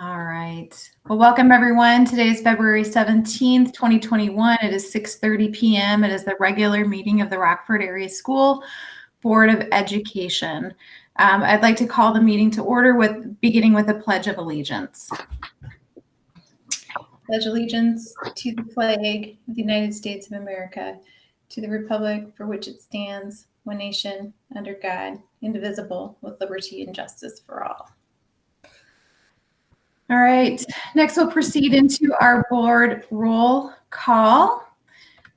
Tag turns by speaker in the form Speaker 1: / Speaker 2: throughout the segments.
Speaker 1: All right. Well, welcome everyone. Today is February 17th, 2021. It is 6:30 p.m. It is the regular meeting of the Rockford Area School Board of Education. I'd like to call the meeting to order beginning with the Pledge of Allegiance. Pledge allegiance to the flag of the United States of America, to the republic for which it stands, one nation, under God, indivisible, with liberty and justice for all. All right, next we'll proceed into our board roll call.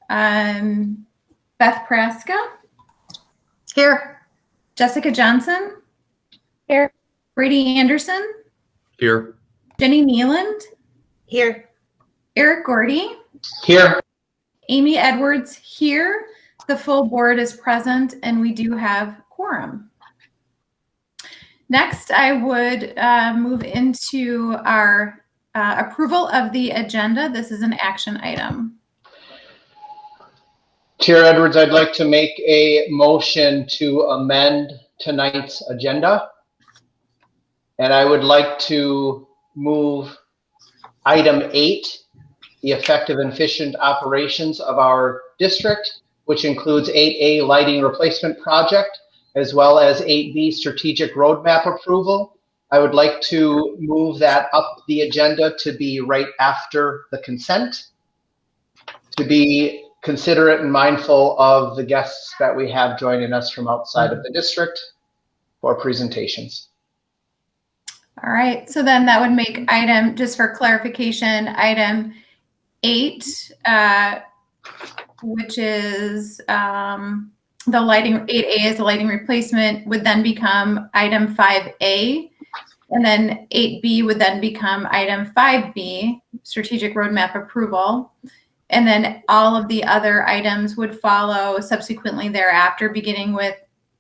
Speaker 1: Beth Praska.
Speaker 2: Here.
Speaker 1: Jessica Johnson.
Speaker 2: Here.
Speaker 1: Brady Anderson.
Speaker 3: Here.
Speaker 1: Jenny Nealand.
Speaker 2: Here.
Speaker 1: Eric Gordy.
Speaker 3: Here.
Speaker 1: Amy Edwards here. The full board is present and we do have quorum. Next, I would move into our approval of the agenda. This is an action item.
Speaker 4: Chair Edwards, I'd like to make a motion to amend tonight's agenda. And I would like to move item 8, the effective and efficient operations of our district, which includes 8A lighting replacement project, as well as 8B strategic roadmap approval. I would like to move that up the agenda to be right after the consent, to be considerate and mindful of the guests that we have joining us from outside of the district for presentations.
Speaker 1: All right, so then that would make item, just for clarification, item 8, which is the lighting, 8A is the lighting replacement, would then become item 5A, and then 8B would then become item 5B, strategic roadmap approval. And then all of the other items would follow subsequently thereafter, beginning with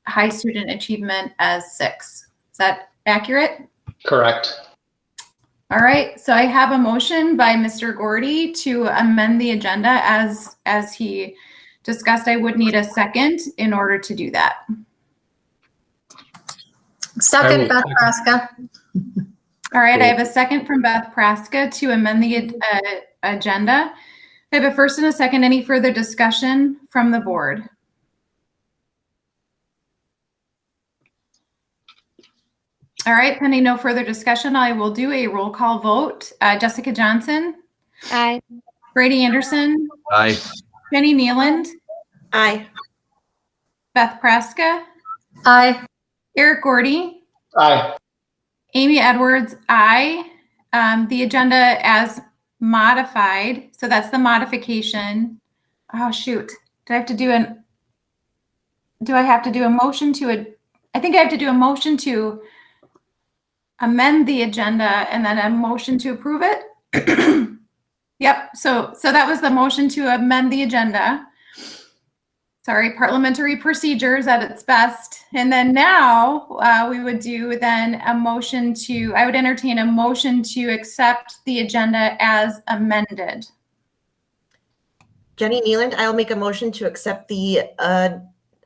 Speaker 1: high student achievement as 6. Is that accurate?
Speaker 4: Correct.
Speaker 1: All right, so I have a motion by Mr. Gordy to amend the agenda as he discussed. I would need a second in order to do that.
Speaker 2: Second, Beth Praska.
Speaker 1: All right, I have a second from Beth Praska to amend the agenda. I have a first and a second. Any further discussion from the board? All right, pending no further discussion, I will do a roll call vote. Jessica Johnson.
Speaker 2: Aye.
Speaker 1: Brady Anderson.
Speaker 3: Aye.
Speaker 1: Jenny Nealand.
Speaker 2: Aye.
Speaker 1: Beth Praska.
Speaker 2: Aye.
Speaker 1: Eric Gordy.
Speaker 4: Aye.
Speaker 1: Amy Edwards, aye. The agenda as modified, so that's the modification. Oh shoot, do I have to do a motion to I think I have to do a motion to amend the agenda and then a motion to approve it. Yep, so that was the motion to amend the agenda. Sorry, parliamentary procedures at its best. And then now we would do then a motion to, I would entertain a motion to accept the agenda as amended.
Speaker 5: Jenny Nealand, I'll make a motion to accept the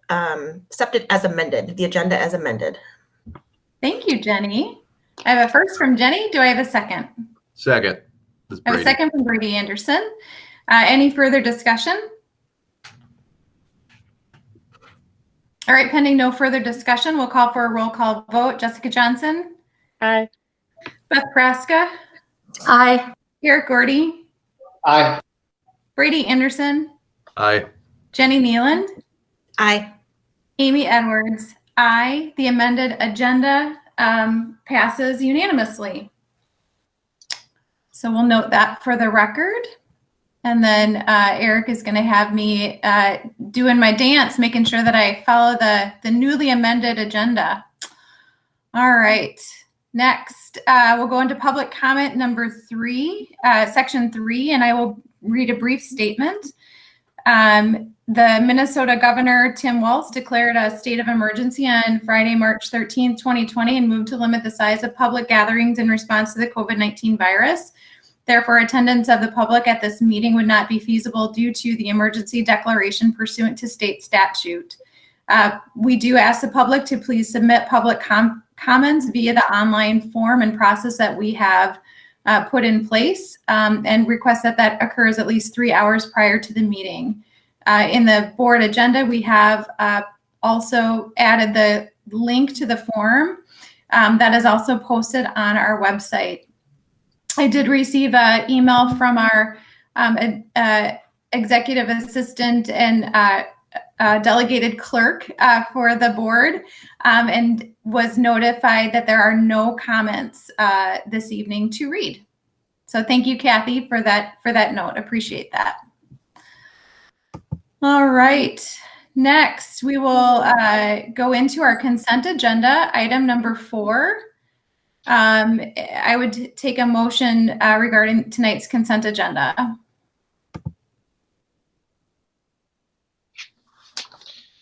Speaker 5: accept it as amended, the agenda as amended.
Speaker 1: Thank you, Jenny. I have a first from Jenny. Do I have a second?
Speaker 3: Second.
Speaker 1: I have a second from Brady Anderson. Any further discussion? All right, pending no further discussion, we'll call for a roll call vote. Jessica Johnson.
Speaker 2: Aye.
Speaker 1: Beth Praska.
Speaker 2: Aye.
Speaker 1: Eric Gordy.
Speaker 4: Aye.
Speaker 1: Brady Anderson.
Speaker 3: Aye.
Speaker 1: Jenny Nealand.
Speaker 5: Aye.
Speaker 1: Amy Edwards. Aye. The amended agenda passes unanimously. So we'll note that for the record. And then Eric is going to have me doing my dance, making sure that I follow the newly amended agenda. All right. Next, we'll go into public comment number 3, section 3, and I will read a brief statement. The Minnesota Governor Tim Walz declared a state of emergency on Friday, March 13th, 2020, and moved to limit the size of public gatherings in response to the COVID-19 virus. Therefore, attendance of the public at this meeting would not be feasible due to the emergency declaration pursuant to state statute. We do ask the public to please submit public comments via the online form and process that we have put in place, and request that that occurs at least 3 hours prior to the meeting. In the board agenda, we have also added the link to the form that is also posted on our website. I did receive an email from our executive assistant and delegated clerk for the board, and was notified that there are no comments this evening to read. So thank you, Kathy, for that note. Appreciate that. All right. Next, we will go into our consent agenda, item number 4. I would take a motion regarding tonight's consent agenda.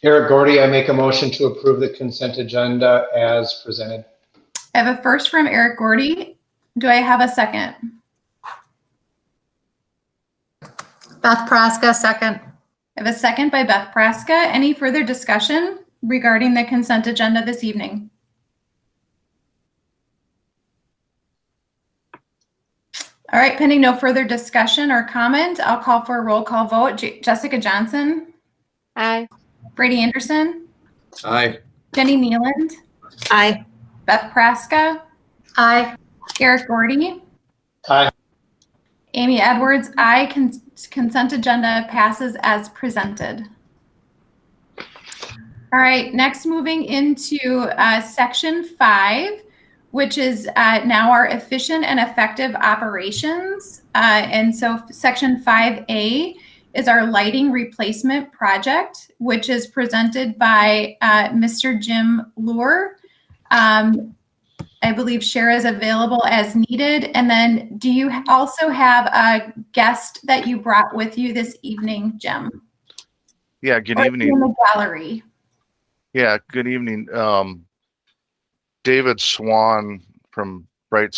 Speaker 4: Eric Gordy, I make a motion to approve the consent agenda as presented.
Speaker 1: I have a first from Eric Gordy. Do I have a second?
Speaker 2: Beth Praska, second.
Speaker 1: I have a second by Beth Praska. Any further discussion regarding the consent agenda this evening? All right, pending no further discussion or comment, I'll call for a roll call vote. Jessica Johnson?
Speaker 2: Aye.
Speaker 1: Brady Anderson?
Speaker 3: Aye.
Speaker 1: Jenny Nealand?
Speaker 5: Aye.
Speaker 1: Beth Praska?
Speaker 2: Aye.
Speaker 1: Eric Gordy?
Speaker 4: Aye.
Speaker 1: Amy Edwards, aye. Consent agenda passes as presented. All right, next moving into section 5, which is now our efficient and effective operations. And so section 5A is our lighting replacement project, which is presented by Mr. Jim Lure. I believe share is available as needed. And then do you also have a guest that you brought with you this evening, Jim?
Speaker 6: Yeah, good
Speaker 1: Or
Speaker 6: evening.
Speaker 1: in the gallery.
Speaker 6: Yeah, good evening. David Swan from Bright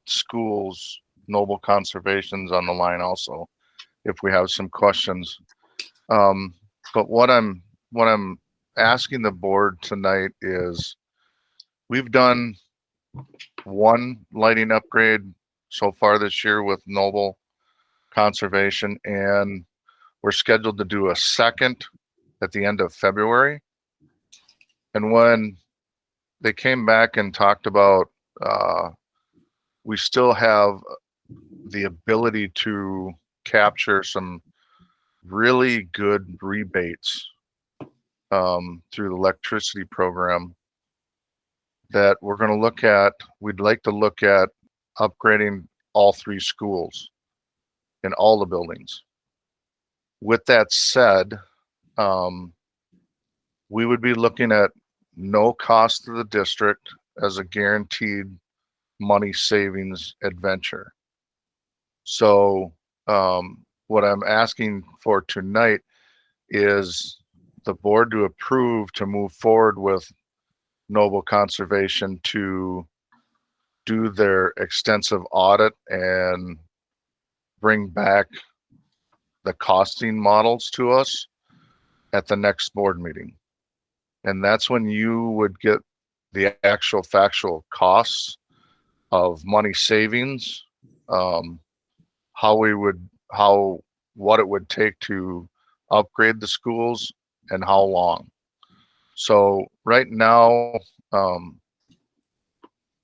Speaker 6: Schools Noble Conservation's on the line also, if we have some questions. But what I'm asking the board tonight is, we've done one lighting upgrade so far this year with Noble Conservation, and we're scheduled to do a second at the end of February. And when they came back and talked about we still have the ability to capture some really good rebates through the electricity program that we're going to look at. We'd like to look at upgrading all 3 schools in all the buildings. With that said, we would be looking at no cost to the district as a guaranteed money savings adventure. So what I'm asking for tonight is the board to approve to move forward with Noble Conservation to do their extensive audit and bring back the costing models to us at the next board meeting. And that's when you would get the actual factual costs of money savings, what it would take to upgrade the schools and how long. So right now,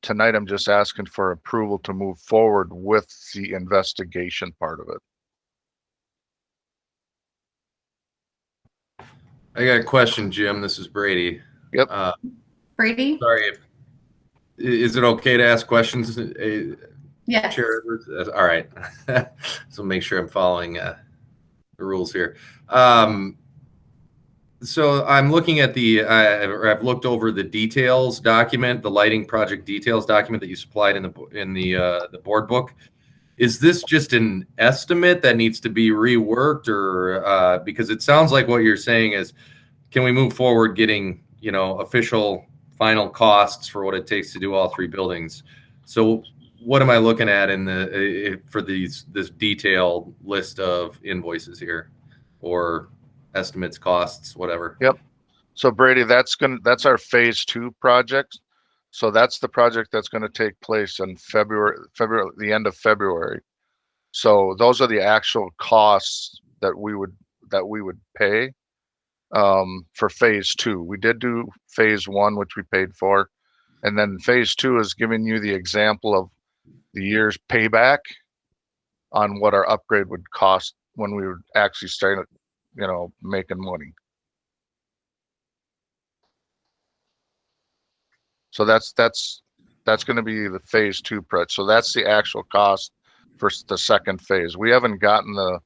Speaker 6: tonight, I'm just asking for approval to move forward with the investigation part of it.
Speaker 3: I got a question, Jim. This is Brady.
Speaker 6: Yep.
Speaker 1: Brady?
Speaker 3: Sorry. Is it okay to ask questions?
Speaker 1: Yes.
Speaker 3: Chair Edwards? All right. So make sure I'm following the rules here. So I'm looking at I've looked over the details document, the lighting project details document that you supplied in the board book. Is this just an estimate that needs to be reworked, or because it sounds like what you're saying is, can we move forward getting, official final costs for what it takes to do all 3 buildings? So what am I looking at for this detailed list of invoices here, or estimates, costs, whatever?
Speaker 6: Yep. So Brady, that's our phase 2 project. So that's the project that's going to take place in the end of February. So those are the actual costs that we would pay for phase 2. We did do phase 1, which we paid for. And then phase 2 is giving you the example of the year's payback on what our upgrade would cost when we would actually start, making money. So that's going to be the phase 2 project. So that's the actual cost for the second phase. We haven't gotten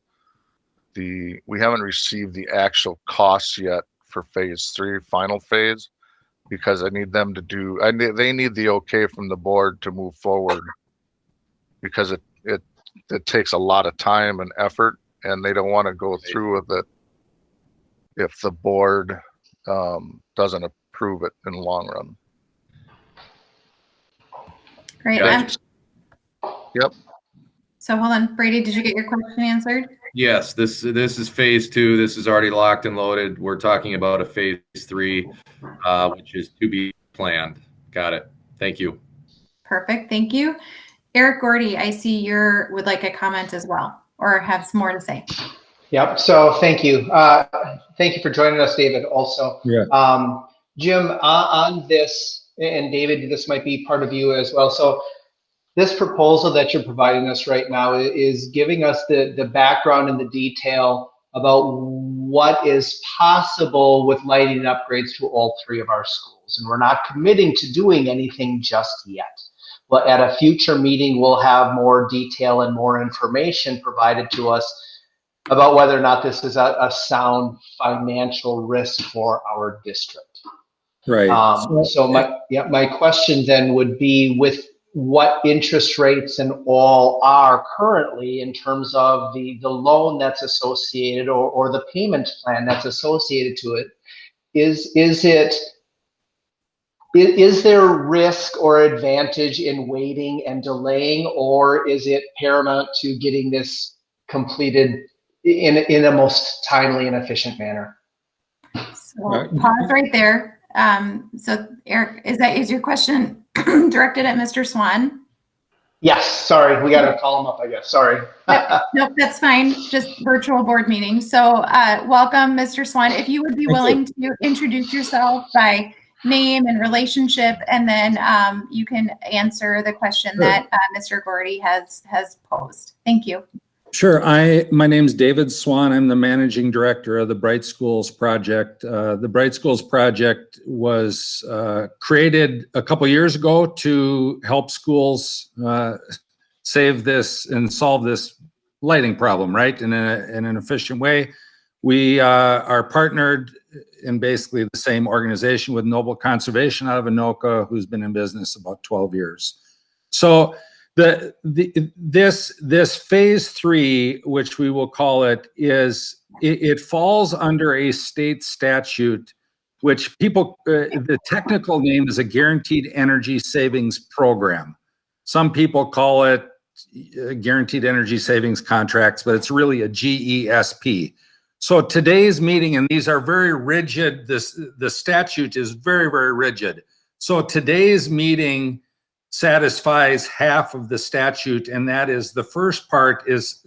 Speaker 6: we haven't received the actual costs yet for phase 3, final phase, because I need them to they need the okay from the board to move forward, because it takes a lot of time and effort, and they don't want to go through with it if the board doesn't approve it in the long run.
Speaker 1: Great.
Speaker 3: Yeah.
Speaker 6: Yep.
Speaker 1: So hold on, Brady, did you get your question answered?
Speaker 3: Yes, this is phase 2. This is already locked and loaded. We're talking about a phase 3, which is to be planned. Got it. Thank you.
Speaker 1: Perfect. Thank you. Eric Gordy, I see you would like a comment as well, or have some more to say.
Speaker 4: Yep. So thank you. Thank you for joining us, David, also.
Speaker 7: Yeah.
Speaker 4: Jim, on this, and David, this might be part of you as well. So this proposal that you're providing us right now is giving us the background and the detail about what is possible with lighting upgrades to all 3 of our schools. And we're not committing to doing anything just yet. But at a future meeting, we'll have more detail and more information provided to us about whether or not this is a sound financial risk for our district.
Speaker 7: Right.
Speaker 4: So my question then would be, with what interest rates and all are currently in terms of the loan that's associated or the payment plan that's associated to it, is there risk or advantage in waiting and delaying, or is it paramount to getting this completed in a most timely and efficient manner?
Speaker 1: So pause right there. So Eric, is your question directed at Mr. Swan?
Speaker 4: Yes, sorry, we got to call him up, I guess. Sorry.
Speaker 1: Nope, that's fine. Just virtual board meeting. So welcome, Mr. Swan. If you would be willing to introduce yourself by name and relationship, and then you can answer the question that Mr. Gordy has posed. Thank you.
Speaker 7: Sure. My name's David Swan. I'm the managing director of the Bright Schools Project. The Bright Schools Project was created a couple years ago to help schools save this and solve this lighting problem, right? In an efficient way. We are partnered in basically the same organization with Noble Conservation out of Anoka, who's been in business about 12 years. So this phase 3, which we will call it, it falls under a state statute, which the technical name is a Guaranteed Energy Savings Program. Some people call it Guaranteed Energy Savings Contracts, but it's really a GESP. So today's meeting, and these are very rigid, the statute is very, very rigid. So today's meeting satisfies half of the statute, and that is, the first part is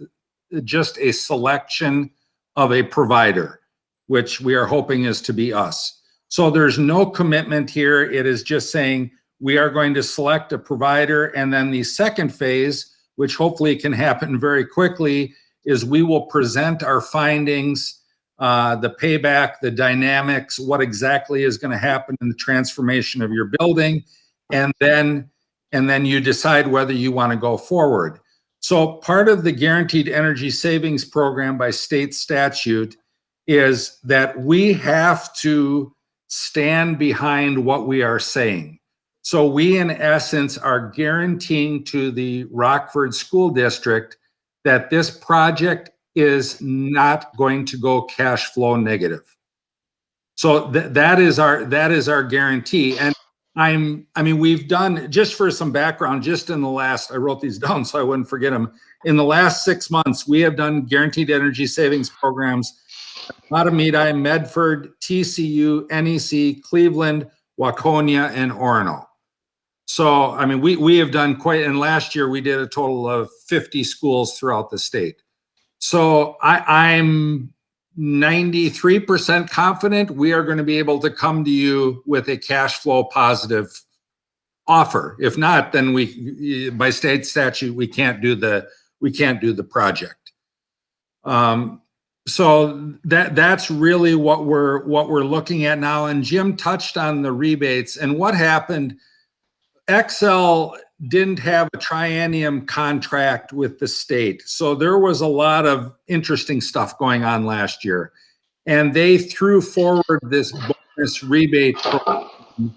Speaker 7: just a selection of a provider, which we are hoping is to be us. So there's no commitment here. It is just saying we are going to select a provider, and then the second phase, which hopefully can happen very quickly, is we will present our findings, the payback, the dynamics, what exactly is going to happen in the transformation of your building, and then you decide whether you want to go forward. So part of the Guaranteed Energy Savings Program by state statute is that we have to stand behind what we are saying. So we, in essence, are guaranteeing to the Rockford School District that this project is not going to go cash flow negative. So that is our guarantee. And we've done, just for some background, just in the last, I wrote these down so I wouldn't forget them. In the last 6 months, we have done guaranteed energy savings programs Matamidi, Medford, TCU, NEC, Cleveland, Waconia, and Orono. So, I mean, we have done quite, and last year we did a total of 50 schools throughout the state. So I'm 93% confident we are going to be able to come to you with a cash flow positive offer. If not, then by state statute, we can't do the project. So that's really what we're looking at now. And Jim touched on the rebates and what happened. XL didn't have a triennium contract with the state. So there was a lot of interesting stuff going on last year. And they threw forward this bonus rebate program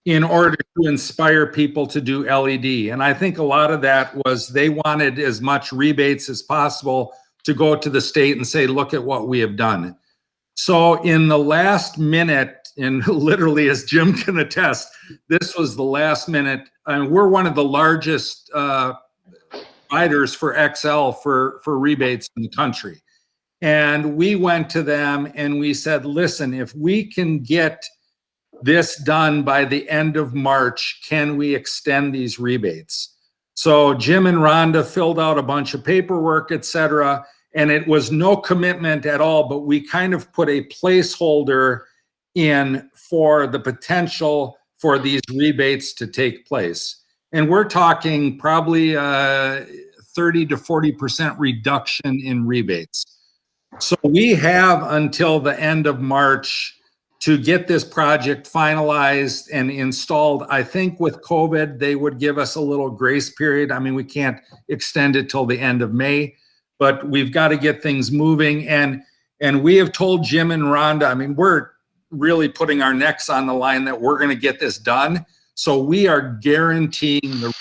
Speaker 7: in order to inspire people to do LED. And I think a lot of that was they wanted as much rebates as possible to go to the state and say, look at what we have done. So in the last minute, and literally as Jim can attest, this was the last minute. I mean, we're one of the largest providers for XL for rebates in the country. And we went to them and we said, listen, if we can get this done by the end of March, can we extend these rebates? So Jim and Rhonda filled out a bunch of paperwork, et cetera, and it was no commitment at all, but we kind of put a placeholder in for the potential for these rebates to take place. And we're talking probably 30 to 40% reduction in rebates. So we have until the end of March to get this project finalized and installed. I think with COVID, they would give us a little grace period. I mean, we can't extend it till the end of May, but we've got to get things moving. And we have told Jim and Rhonda, I mean, we're really putting our necks on the line that we're going to get this done. So we are guaranteeing the.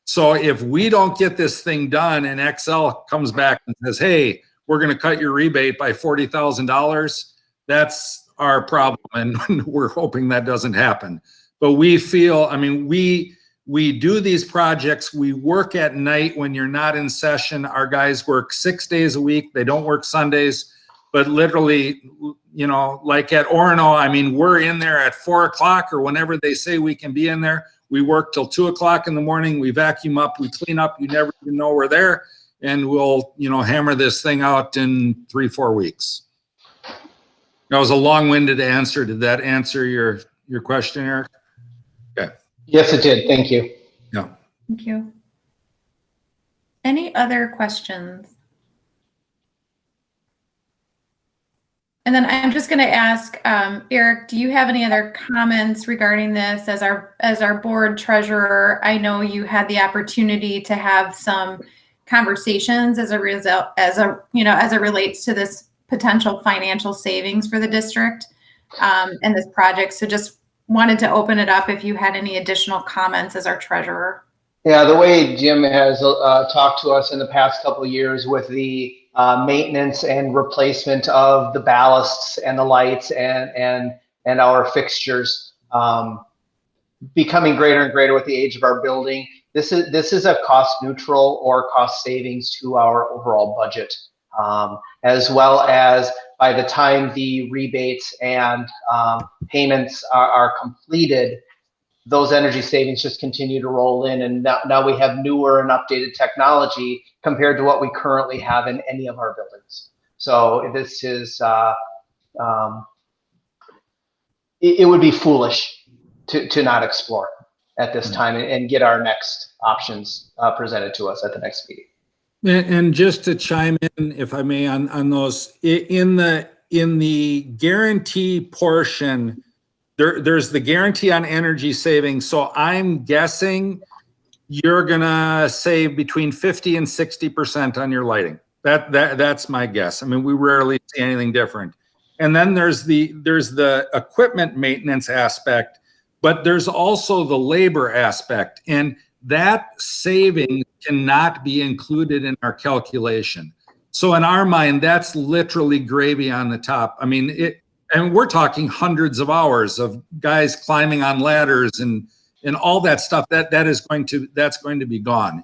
Speaker 7: So if we don't get this thing done and XL comes back and says, hey, we're going to cut your rebate by $40,000, that's our problem. And we're hoping that doesn't happen. But we feel, I mean, we do these projects. We work at night when you're not in session. Our guys work 6 days a week. They don't work Sundays. But literally, you know, like at Orono, I mean, we're in there at 4 o'clock or whenever they say we can be in there. We work till 2 o'clock in the morning. We vacuum up, we clean up. You never even know we're there. And we'll, you know, hammer this thing out in 3-4 weeks. That was a long-winded answer. Did that answer your question, Eric? Okay.
Speaker 4: Yes, it did. Thank you.
Speaker 7: Yeah.
Speaker 1: Thank you. Any other questions? And then I'm just going to ask, Eric, do you have any other comments regarding this as our board treasurer? I know you had the opportunity to have some conversations as a result, as it relates to this potential financial savings for the district and this project. So just wanted to open it up if you had any additional comments as our treasurer.
Speaker 4: Yeah, the way Jim has talked to us in the past couple of years with the maintenance and replacement of the ballasts and the lights and our fixtures becoming greater and greater with the age of our building. This is a cost neutral or cost savings to our overall budget, as well as by the time the rebates and payments are completed, those energy savings just continue to roll in, and now we have newer and updated technology compared to what we currently have in any of our buildings. So this is, it would be foolish to not explore at this time and get our next options presented to us at the next meeting.
Speaker 7: And just to chime in, if I may, on those, in the guarantee portion, there's the guarantee on energy savings. So I'm guessing you're gonna save between 50 and 60% on your lighting. That's my guess. I mean, we rarely see anything different. And then there's the equipment maintenance aspect, but there's also the labor aspect, and that saving cannot be included in our calculation. So in our mind, that's literally gravy on the top. I mean, and we're talking hundreds of hours of guys climbing on ladders and all that stuff. That's going to be gone.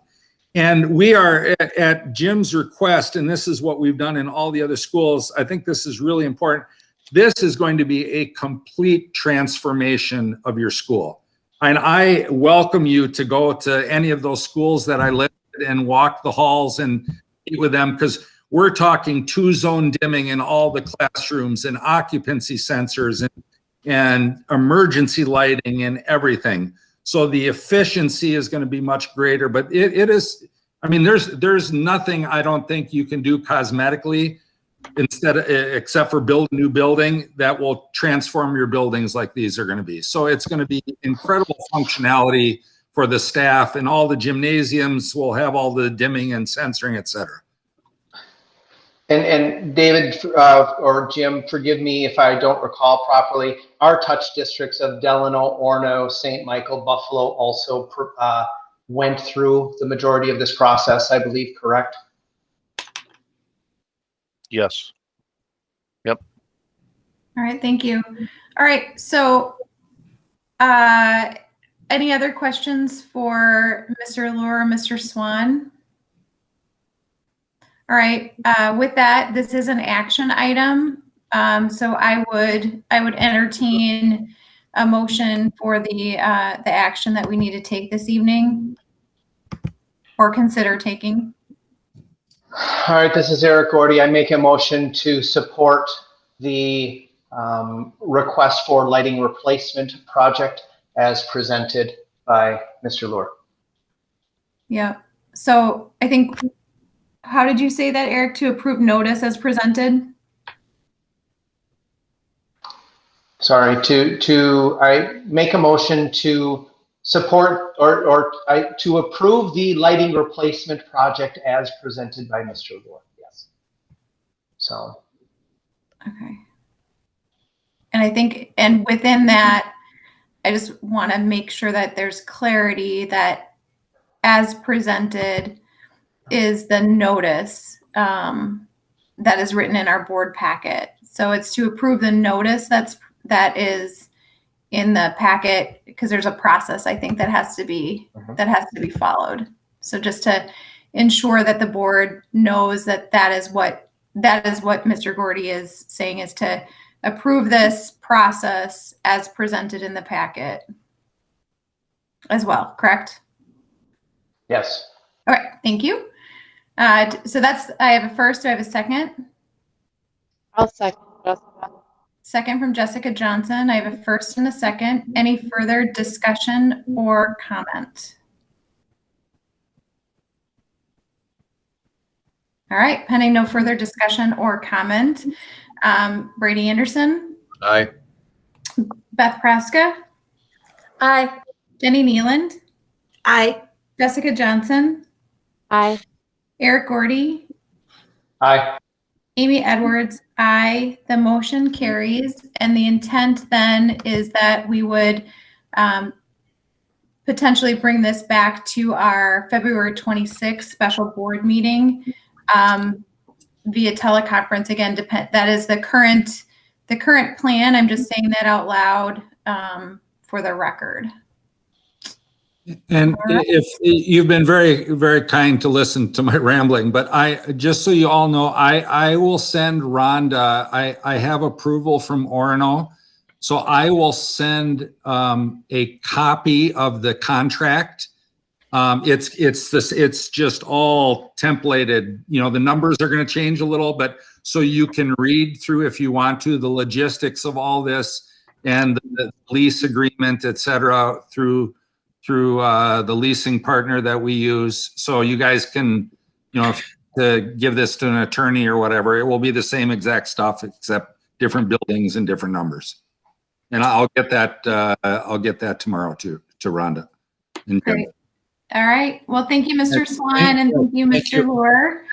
Speaker 7: And we are at Jim's request, and this is what we've done in all the other schools. I think this is really important. This is going to be a complete transformation of your school. And I welcome you to go to any of those schools that I listed and walk the halls and meet with them, because we're talking 2-zone dimming in all the classrooms and occupancy sensors and emergency lighting and everything. So the efficiency is going to be much greater, but it is, I mean, there's nothing I don't think you can do cosmetically except for build a new building that will transform your buildings like these are going to be. So it's going to be incredible functionality for the staff, and all the gymnasiums will have all the dimming and censoring, et cetera.
Speaker 4: And David or Jim, forgive me if I don't recall properly, our touch districts of Delano, Orono, St. Michael, Buffalo also went through the majority of this process, I believe, correct?
Speaker 6: Yes. Yep.
Speaker 1: All right, thank you. All right, so any other questions for Mr. Lohr or Mr. Swan? All right, with that, this is an action item. So I would entertain a motion for the action that we need to take this evening or consider taking.
Speaker 4: All right, this is Eric Gordy. I make a motion to support the request for lighting replacement project as presented by Mr. Lohr.
Speaker 1: Yeah. So I think, how did you say that, Eric? To approve notice as presented?
Speaker 4: Sorry, I make a motion to support or to approve the lighting replacement project as presented by Mr. Lohr. Yes. So.
Speaker 1: Okay. And I think, and within that, I just want to make sure that there's clarity that as presented is the notice that is written in our board packet. So it's to approve the notice that is in the packet, because there's a process I think that has to be followed. So just to ensure that the board knows that is what Mr. Gordy is saying, is to approve this process as presented in the packet as well, correct?
Speaker 4: Yes.
Speaker 1: All right, thank you. So I have a first, do I have a second?
Speaker 2: I'll second. Jessica.
Speaker 1: Second from Jessica Johnson. I have a first and a second. Any further discussion or comment? All right, pending no further discussion or comment. Brady Anderson,
Speaker 3: Aye.
Speaker 1: Beth Praska,
Speaker 2: Aye.
Speaker 1: Jenny Nealand,
Speaker 5: Aye.
Speaker 1: Jessica Johnson,
Speaker 2: Aye.
Speaker 1: Eric Gordy,
Speaker 4: Aye.
Speaker 1: Amy Edwards, aye. The motion carries, and the intent then is that we would potentially bring this back to our February 26th special board meeting via teleconference. Again, that is the current plan. I'm just saying that out loud for the record.
Speaker 7: And if you've been very, very kind to listen to my rambling, but just so you all know, I will send Rhonda, I have approval from Orono. So I will send a copy of the contract. It's just all templated, the numbers are going to change a little, but so you can read through, if you want to, the logistics of all this and the lease agreement, et cetera, through the leasing partner that we use. So you guys can, to give this to an attorney or whatever, it will be the same exact stuff except different buildings and different numbers. And I'll get that tomorrow to Rhonda.
Speaker 1: Great. All right. Well, thank you, Mr. Swan, and thank you, Mr. Lohr.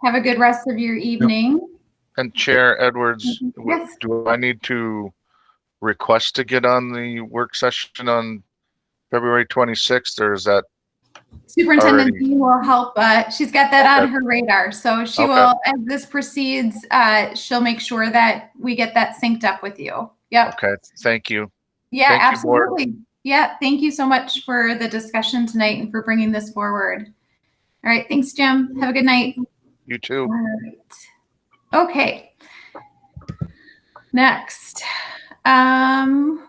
Speaker 1: Have a good rest of your evening.
Speaker 6: And Chair Edwards,
Speaker 1: Yes.
Speaker 6: do I need to request to get on the work session on February 26th, or is that
Speaker 1: Superintendent
Speaker 6: already?
Speaker 1: Dean will help. She's got that on her radar. So she
Speaker 6: Okay.
Speaker 1: will, as this proceeds, she'll make sure that we get that synced up with you. Yep.
Speaker 6: Okay, thank you.
Speaker 1: Yeah,
Speaker 6: Thank you, Board.
Speaker 1: absolutely. Yeah. Thank you so much for the discussion tonight and for bringing this forward. All right. Thanks, Jim. Have a good night.
Speaker 6: You too.
Speaker 1: All right. Okay. Next,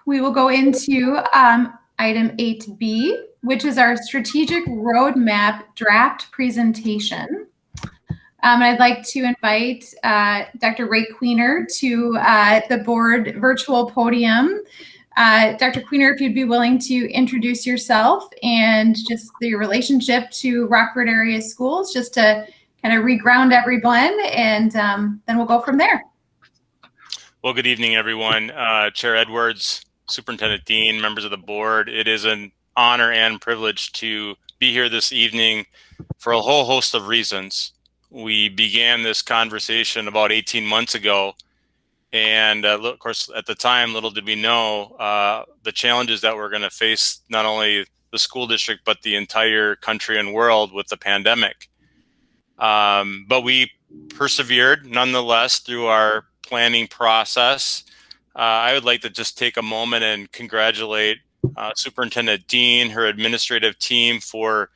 Speaker 1: we will go into item 8B, which is our strategic roadmap draft presentation. And I'd like to invite Dr. Ray Queener to the board virtual podium. Dr. Queener, if you'd be willing to introduce yourself and just your relationship to Rockford area schools, just to kind of reground everyone, and then we'll go from there.
Speaker 8: Well, good evening, everyone. Chair Edwards, Superintendent Dean, members of the board. It is an honor and privilege to be here this evening for a whole host of reasons. We began this conversation about 18 months ago, and of course, at the time, little did we know the challenges that we're going to face, not only the school district, but the entire country and world with the pandemic. But we persevered nonetheless through our planning process. I would like to just take a moment and congratulate Superintendent Dean, her administrative team, for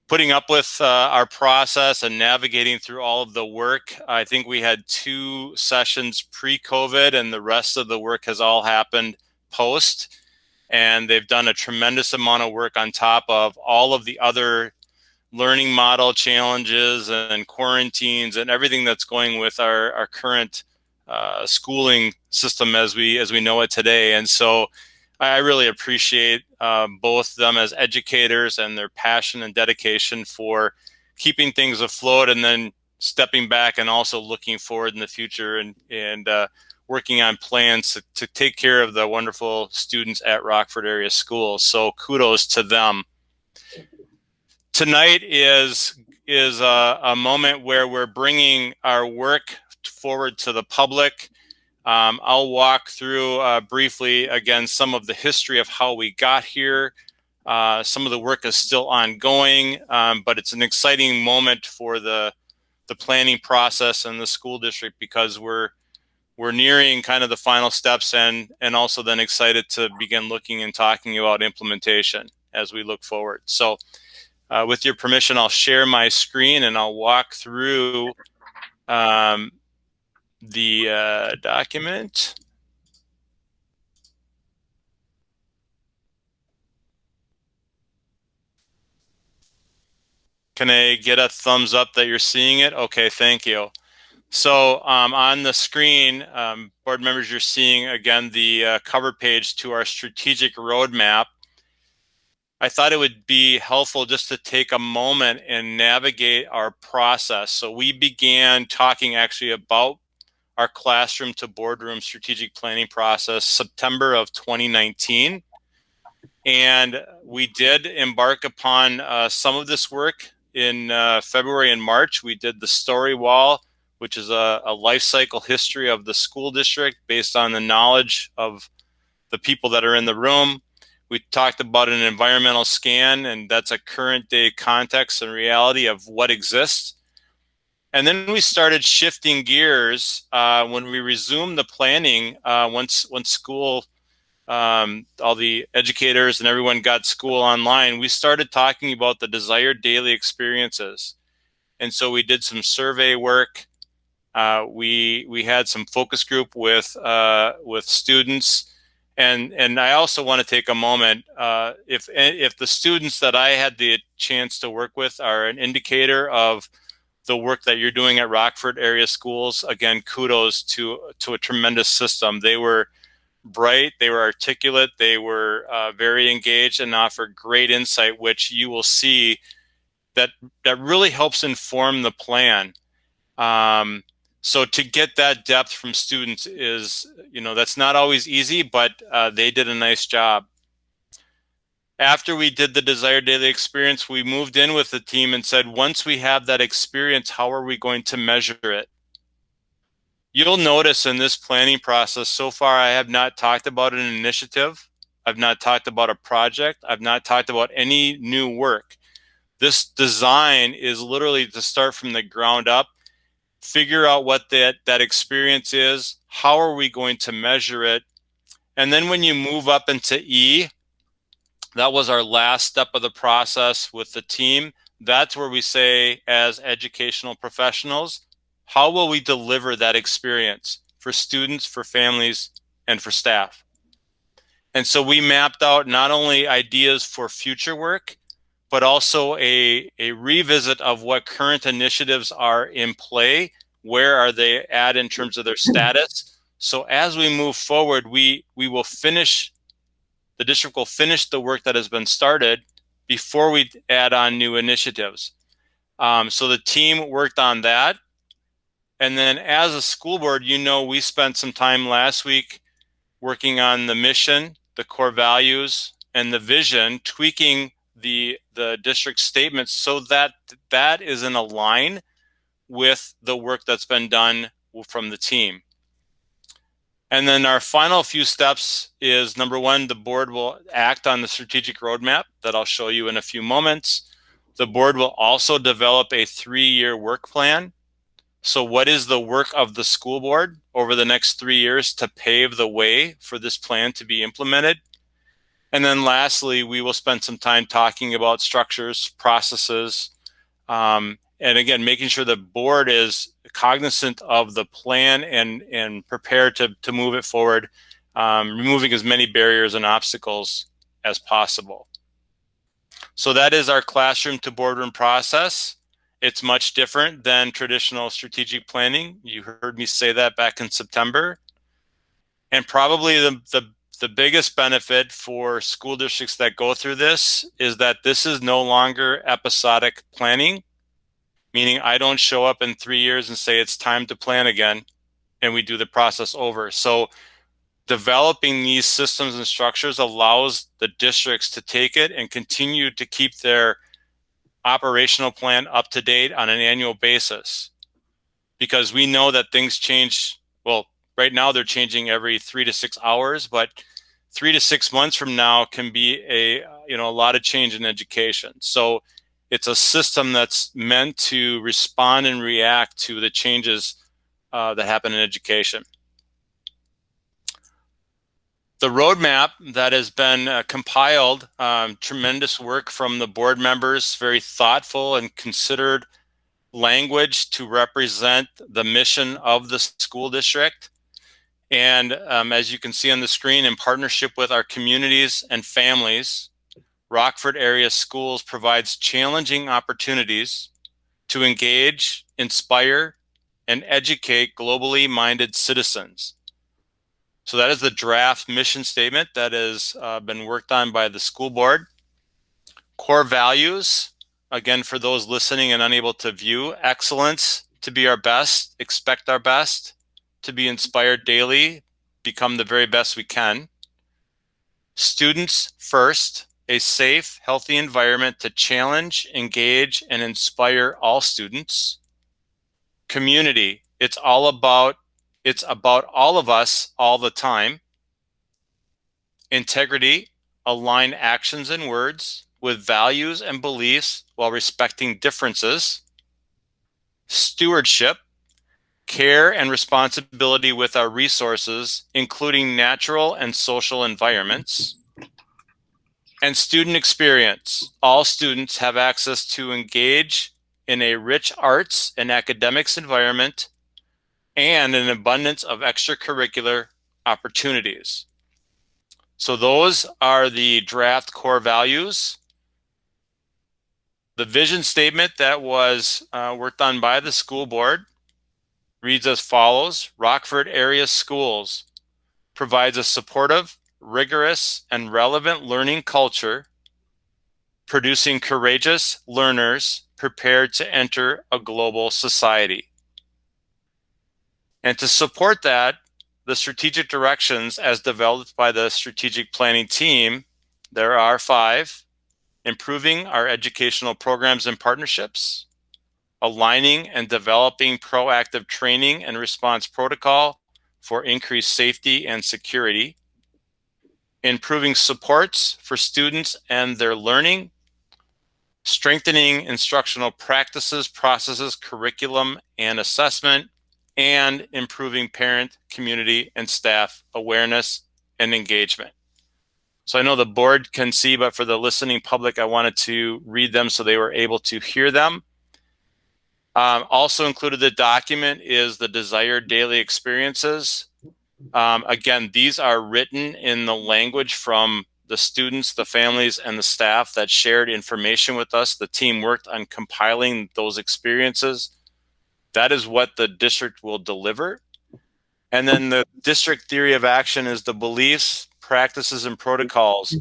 Speaker 8: putting up with our process and navigating through all of the work. I think we had 2 sessions pre-COVID, and the rest of the work has all happened post. And they've done a tremendous amount of work on top of all of the other learning model challenges and quarantines and everything that's going with our current schooling system as we know it today. And so I really appreciate both them as educators and their passion and dedication for keeping things afloat, and then stepping back and also looking forward in the future and working on plans to take care of the wonderful students at Rockford area schools. So kudos to them. Tonight is a moment where we're bringing our work forward to the public. I'll walk through briefly again some of the history of how we got here. Some of the work is still ongoing, but it's an exciting moment for the planning process and the school district, because we're nearing kind of the final steps, and also then excited to begin looking and talking about implementation as we look forward. So with your permission, I'll share my screen and I'll walk through the document. Can I get a thumbs up that you're seeing it? Okay, thank you. So on the screen, board members, you're seeing again the cover page to our strategic roadmap. I thought it would be helpful just to take a moment and navigate our process. So we began talking actually about our classroom to boardroom strategic planning process September of 2019. And we did embark upon some of this work in February and March. We did the story wall, which is a life cycle history of the school district based on the knowledge of the people that are in the room. We talked about an environmental scan, and that's a current day context and reality of what exists. And then we started shifting gears when we resumed the planning. Once school, all the educators and everyone got school online, we started talking about the desired daily experiences. And so we did some survey work. We had some focus group with students. And I also want to take a moment, if the students that I had the chance to work with are an indicator of the work that you're doing at Rockford area schools, again, kudos to a tremendous system. They were bright, they were articulate, they were very engaged and offered great insight, which you will see that really helps inform the plan. So to get that depth from students is, that's not always easy, but they did a nice job. After we did the desired daily experience, we moved in with the team and said, once we have that experience, how are we going to measure it? You'll notice in this planning process, so far, I have not talked about an initiative. I've not talked about a project. I've not talked about any new work. This design is literally to start from the ground up, figure out what that experience is, how are we going to measure it, and then when you move up into E, that was our last step of the process with the team. That's where we say, as educational professionals, how will we deliver that experience for students, for families, and for staff? And so we mapped out not only ideas for future work, but also a revisit of what current initiatives are in play. Where are they at in terms of their status? So as we move forward, we will finish, the district will finish the work that has been started before we add on new initiatives. So the team worked on that. And then as a school board, you know, we spent some time last week working on the mission, the core values, and the vision, tweaking the district statements so that that is in a line with the work that's been done from the team. And then our final few steps is, number one, the board will act on the strategic roadmap that I'll show you in a few moments. The board will also develop a 3-year work plan. So what is the work of the school board over the next 3 years to pave the way for this plan to be implemented? And then lastly, we will spend some time talking about structures, processes, and again, making sure the board is cognizant of the plan and prepared to move it forward, removing as many barriers and obstacles as possible. So that is our classroom to boardroom process. It's much different than traditional strategic planning. You heard me say that back in September. And probably the biggest benefit for school districts that go through this is that this is no longer episodic planning, meaning I don't show up in 3 years and say it's time to plan again and we do the process over. So developing these systems and structures allows the districts to take it and continue to keep their operational plan up to date on an annual basis, because we know that things change. Well, right now they're changing every 3 to 6 hours, but 3 to 6 months from now can be a lot of change in education. So it's a system that's meant to respond and react to the changes that happen in education. The roadmap that has been compiled, tremendous work from the board members, very thoughtful and considered language to represent the mission of the school district. And as you can see on the screen, in partnership with our communities and families, Rockford area schools provides challenging opportunities to engage, inspire, and educate globally minded citizens. So that is the draft mission statement that has been worked on by the school board. Core values, again, for those listening and unable to view: excellence, to be our best, expect our best, to be inspired daily, become the very best we can. Students first, a safe, healthy environment to challenge, engage, and inspire all students. Community, it's about all of us all the time. Integrity, align actions and words with values and beliefs while respecting differences. Stewardship, care and responsibility with our resources, including natural and social environments. And student experience, all students have access to engage in a rich arts and academics environment and an abundance of extracurricular opportunities. So those are the draft core values. The vision statement that was worked on by the school board reads as follows: Rockford area schools provides a supportive, rigorous, and relevant learning culture, producing courageous learners prepared to enter a global society. And to support that, the strategic directions as developed by the strategic planning team, there are 5: improving our educational programs and partnerships, aligning and developing proactive training and response protocol for increased safety and security, improving supports for students and their learning, strengthening instructional practices, processes, curriculum, and assessment, and improving parent, community, and staff awareness and engagement. So I know the board can see, but for the listening public, I wanted to read them so they were able to hear them. Also included in the document is the desired daily experiences. Again, these are written in the language from the students, the families, and the staff that shared information with us. The team worked on compiling those experiences. That is what the district will deliver. And then the district theory of action is the beliefs, practices, and protocols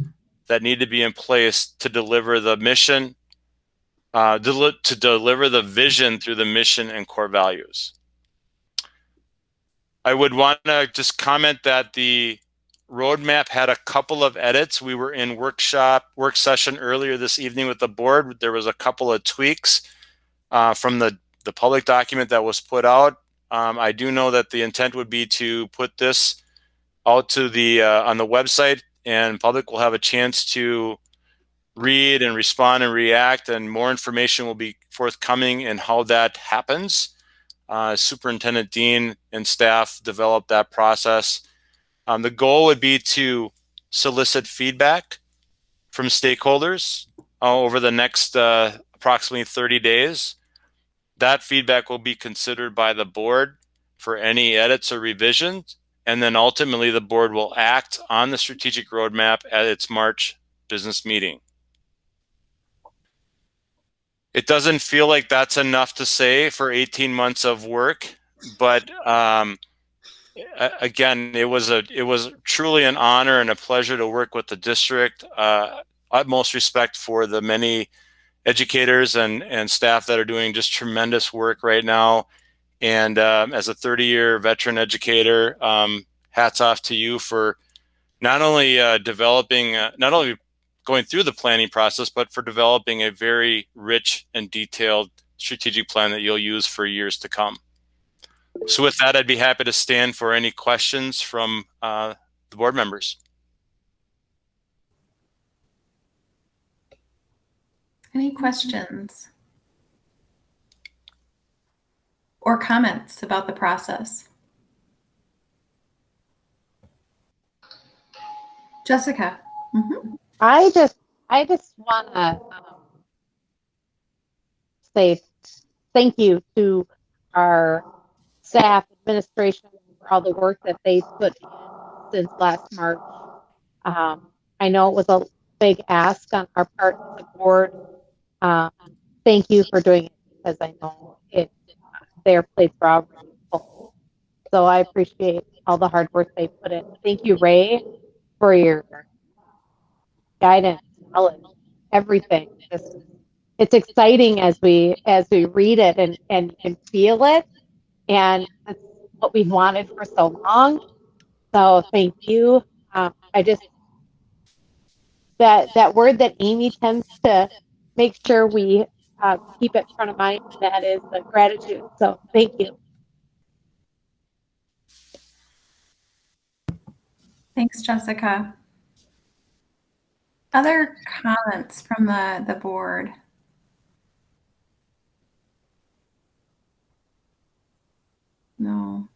Speaker 8: that need to be in place to deliver the mission, to deliver the vision through the mission and core values. I would want to just comment that the roadmap had a couple of edits. We were in work session earlier this evening with the board. There was a couple of tweaks from the public document that was put out. I do know that the intent would be to put this out to the on the website, and public will have a chance to read and respond and react, and more information will be forthcoming in how that happens. Superintendent Dean and staff develop that process. The goal would be to solicit feedback from stakeholders over the next approximately 30 days. That feedback will be considered by the board for any edits or revisions, and then ultimately the board will act on the strategic roadmap at its March business meeting. It doesn't feel like that's enough to say for 18 months of work, but again, it was truly an honor and a pleasure to work with the district. Utmost respect for the many educators and staff that are doing just tremendous work right now. And as a 30-year veteran educator, hats off to you for not only not only going through the planning process, but for developing a very rich and detailed strategic plan that you'll use for years to come. So with that, I'd be happy to stand for any questions from the board members.
Speaker 1: Any questions or comments about the process? Jessica. Mm-hmm.
Speaker 2: I just want to say thank you to our staff, administration, for all the work that they put in since last March. I know it was a big ask on our part of the board. Thank you for doing it, because I know their plates were already full. So I appreciate all the hard work they put in. Thank you, Ray, for your guidance, knowledge, everything. It's exciting as we read it and feel it, and that's what we've wanted for so long. So thank you. That word that Amy tends to make sure we keep it front of mind, and that is the gratitude. So thank you.
Speaker 1: Thanks, Jessica. Other comments from the board? No.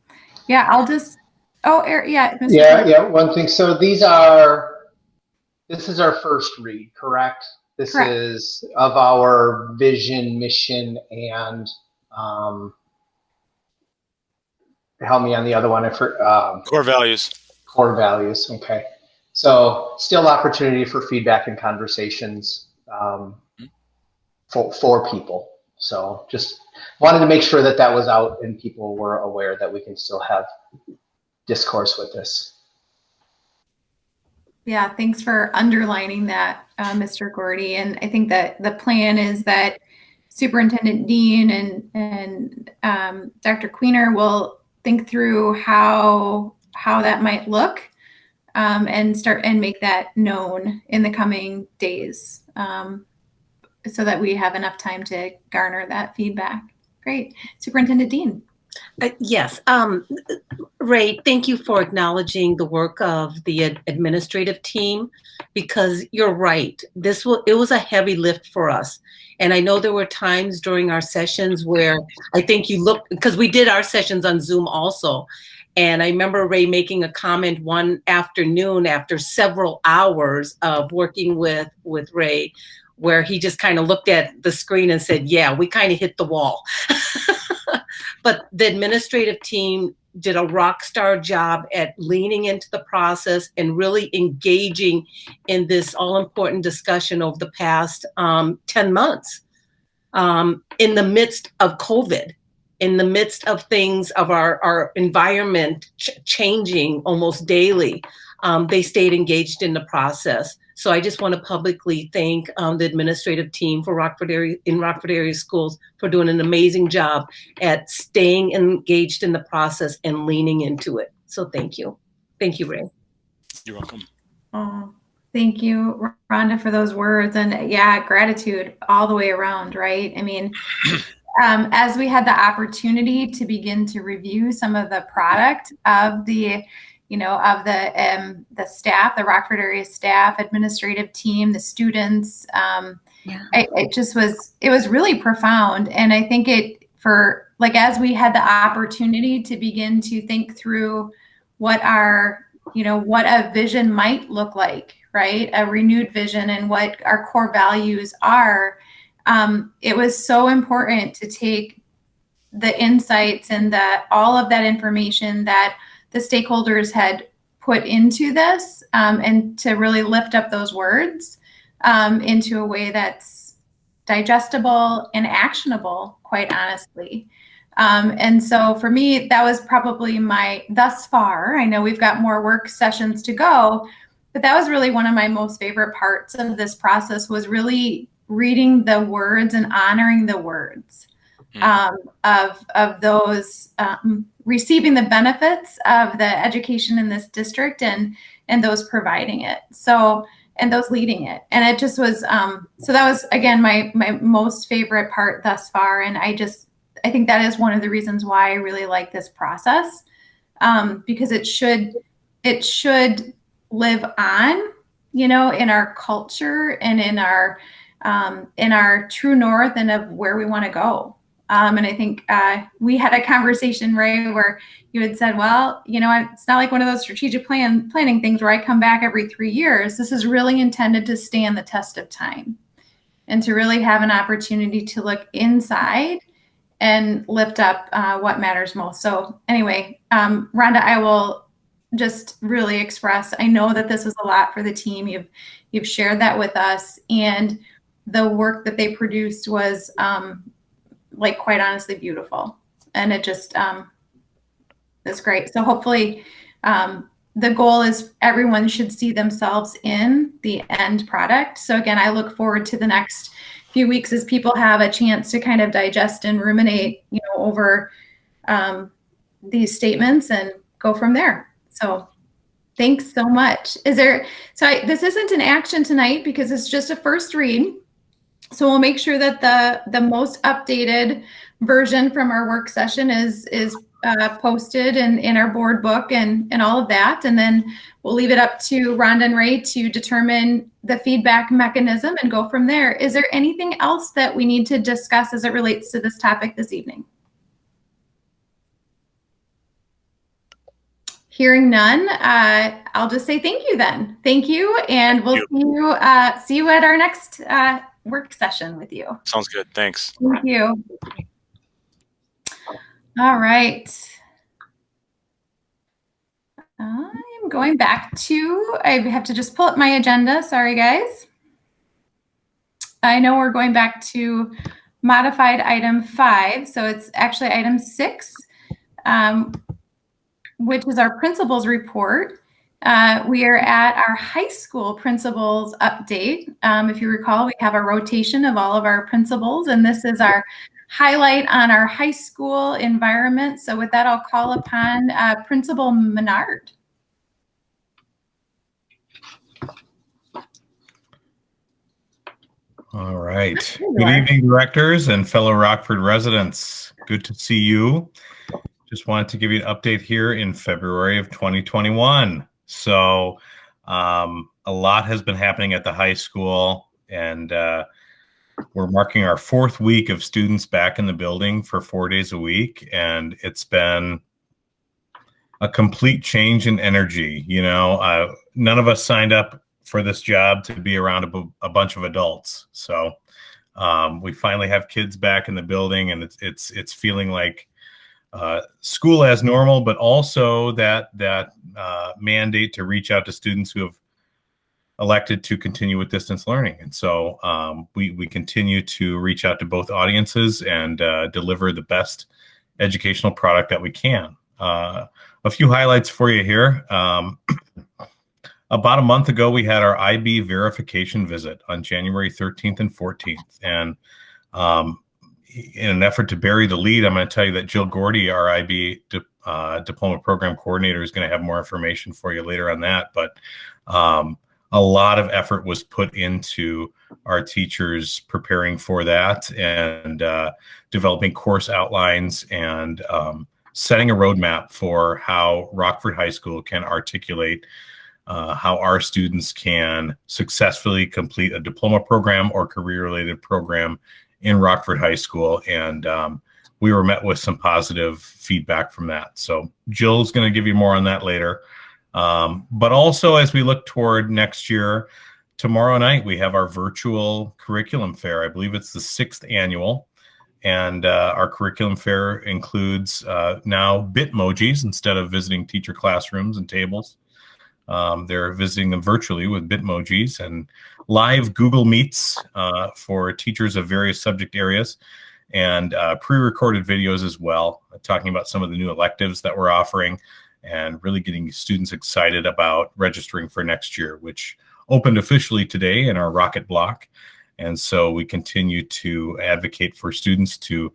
Speaker 1: Yeah, I'll just, yeah. Mr.
Speaker 4: Yeah, one thing. So this is our first read, correct? This
Speaker 1: Correct.
Speaker 4: is of our vision, mission, and help me on the other one.
Speaker 8: Core values.
Speaker 4: Core values. Okay. So still opportunity for feedback and conversations for people. So just wanted to make sure that that was out and people were aware that we can still have discourse with this.
Speaker 1: Yeah, thanks for underlining that, Mr. Gordy. And I think that the plan is that Superintendent Dean and Dr. Queener will think through how that might look and make that known in the coming days so that we have enough time to garner that feedback. Great. Superintendent Dean.
Speaker 9: Yes. Ray, thank you for acknowledging the work of the administrative team, because you're right. It was a heavy lift for us. And I know there were times during our sessions where I think you looked, because we did our sessions on Zoom also. And I remember Ray making a comment one afternoon after several hours of working with Ray, where he just kind of looked at the screen and said, yeah, we kind of hit the wall. But the administrative team did a rock star job at leaning into the process and really engaging in this all important discussion over the past 10 months in the midst of COVID, in the midst of things of our environment changing almost daily. They stayed engaged in the process. So I just want to publicly thank the administrative team for Rockford area schools for doing an amazing job at staying engaged in the process and leaning into it. So thank you. Thank you, Ray.
Speaker 8: You're welcome.
Speaker 1: Oh, thank you, Rhonda, for those words. And yeah, gratitude all the way around, right? I mean, as we had the opportunity to begin to review some of the product of the staff, the Rockford area staff, administrative team, the students. It was really profound. And I think as we had the opportunity to begin to think through what a vision might look like, right? A renewed vision and what our core values are. It was so important to take the insights and all of that information that the stakeholders had put into this and to really lift up those words into a way that's digestible and actionable, quite honestly. And so for me, that was probably thus far, I know we've got more work sessions to go, but that was really one of my most favorite parts of this process, was really reading the words and honoring the words of those receiving the benefits of the education in this district and those providing it. And those leading it. And it just was, so that was, again, my most favorite part thus far. And I think that is one of the reasons why I really like this process, because it should live on, in our culture and in our true north and of where we want to go. And I think we had a conversation, Ray, where you had said, well, it's not like one of those strategic planning things where I come back every 3 years. This is really intended to stand the test of time and to really have an opportunity to look inside and lift up what matters most. So anyway, Rhonda, I will just really express, I know that this was a lot for the team. You've shared that with us, and the work that they produced was quite honestly beautiful. And it just is great. So hopefully the goal is everyone should see themselves in the end product. So again, I look forward to the next few weeks as people have a chance to kind of digest and ruminate, over these statements and go from there. So thanks so much. This isn't an action tonight because it's just a first read. So we'll make sure that the most updated version from our work session is posted in our board book and all of that. And then we'll leave it up to Rhonda and Ray to determine the feedback mechanism and go from there. Is there anything else that we need to discuss as it relates to this topic this evening? Hearing none, I'll just say thank you then. Thank you, and we'll see you at our next work session with you.
Speaker 8: Sounds good. Thanks.
Speaker 1: Thank you. All right. I'm going back to, I have to just pull up my agenda. Sorry, guys. I know we're going back to modified item 5. So it's actually item 6, which is our principals report. We are at our high school principals update. If you recall, we have a rotation of all of our principals, and this is our highlight on our high school environment. So with that, I'll call upon Principal Menard.
Speaker 10: All right. Good evening, directors and fellow Rockford residents. Good to see you. Just wanted to give you an update here in February of 2021. So a lot has been happening at the high school, and we're marking our 4th week of students back in the building for 4 days a week. And it's been a complete change in energy. None of us signed up for this job to be around a bunch of adults. So we finally have kids back in the building, and it's feeling like school as normal, but also that mandate to reach out to students who have elected to continue with distance learning. And so we continue to reach out to both audiences and deliver the best educational product that we can. A few highlights for you here. About a month ago, we had our IB verification visit on January 13th and 14th. And in an effort to bury the lead, I'm going to tell you that Jill Gordy, our IB diploma program coordinator, is going to have more information for you later on that. But a lot of effort was put into our teachers preparing for that and developing course outlines and setting a roadmap for how Rockford High School can articulate how our students can successfully complete a diploma program or career-related program in Rockford High School. And we were met with some positive feedback from that. So Jill's going to give you more on that later. But also, as we look toward next year, tomorrow night we have our virtual curriculum fair. I believe it's the 6th annual. And our curriculum fair includes now Bitmojis instead of visiting teacher classrooms and tables. They're visiting them virtually with Bitmojis and live Google Meets for teachers of various subject areas, and pre-recorded videos as well, talking about some of the new electives that we're offering and really getting students excited about registering for next year, which opened officially today in our Rocket block. And so we continue to advocate for students to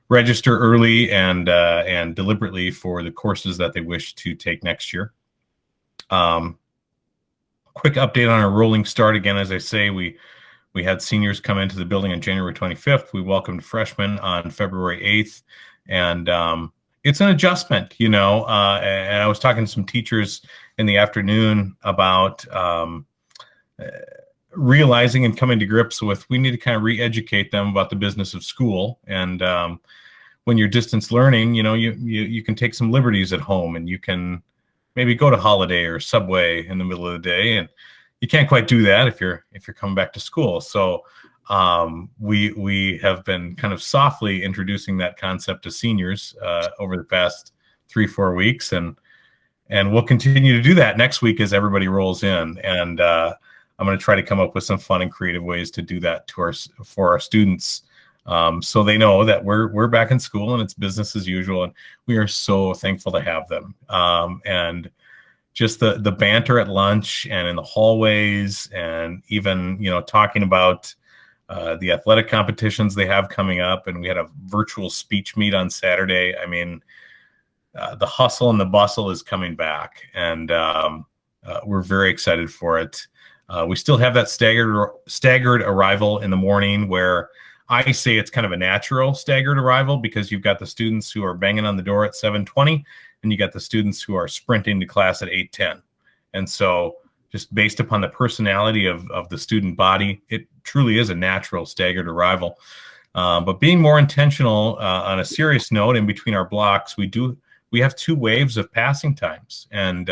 Speaker 10: register early and deliberately for the courses that they wish to take next year. Quick update on our rolling start. Again, as I say, we had seniors come into the building on January 25th. We welcomed freshmen on February 8th. And it's an adjustment, you know, and I was talking to some teachers in the afternoon about realizing and coming to grips with, we need to kind of re-educate them about the business of school. And when you're distance learning, you know, you can take some liberties at home, and you can maybe go to Holiday or Subway in the middle of the day, and you can't quite do that if you're coming back to school. So we have been kind of softly introducing that concept to seniors over the past 3-4 weeks, and we'll continue to do that next week as everybody rolls in. And I'm going to try to come up with some fun and creative ways to do that for our students, so they know that we're back in school and it's business as usual, and we are so thankful to have them. And just the banter at lunch and in the hallways, and even, you know, talking about the athletic competitions they have coming up. And we had a virtual speech meet on Saturday. I mean, the hustle and the bustle is coming back, and we're very excited for it. We still have that staggered arrival in the morning, where I say it's kind of a natural staggered arrival, because you've got the students who are banging on the door at 7:20, and you got the students who are sprinting to class at 8:10. And so just based upon the personality of the student body, it truly is a natural staggered arrival. But being more intentional on a serious note, in between our blocks, we have 2 waves of passing times, and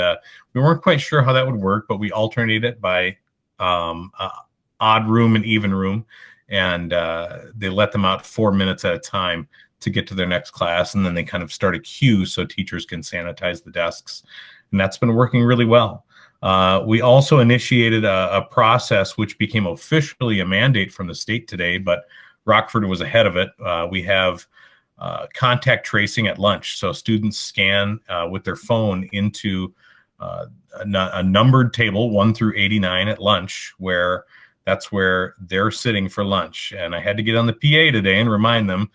Speaker 10: we weren't quite sure how that would work, but we alternate it by odd room and even room, and they let them out 4 minutes at a time to get to their next class, and then they kind of start a queue so teachers can sanitize the desks, and that's been working really well. We also initiated a process which became officially a mandate from the state today, but Rockford was ahead of it. We have contact tracing at lunch. So students scan with their phone into a numbered table 1 through 89 at lunch, where that's where they're sitting for lunch. And I had to get on the PA today and remind them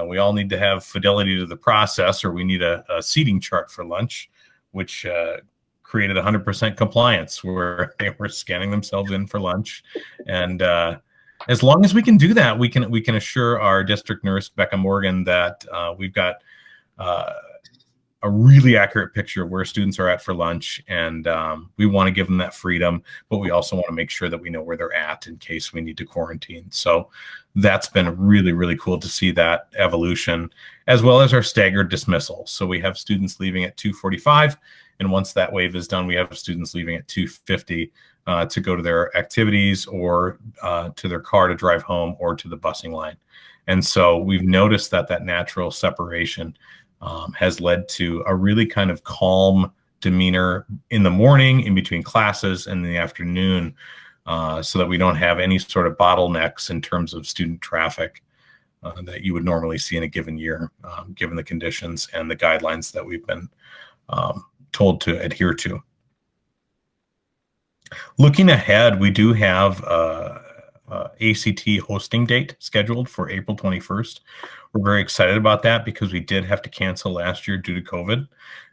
Speaker 10: we all need to have fidelity to the process, or we need a seating chart for lunch, which created 100% compliance, where they were scanning themselves in for lunch. And as long as we can do that, we can assure our district nurse, Becca Morgan, that we've got a really accurate picture of where students are at for lunch. And we want to give them that freedom, but we also want to make sure that we know where they're at in case we need to quarantine. So that's been really, really cool to see that evolution, as well as our staggered dismissal. So we have students leaving at 2:45, and once that wave is done, we have students leaving at 2:50 to go to their activities, or to their car to drive home, or to the busing line. And so we've noticed that natural separation has led to a really kind of calm demeanor in the morning, in between classes, and in the afternoon, so that we don't have any sort of bottlenecks in terms of student traffic that you would normally see in a given year, given the conditions and the guidelines that we've been told to adhere to. Looking ahead, we do have ACT hosting date scheduled for April 21st. We're very excited about that because we did have to cancel last year due to COVID.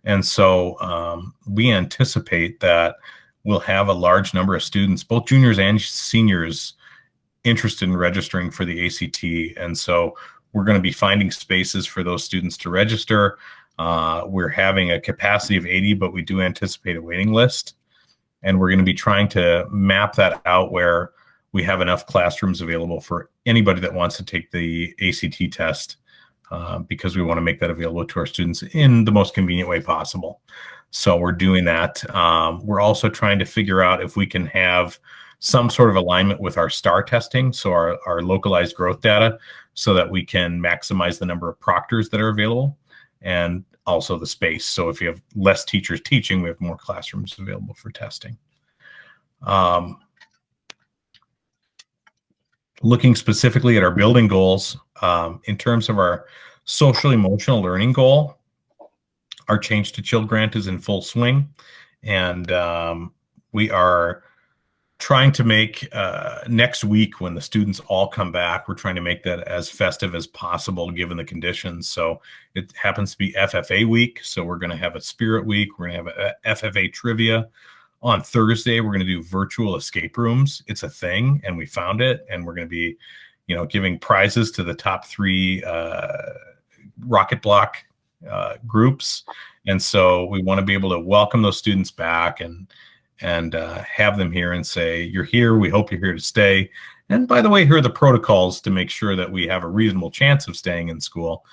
Speaker 10: And so we anticipate that we'll have a large number of students, both juniors and seniors, interested in registering for the ACT. And so we're going to be finding spaces for those students to register. We're having a capacity of 80, but we do anticipate a waiting list. And we're going to be trying to map that out where we have enough classrooms available for anybody that wants to take the ACT test, because we want to make that available to our students in the most convenient way possible. So we're doing that. We're also trying to figure out if we can have some sort of alignment with our STAR testing, so our localized growth data, so that we can maximize the number of proctors that are available, and also the space. So if you have less teachers teaching, we have more classrooms available for testing. Looking specifically at our building goals, in terms of our social emotional learning goal, our Change to Chill grant is in full swing, and we are trying to make next week, when the students all come back, we're trying to make that as festive as possible given the conditions. So it happens to be FFA week, so we're going to have a spirit week. We're going to have a FFA trivia. On Thursday, we're going to do virtual escape rooms. It's a thing, and we found it, and we're going to be, giving prizes to the top 3 rocket block groups. And so we want to be able to welcome those students back and have them here and say, you're here, we hope you're here to stay. And by the way, here are the protocols to make sure that we have a reasonable chance of staying in school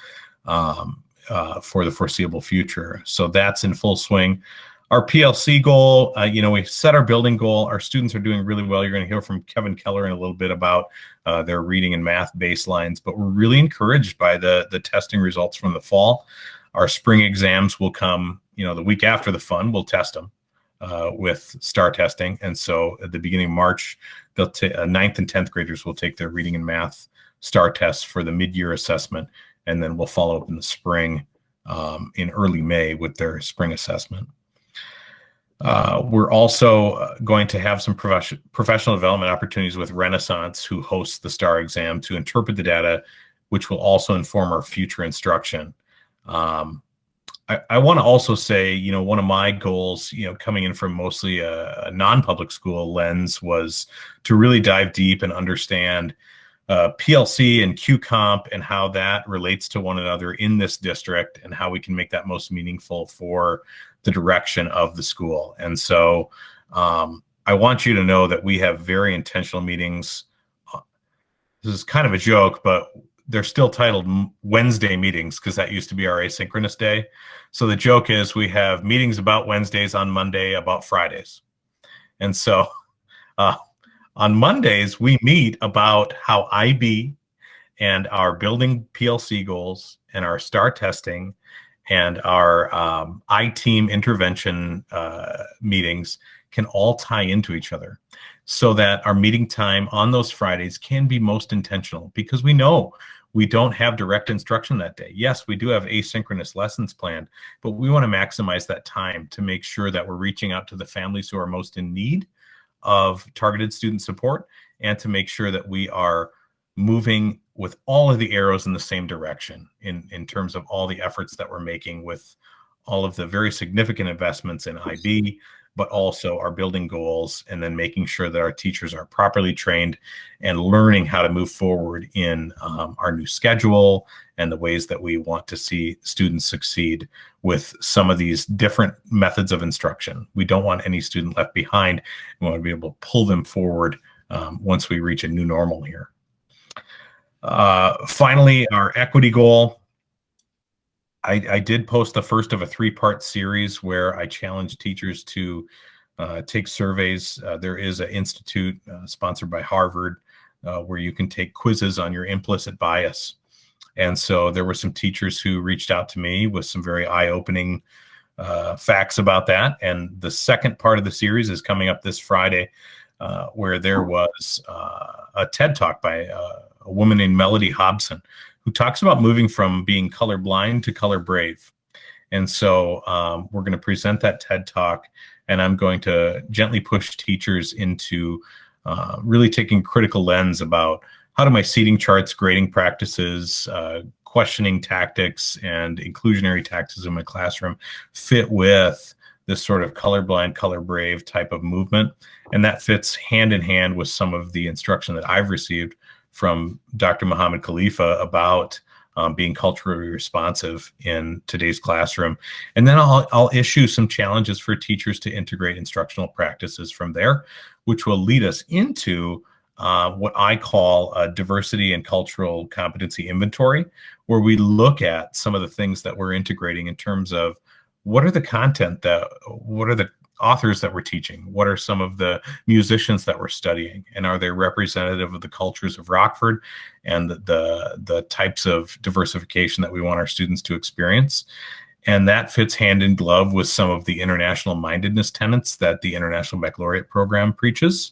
Speaker 10: for the foreseeable future. So that's in full swing. Our PLC goal, we set our building goal. Our students are doing really well. You're going to hear from Kevin Keller in a little bit about their reading and math baselines, but we're really encouraged by the testing results from the fall. Our spring exams will come, the week after the fun, we'll test them with STAR testing. And so at the beginning of March, they'll 9th and 10th graders will take their reading and math STAR tests for the mid-year assessment. And then we'll follow up in the spring, in early May, with their spring assessment. We're also going to have some professional development opportunities with Renaissance, who hosts the STAR exam, to interpret the data, which will also inform our future instruction. I want to also say, one of my goals, coming in from mostly a non-public school lens, was to really dive deep and understand PLC and QComp and how that relates to one another in this district, and how we can make that most meaningful for the direction of the school. And so I want you to know that we have very intentional meetings. This is kind of a joke, but they're still titled Wednesday meetings because that used to be our asynchronous day. So the joke is we have meetings about Wednesdays, on Monday about Fridays. And so on Mondays, we meet about how IB and our building PLC goals and our STAR testing and our I-team intervention meetings can all tie into each other, so that our meeting time on those Fridays can be most intentional, because we know we don't have direct instruction that day. Yes, we do have asynchronous lessons planned, but we want to maximize that time to make sure that we're reaching out to the families who are most in need of targeted student support, and to make sure that we are moving with all of the arrows in the same direction in terms of all the efforts that we're making with all of the very significant investments in IB, but also our building goals, and then making sure that our teachers are properly trained and learning how to move forward in our new schedule and the ways that we want to see students succeed with some of these different methods of instruction. We don't want any student left behind. We want to be able to pull them forward once we reach a new normal here. Finally, our equity goal. I did post the first of a 3-part series where I challenged teachers to take surveys. There is an institute sponsored by Harvard where you can take quizzes on your implicit bias. And so there were some teachers who reached out to me with some very eye-opening facts about that. And the second part of the series is coming up this Friday, where there was a TED Talk by a woman named Melody Hobson, who talks about moving from being colorblind to color brave. And so we're going to present that TED Talk, and I'm going to gently push teachers into really taking a critical lens about how do my seating charts, grading practices, questioning tactics, and inclusionary tactics in my classroom fit with this sort of colorblind, color brave type of movement. And that fits hand in hand with some of the instruction that I've received from Dr. Muhammad Khalifa about being culturally responsive in today's classroom. And then I'll issue some challenges for teachers to integrate instructional practices from there, which will lead us into what I what a diversity and cultural competency inventory, where we look at some of the things that we're integrating in terms of what are the content what are the authors that we're teaching? What are some of the musicians that we're studying? And are they representative of the cultures of Rockford and the types of diversification that we want our students to experience? And that fits hand in glove with some of the international mindedness tenets that the International Baccalaureate program preaches.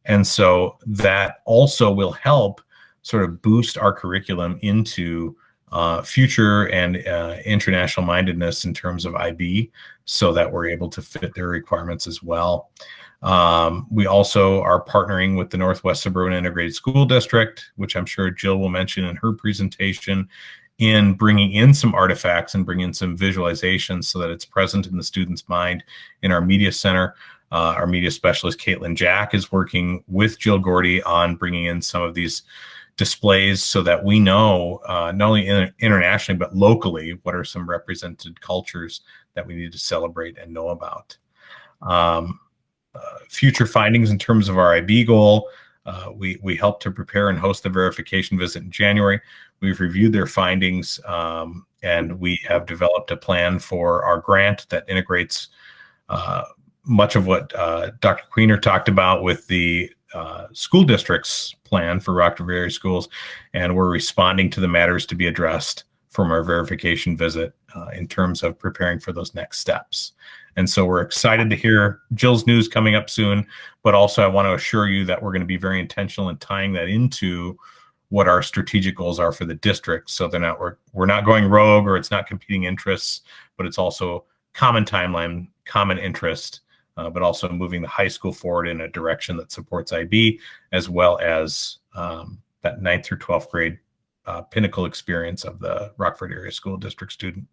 Speaker 10: And so that also will help sort of boost our curriculum into future and international mindedness in terms of IB, so that we're able to fit their requirements as well. We also are partnering with the Northwest Suburban Integrated School District, which I'm sure Jill will mention in her presentation, in bringing in some artifacts and bringing in some visualizations so that it's present in the student's mind in our media center. Our media specialist, Caitlin Jack, is working with Jill Gordy on bringing in some of these displays so that we know not only internationally but locally what are some represented cultures that we need to celebrate and know about. Future findings in terms of our IB goal, we help to prepare and host the verification visit in January. We've reviewed their findings, and we have developed a plan for our grant that integrates much of what Dr. Queener talked about with the school district's plan for Rockford area schools, and we're responding to the matters to be addressed from our verification visit in terms of preparing for those next steps. And so we're excited to hear Jill's news coming up soon, but also I want to assure you that we're going to be very intentional in tying that into what our strategic goals are for the district, so we're not going rogue or it's not competing interests, but it's also common timeline, common interest, but also moving the high school forward in a direction that supports IB, as well as that 9th through 12th grade pinnacle experience of the Rockford area school district student.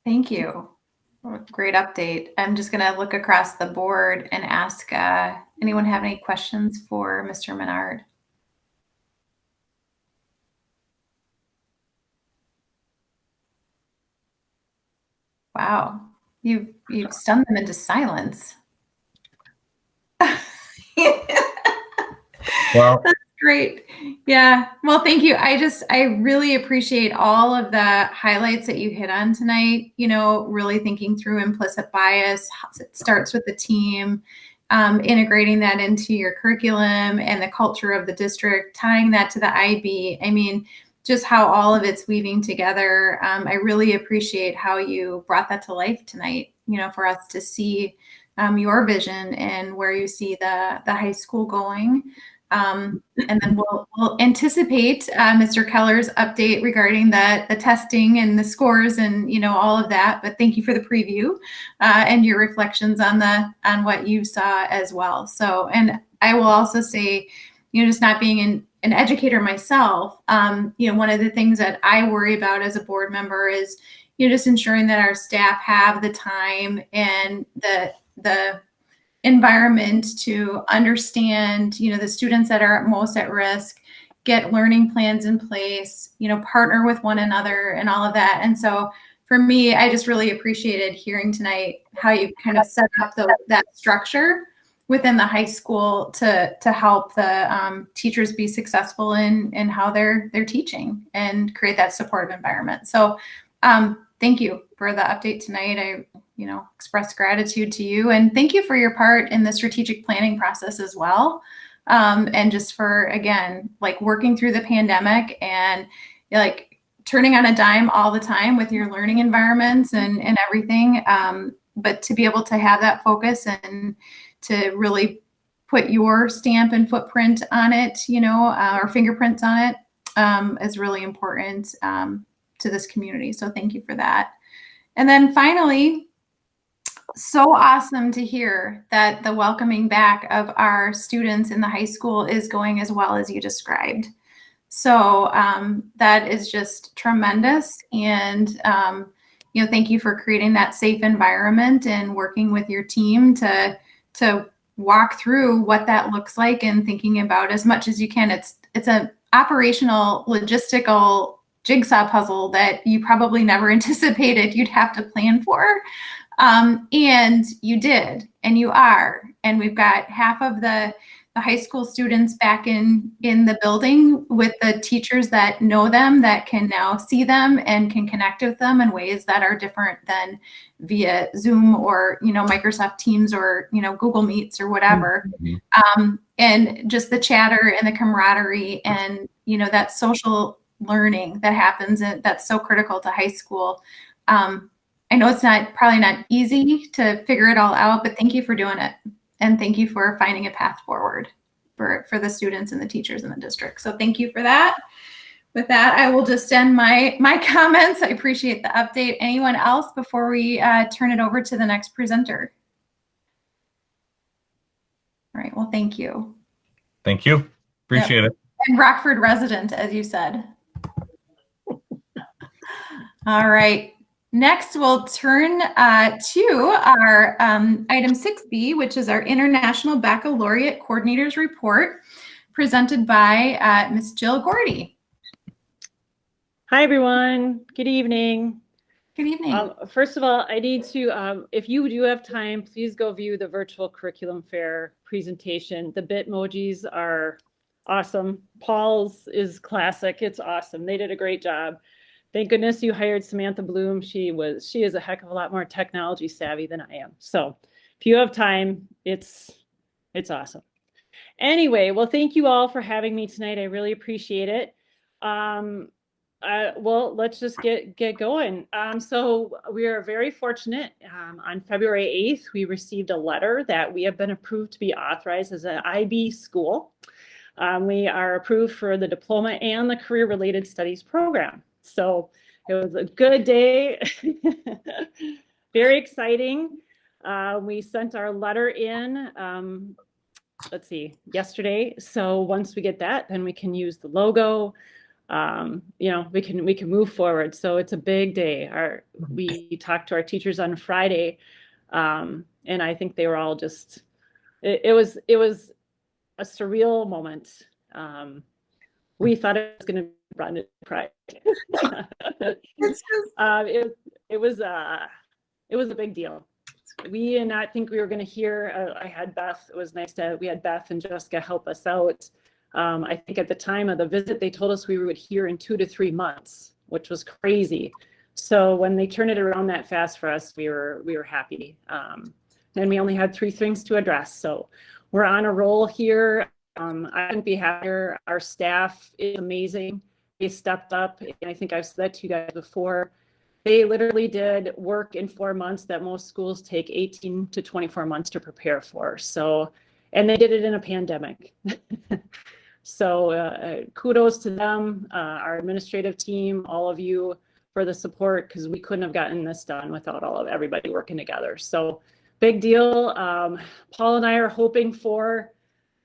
Speaker 1: Thank you. Great update. I'm just going to look across the board and ask anyone have any questions for Mr. Menard? Wow, you've stunned them into silence.
Speaker 10: Well,
Speaker 1: that's great. Yeah. Well, thank you. I really appreciate all of the highlights that you hit on tonight. You know, really thinking through implicit bias. It starts with the team, integrating that into your curriculum and the culture of the district, tying that to the IB. I mean, just how all of it's weaving together. I really appreciate how you brought that to life tonight, you know, for us to see your vision and where you see the high school going. And then we'll anticipate Mr. Keller's update regarding the testing and the scores and, you know, all of that. But thank you for the preview and your reflections on on what you saw as well. So, and I will also say, you know, just not being an educator myself, you know, one of the things that I worry about as a board member is, you know, just ensuring that our staff have the time and the environment to understand, you know, the students that are most at risk, get learning plans in place, you know, partner with one another and all of that. And so for me, I just really appreciated hearing tonight how you kind of set up that structure within the high school to help the teachers be successful in how they're teaching and create that supportive environment. So thank you for the update tonight. express gratitude to you, and thank you for your part in the strategic planning process as well. And just for, again, like working through the pandemic and like turning on a dime all the time with your learning environments and everything. But to be able to have that focus and to really put your stamp and footprint on it, or fingerprints on it, is really important to this community. So thank you for that. And then finally, so awesome to hear that the welcoming back of our students in the high school is going as well as you described. So that is just tremendous. And, thank you for creating that safe environment and working with your team to walk through what that looks like and thinking about as much as you can. It's an operational, logistical jigsaw puzzle that you probably never anticipated you'd have to plan for. And you did, and you are. And we've got half of the high school students back in the building with the teachers that know them, that can now see them and can connect with them in ways that are different than via Zoom or, Microsoft Teams or, Google Meets or whatever. And just the chatter and the camaraderie and, that social learning that happens, that's so critical to high school. I know it's probably not easy to figure it all out, but thank you for doing it. And thank you for finding a path forward for the students and the teachers in the district. So thank you for that. With that, I will just end my comments. I appreciate the update. Anyone else before we turn it over to the next presenter? All right, well, thank you.
Speaker 10: Thank you. Appreciate it.
Speaker 1: And Rockford resident, as you said. All right. Next, we'll turn to our item 6B, which is our International Baccalaureate Coordinators Report, presented by Ms. Jill Gordy.
Speaker 11: Hi, everyone. Good evening.
Speaker 1: Good evening.
Speaker 11: First of all, I need to, if you do have time, please go view the virtual curriculum fair presentation. The Bitmojis are awesome. Paul's is classic. It's awesome. They did a great job. Thank goodness you hired Samantha Bloom. She is a heck of a lot more technology savvy than I am. So if you have time, it's awesome. Anyway, well, thank you all for having me tonight. I really appreciate it. Well, let's just get going. So we are very fortunate. On February 8th, we received a letter that we have been approved to be authorized as an IB school. We are approved for the diploma and the career-related studies program. So it was a good day, very exciting. We sent our letter in, let's see, yesterday. So once we get that, then we can use the logo. We can move forward. So it's a big day. We talked to our teachers on Friday, and I think they were all just. It was a surreal moment. We thought it was going to run it pride. It was a big deal. We did not think we were going to hear. I had Beth. It was nice we had Beth and Jessica help us out. I think at the time of the visit, they told us we would hear in 2 to 3 months, which was crazy. So when they turned it around that fast for us, we were happy. And we only had 3 things to address. So we're on a roll here. I couldn't be happier. Our staff is amazing. They stepped up, and I think I've said that to you guys before. They literally did work in 4 months that most schools take 18 to 24 months to prepare for. So, and they did it in a pandemic. So kudos to them, our administrative team, all of you for the support, because we couldn't have gotten this done without everybody working together. So big deal. Paul and I are hoping for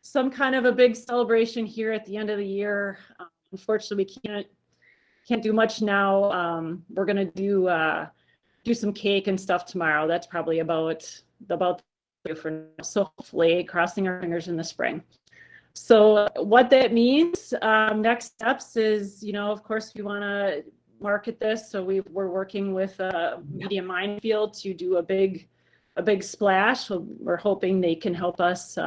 Speaker 11: some kind of a big celebration here at the end of the year. Unfortunately, we can't do much now. We're gonna do some cake and stuff tomorrow. That's probably about for now. So hopefully, crossing our fingers in the spring. So what that means, next steps is, of course, we want to market this. So we're working with Media Minefield to do a big splash. So we're hoping they can help us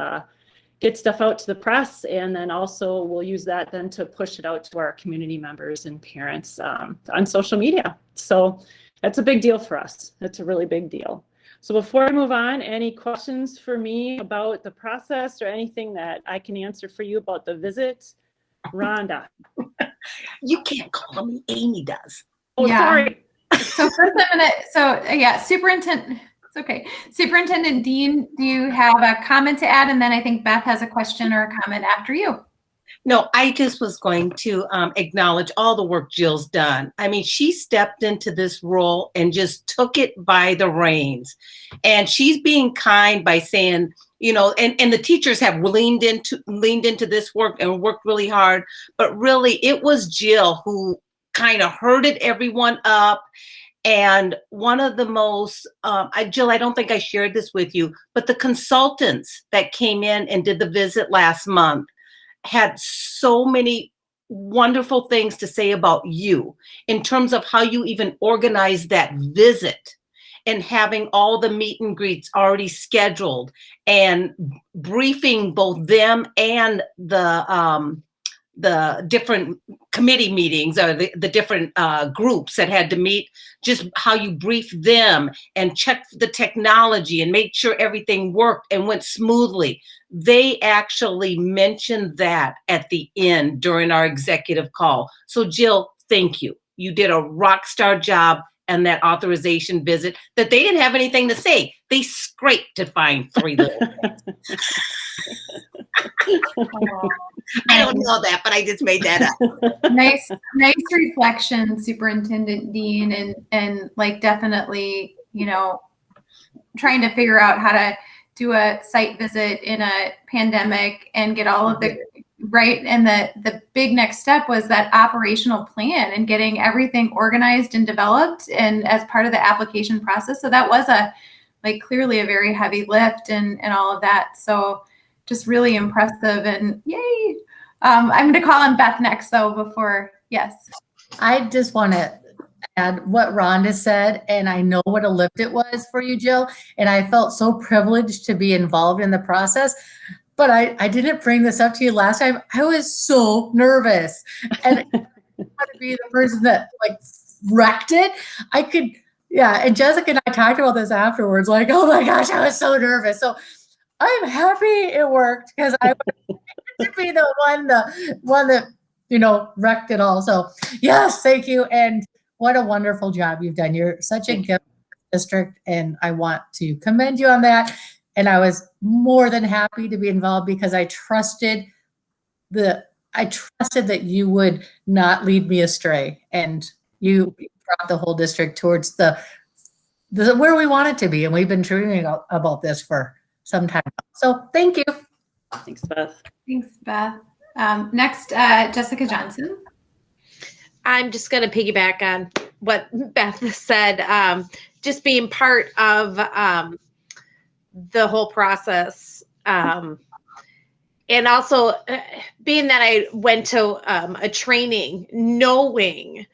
Speaker 11: get stuff out to the press, and then also we'll use that then to push it out to our community members and parents on social media. So that's a big deal for us. That's a really big deal. So before I move on, any questions for me about the process or anything that I can answer for you about the visit? Rhonda.
Speaker 9: You can't call me. Amy does.
Speaker 11: Oh,
Speaker 1: Yeah.
Speaker 11: sorry.
Speaker 1: So first I'm gonna, Superintendent, it's okay. Superintendent Dean, do you have a comment to add? And then I think Beth has a question or a comment after you.
Speaker 9: No, I just was going to acknowledge all the work Jill's done. I mean, she stepped into this role and just took it by the reins. And she's being kind by saying, you know, and the teachers have leaned into this work and worked really hard. But really, it was Jill who kind of herded everyone up. And one of the most, Jill, I don't think I shared this with you, but the consultants that came in and did the visit last month had so many wonderful things to say about you in terms of how you even organized that visit and having all the meet and greets already scheduled and briefing both them and the different committee meetings or the different groups that had to meet, just how you brief them and check the technology and make sure everything worked and went smoothly. They actually mentioned that at the end during our executive call. So Jill, thank you. You did a rock star job and that authorization visit that they didn't have anything to say. They scraped to find 3 little things. I don't know that, but I just made that up.
Speaker 1: Nice reflection, Superintendent Dean, and like definitely, you know, trying to figure out how to do a site visit in a pandemic and get all of the right. And the big next step was that operational plan and getting everything organized and developed and as part of the application process. So that was clearly a very heavy lift and all of that. So just really impressive and yay. I'm going to call on Beth next though before, yes.
Speaker 12: I just want to add what Rhonda said, and I know what a lift it was for you, Jill, and I felt so privileged to be involved in the process. But I didn't bring this up to you last time. I was so nervous, and I want to be the person that wrecked it. And Jessica and I talked about this afterwards, oh my gosh, I was so nervous. So I'm happy it worked because I wanted to be the one that wrecked it all. So yes, thank you, and what a wonderful job you've done. You're such a gift to the district, and I want to commend you on that. And I was more than happy to be involved because I trusted that you would not lead me astray, and you brought the whole district towards the where we want it to be. And we've been dreaming about this for some time. So thank you.
Speaker 11: Thanks, Beth.
Speaker 1: Thanks, Beth. Next, Jessica Johnson.
Speaker 2: I'm just going to piggyback on what Beth said. Just being part of the whole process. And also being that I went to a training, knowing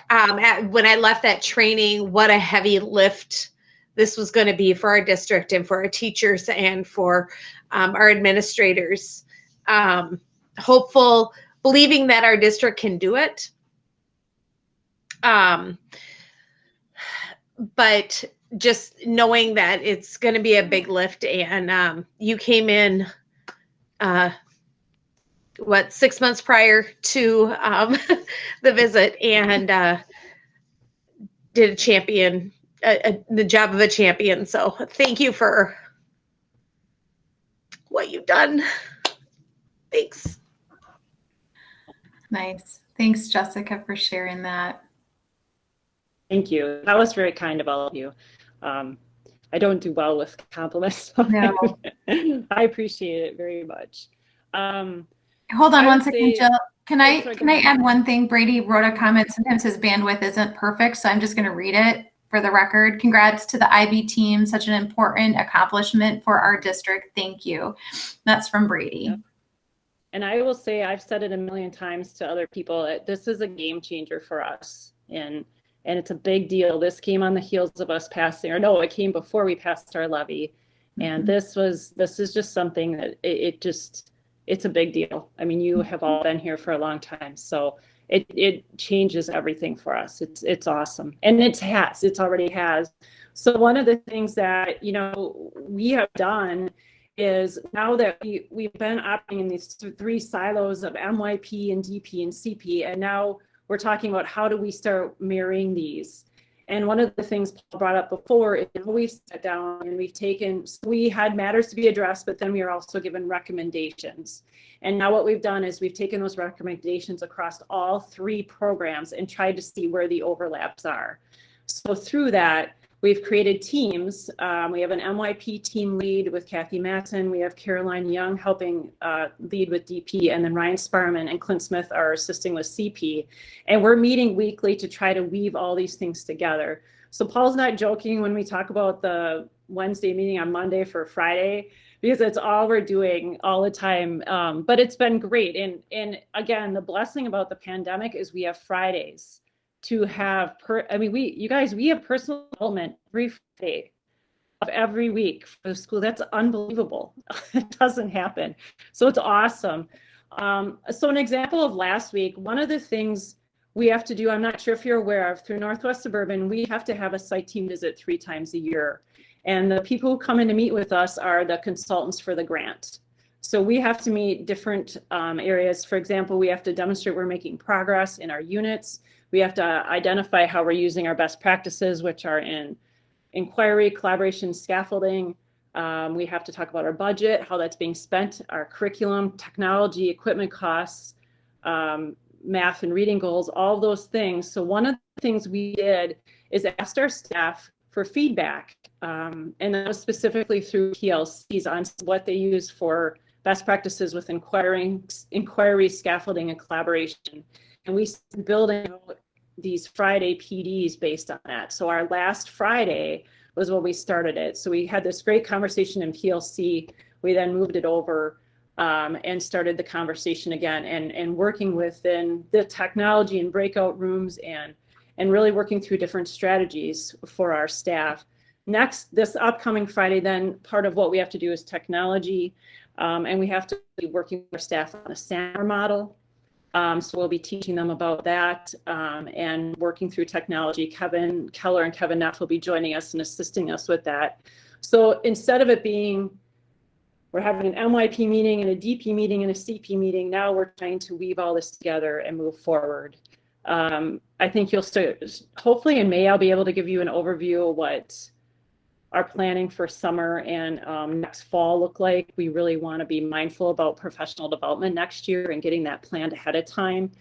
Speaker 2: when I left that training, what a heavy lift this was going to be for our district and for our teachers and for our administrators. Hopeful, believing that our district can do it. But just knowing that it's going to be a big lift, and you came in 6 months prior to the visit and did the job of a champion. So thank you for what you've done. Thanks.
Speaker 1: Nice. Thanks, Jessica, for sharing that.
Speaker 11: Thank you. That was very kind of all of you. I don't do well with compliments.
Speaker 1: No.
Speaker 11: I appreciate it very much.
Speaker 1: Hold on one second, Jill. Can I
Speaker 11: sorry,
Speaker 1: add one thing? Brady wrote a comment. Sometimes his bandwidth isn't perfect, so I'm just going to read it for the record. Congrats to the IB team. Such an important accomplishment for our district. Thank you. That's from Brady.
Speaker 11: Yep. And I will say, I've said it a million times to other people, this is a game changer for us. And it's a big deal. This came on the heels of us passing, or no, it came before we passed our levy. And this is just something that it's a big deal. I mean, you have all been here for a long time. So it changes everything for us. It's awesome. And it already has So one of the things that, we have done is now that we've been operating in these three silos of MYP and DP and CP, and now we're talking about how do we start marrying these. And one of the things Paul brought up before is we've sat down and we had matters to be addressed, but then we are also given recommendations. And now what we've done is we've taken those recommendations across all three programs and tried to see where the overlaps are. So through that, we've created teams. We have an MYP team lead with Kathy Matson. We have Caroline Young helping lead with DP, and then Ryan Sparman and Clint Smith are assisting with CP. And we're meeting weekly to try to weave all these things together. So Paul's not joking when we talk about the Wednesday meeting on Monday for Friday, because it's all we're doing all the time. But it's been great. And again, the blessing about the pandemic is we have Fridays to have we have personal development every Friday of every week for the school. That's unbelievable. It doesn't happen. So it's awesome. So an example of last week, one of the things we have to do, I'm not sure if you're aware of, through Northwest Suburban, we have to have a site team visit 3 times a year. And the people who come in to meet with us are the consultants for the grant. So we have to meet different areas. For example, we have to demonstrate we're making progress in our units. We have to identify how we're using our best practices, which are in inquiry, collaboration, scaffolding. We have to talk about our budget, how that's being spent, our curriculum, technology, equipment costs, math and reading goals, all of those things. So one of the things we did is asked our staff for feedback, and that was specifically through PLCs on what they use for best practices with inquiry, scaffolding, and collaboration. And we started building these Friday PDs based on that. So our last Friday was when we started it. So we had this great conversation in PLC. We then moved it over and started the conversation again, and working within the technology and breakout rooms and really working through different strategies for our staff. Next, this upcoming Friday, then part of what we have to do is technology, and we have to be working with our staff on a SAMR model. So we'll be teaching them about that and working through technology. Kevin Keller and Kevin Neff will be joining us and assisting us with that. So instead of it being, we're having an MYP meeting and a DP meeting and a CP meeting, now we're trying to weave all this together and move forward. I think you'll start, hopefully in May, I'll be able to give you an overview of what our planning for summer and next fall look like. We really want to be mindful about professional development next year and getting that planned ahead of time.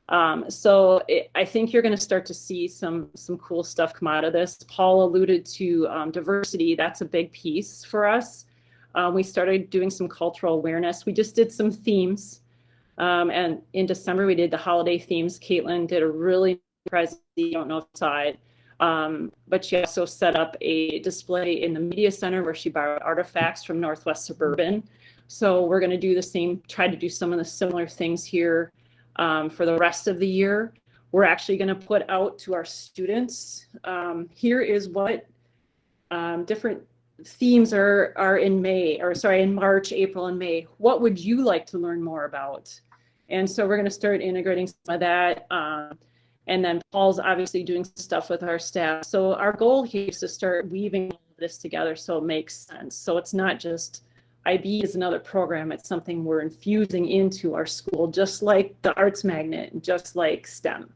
Speaker 11: I think you're going to start to see some cool stuff come out of this. Paul alluded to diversity. That's a big piece for us. We started doing some cultural awareness. We just did some themes. And in December, we did the holiday themes. Caitlin did a really present. I don't know if you saw it. But she also set up a display in the media center where she borrowed artifacts from Northwest Suburban. So we're going to do the same, try to do some of the similar things here for the rest of the year. We're actually going to put out to our students, here is what different themes are in March, April, and May. What would you like to learn more about? And so we're going to start integrating some of that. And then Paul's obviously doing stuff with our staff. So our goal here is to start weaving all of this together so it makes sense. So it's not just IB is another program. It's something we're infusing into our school, just like the arts magnet, just like STEM,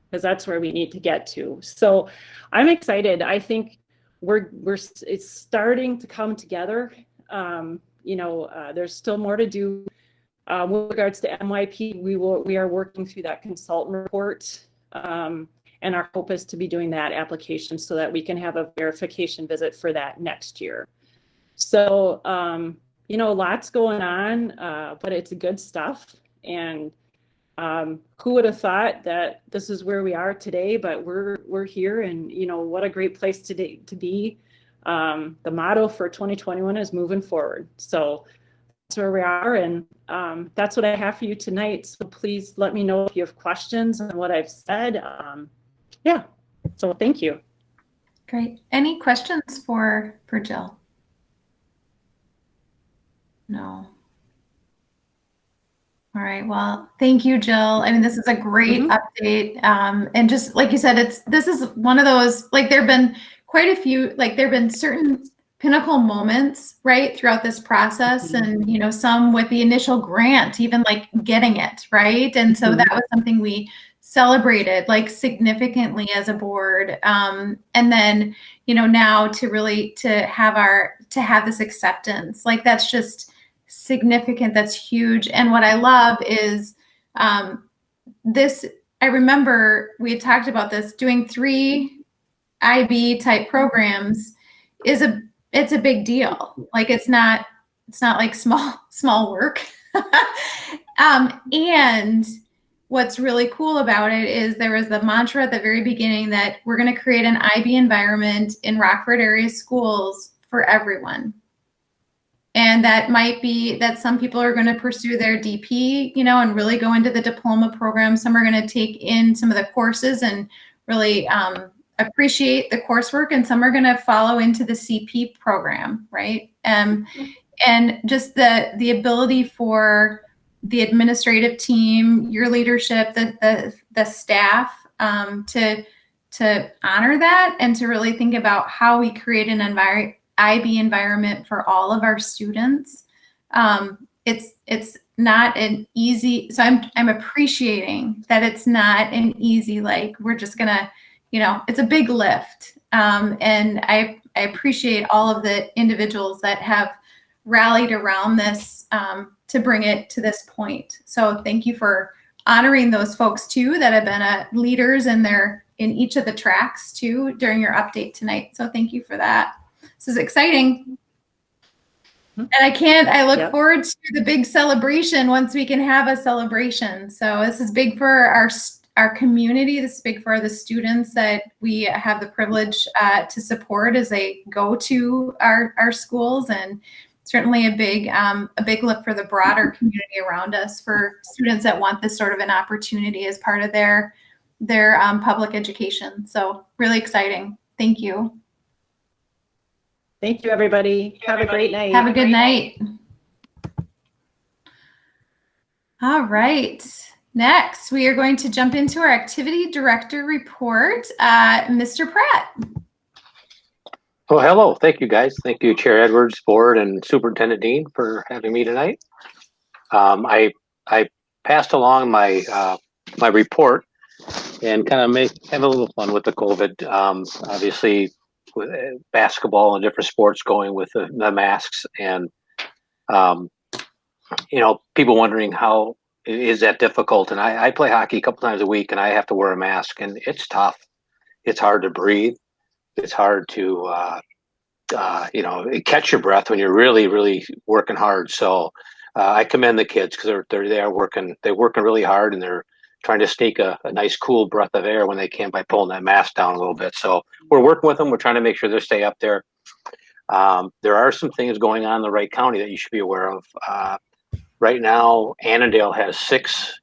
Speaker 11: because that's where we need to get to. So I'm excited. I think it's starting to come together. There's still more to do. With regards to MYP, we are working through that consultant report. And our hope is to be doing that application so that we can have a verification visit for that next year. So, lots going on, but it's good stuff. And who would have thought that this is where we are today, but we're here, and what a great place to be. The motto for 2021 is moving forward. So that's where we are, and that's what I have for you tonight. So please let me know if you have questions on what I've said. So thank you.
Speaker 1: Great. Any questions for Jill? No. All right. Well, thank you, Jill. I mean, this is a great update. And just like you said, this is one of those, like, there have been quite a few, like there've been certain pinnacle moments, right, throughout this process, and you know, some with the initial grant, even like getting it, right, and so that was something we celebrated like significantly as a board, and then you know, now to really to have this acceptance, like that's just significant, that's huge. And what I love is this, I remember we had talked about this, doing 3 IB type programs it's a big deal. Like it's not like small work. And what's really cool about it is there was the mantra at the very beginning that we're going to create an IB environment in Rockford area schools for everyone. And that might be that some people are going to pursue their DP, you know, and really go into the diploma program. Some are going to take in some of the courses and really appreciate the coursework, and some are going to follow into the CP program, right? And just the ability for the administrative team, your leadership, the staff, to honor that and to really think about how we create an IB environment for all of our students. It's not an easy, so I'm appreciating that it's not an easy, like we're just gonna, you know, it's a big lift. And I appreciate all of the individuals that have rallied around this to bring it to this point. So thank you for honoring those folks too that have been leaders in each of the tracks too during your update tonight. So thank you for that. This is exciting. And I look forward to the big celebration once we can have a celebration. So this is big for our community. This is big for the students that we have the privilege to support as they go to our schools, and certainly a big lift for the broader community around us, for students that want this sort of an opportunity as part of their public education. So really exciting. Thank you.
Speaker 11: Thank you, everybody. Have a great night.
Speaker 1: Have a good night. All right. Next, we are going to jump into our activity director report. Mr. Pratt.
Speaker 13: Well, hello. Thank you, guys. Thank you, Chair Edwards, Board, and Superintendent Dean for having me tonight. I passed along my my report and kind of have a little fun with the COVID. Obviously, with basketball and different sports going with the masks, and you know, people wondering how is that difficult. And I play hockey a couple times a week, and I have to wear a mask, and it's tough. It's hard to breathe. It's hard to you know, catch your breath when you're really working hard. So I commend the kids because they're working really hard, and they're trying to sneak a nice cool breath of air when they can by pulling that mask down a little bit. So we're working with them. We're trying to make sure they stay up there. There are some things going on in the Wright County that you should be aware of. Right now, Annandale has 6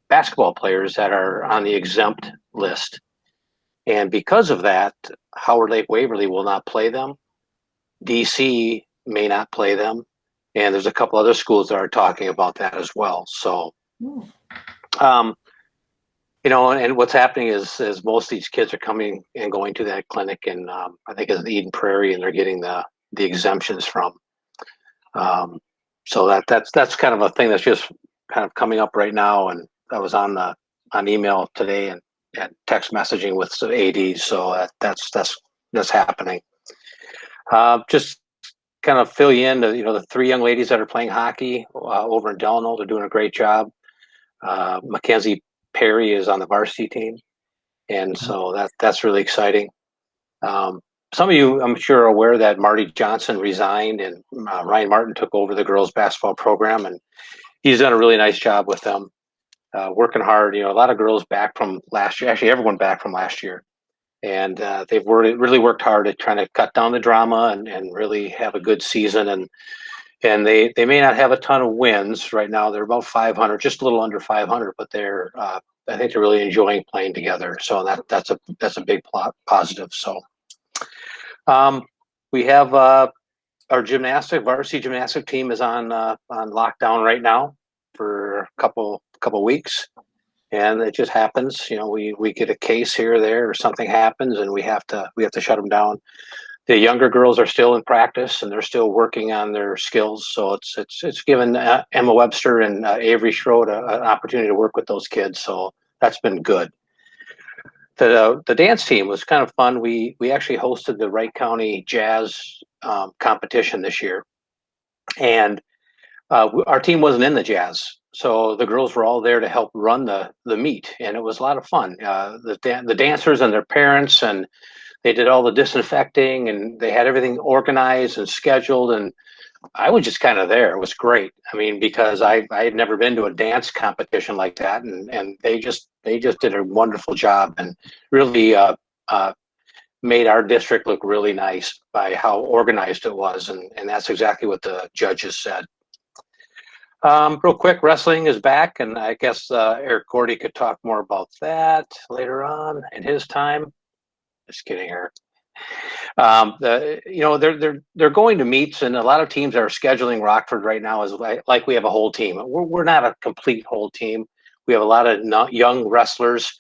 Speaker 13: basketball players that are on the exempt list. And because of that, Howard Lake Waverly will not play them. DC may not play them. And there's a couple other schools that are talking about that as well. So, you know, and what's happening is most of these kids are coming and going to that clinic, and I think it's Eden Prairie, and they're getting the exemptions from. So that's kind of a thing that's just kind of coming up right now. And I was on email today and text messaging with some ADs, so that's happening. Just kind of fill you in, you know, the 3 young ladies that are playing hockey over in Delano, they're doing a great job. Mackenzie Perry is on the varsity team, and so that's really exciting. Some of you, I'm sure, are aware that Marty Johnson resigned, and Ryan Martin took over the girls basketball program, and he's done a really nice job with them, working hard. You know, a lot of girls back from last year, actually everyone back from last year, and they've really worked hard at trying to cut down the drama and really have a good season. And they may not have a ton of wins right now. They're about 500, just a little under 500, but they're I think they're really enjoying playing together. So that's a big positive. So we have our varsity gymnastic team is on lockdown right now for a couple weeks. and it just happens. You know, we get a case here or there, or something happens, and we have to shut them down. The younger girls are still in practice, and they're still working on their skills. So it's given Emma Webster and Avery Schroed an opportunity to work with those kids. So that's been good. The dance team was kind of fun. We actually hosted the Wright County Jazz competition this year, and our team wasn't in the jazz, so the girls were all there to help run the meet, and it was a lot of fun. The dancers and their parents, and they did all the disinfecting, and they had everything organized and scheduled, and I was just kind of there. It was great. I mean, because I had never been to a dance competition like that, and they just did a wonderful job, and really made our district look really nice by how organized it was, and that's exactly what the judges said. Real quick, wrestling is back, and I guess Eric Gordy could talk more about that later on in his time. Just kidding, Eric. You know, they're going to meets, and a lot of teams are scheduling Rockford right now as like we have a whole team. We're not a complete whole team. We have a lot of young wrestlers.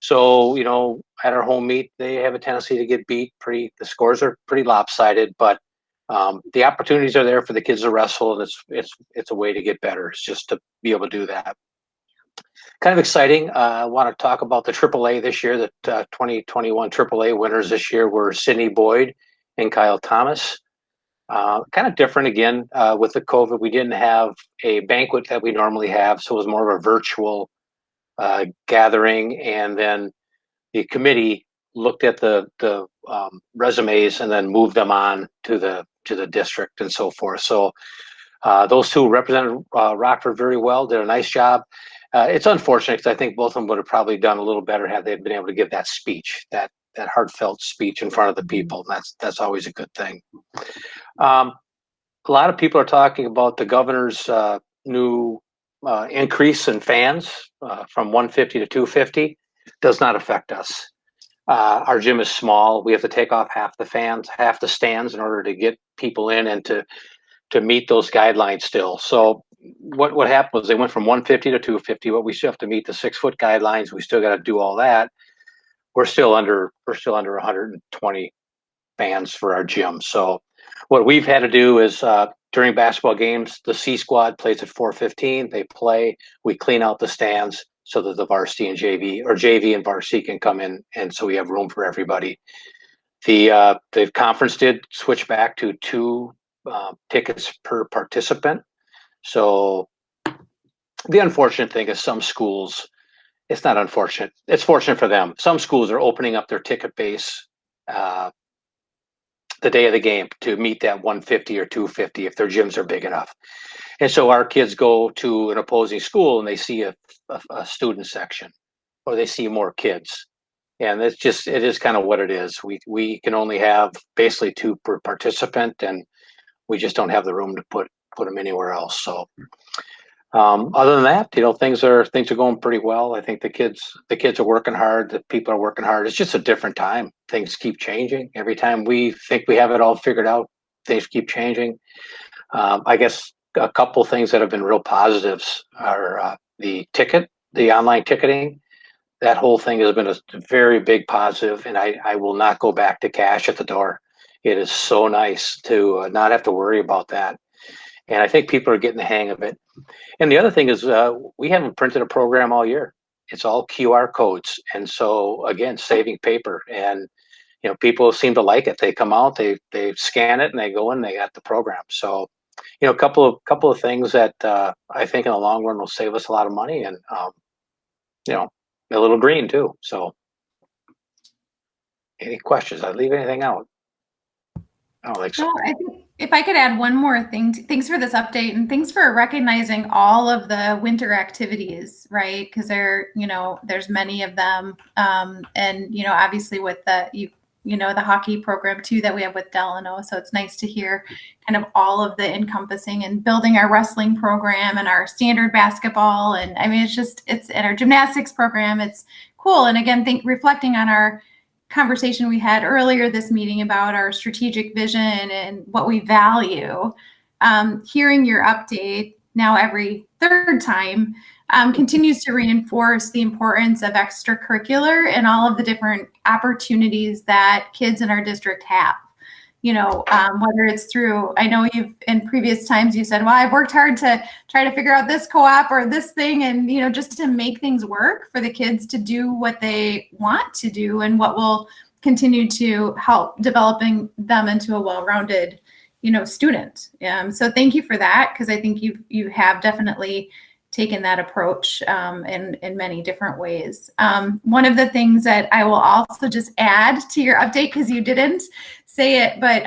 Speaker 13: So, you know, at our home meet, they have a tendency to get beat. The scores are pretty lopsided, but the opportunities are there for the kids to wrestle, and it's a way to get better. It's just to be able to do that. Kind of exciting. I want to talk about the AAA this year. The 2021 AAA winners this year were Sydney Boyd and Kyle Thomas. Kind of different again with the COVID. We didn't have a banquet that we normally have, so it was more of a virtual gathering. And then the committee looked at the resumes and then moved them on to the district and so forth. So those two represented Rockford very well, did a nice job. It's unfortunate because I think both of them would have probably done a little better had they been able to give that speech, that heartfelt speech in front of the people. That's always a good thing. A lot of people are talking about the governor's new increase in fans from 150 to 250. Does not affect us. Our gym is small. We have to take off half the stands in order to get people in and to meet those guidelines still. So what happened was they went from 150 to 250, but we still have to meet the 6-foot guidelines. We still got to do all that. We're still under 120 fans for our gym. So what we've had to do is during basketball games, the C squad plays at 4:15. They play. We clean out the stands so that the varsity and JV and varsity can come in, and so we have room for everybody. The conference did switch back to 2 tickets per participant. So the unfortunate thing is some schools, it's not unfortunate, it's fortunate for them. Some schools are opening up their ticket base the day of the game to meet that 150 or 250 if their gyms are big enough. And so our kids go to an opposing school and they see a student section, or they see more kids. And it is kind of what it is. We can only have basically 2 per participant, and we just don't have the room to put them anywhere else. So other than that, you know, things are going pretty well. I think the kids are working hard. The people are working hard. It's just a different time. Things keep changing. Every time we think we have it all figured out, things keep changing. I guess a couple things that have been real positives are the online ticketing. That whole thing has been a very big positive, and I will not go back to cash at the door. It is so nice to not have to worry about that. And I think people are getting the hang of it. And the other thing is we haven't printed a program all year. It's all QR codes. And so, again, saving paper. And, you know, people seem to like it. They come out, they scan it, and they go in, they got the program. So, you know, a couple of things that I think in the long run will save us a lot of money, and, you know, a little green too. So any questions? Did I leave anything out? I don't think so.
Speaker 1: No, I think if I could add one more thing, thanks for this update, and thanks for recognizing all of the winter activities, right? Because there's many of them, and you know, obviously with the hockey program too that we have with Delano. So it's nice to hear kind of all of the encompassing and building our wrestling program and our standard basketball, and I mean it's in our gymnastics program. It's cool, and again, reflecting on our conversation we had earlier this meeting about our strategic vision and what we value. Hearing your update now every third time, continues to reinforce the importance of extracurricular and all of the different opportunities that kids in our district have. You know, whether it's through, I know you've in previous times you said, well, I've worked hard to try to figure out this co-op or this thing, and, you know, just to make things work for the kids to do what they want to do and what will continue to help developing them into a well-rounded, you know, student. So thank you for that, because I think you have definitely taken that approach in many different ways. One of the things that I will also just add to your update, because you didn't say it, but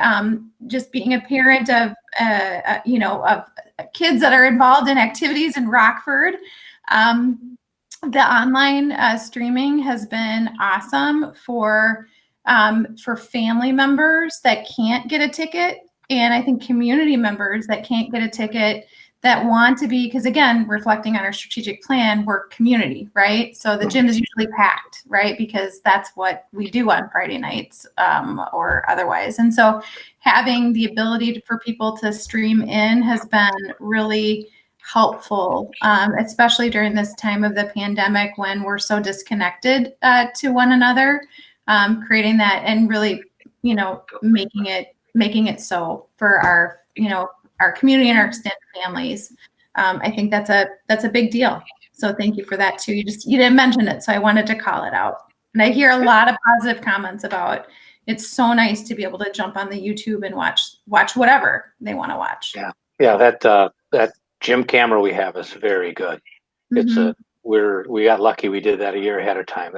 Speaker 1: just being a parent of, you know, of kids that are involved in activities in Rockford, the online streaming has been awesome for family members that can't get a ticket. And I think community members that can't get a ticket that want to be, because again, reflecting on our strategic plan, we're community, right? So the gym is usually packed, right? Because that's what we do on Friday nights or otherwise. And so having the ability for people to stream in has been really helpful, especially during this time of the pandemic when we're so disconnected to one another, creating that and really, you know, making it so for our, you know, our community and our extended families. I think that's a big deal. So thank you for that too. You didn't mention it, so I wanted to call it out. And I hear a lot of positive comments about it's so nice to be able to jump on the YouTube and watch whatever they want to watch.
Speaker 13: Yeah, that gym camera we have is very good.
Speaker 1: Mm-hmm.
Speaker 13: We got lucky we did that a year ahead of time.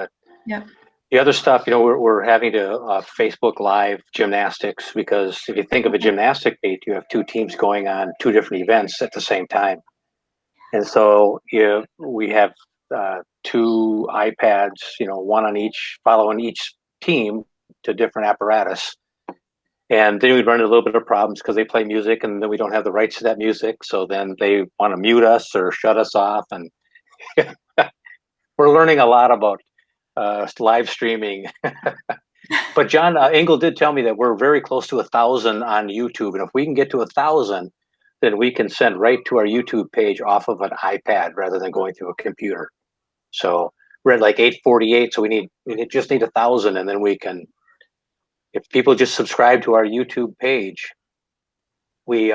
Speaker 1: Yep.
Speaker 13: The other stuff, you know, we're having to Facebook Live gymnastics, because if you think of a gymnastic meet, you have two teams going on two different events at the same time. And so we have two iPads, you know, one on each, following each team to different apparatus. And then we run into a little bit of problems because they play music and then we don't have the rights to that music. So then they want to mute us or shut us off. And we're learning a lot about live streaming. But John Engel did tell me that we're very close to 1,000 on YouTube. And if we can get to 1,000, then we can send right to our YouTube page off of an iPad rather than going through a computer. So we're at like 848. So we just need 1,000, and then we can, if people just subscribe to our YouTube page, we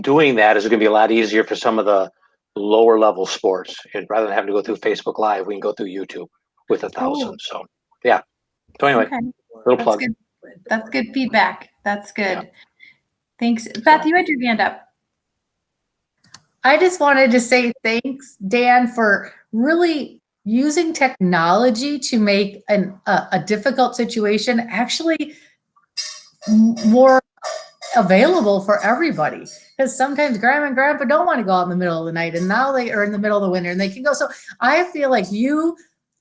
Speaker 13: doing that is going to be a lot easier for some of the lower level sports. And rather than having to go through Facebook Live, we can go through YouTube with 1,000.
Speaker 1: Oh.
Speaker 13: So yeah. So anyway,
Speaker 1: Okay.
Speaker 13: little plug.
Speaker 1: Good. That's good feedback. That's good.
Speaker 13: Yeah.
Speaker 1: Thanks. Beth, you had your hand up.
Speaker 12: I just wanted to say thanks, Dan, for really using technology to make a difficult situation actually more available for everybody. Because sometimes grandma and grandpa don't want to go out in the middle of the night, and now they are in the middle of the winter and they can go. So I feel like you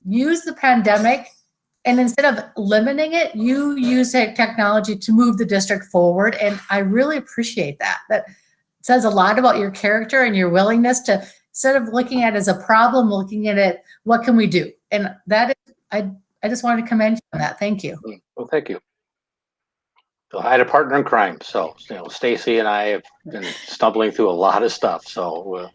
Speaker 12: use the pandemic, and instead of limiting it, you use technology to move the district forward. And I really appreciate that. That says a lot about your character and your willingness to, instead of looking at it as a problem, looking at it, what can we do? And that is, I just wanted to commend you on that. Thank you.
Speaker 13: Well, thank you. So I had a partner in crime. So, you know, Stacy and I have been stumbling through a lot of stuff. So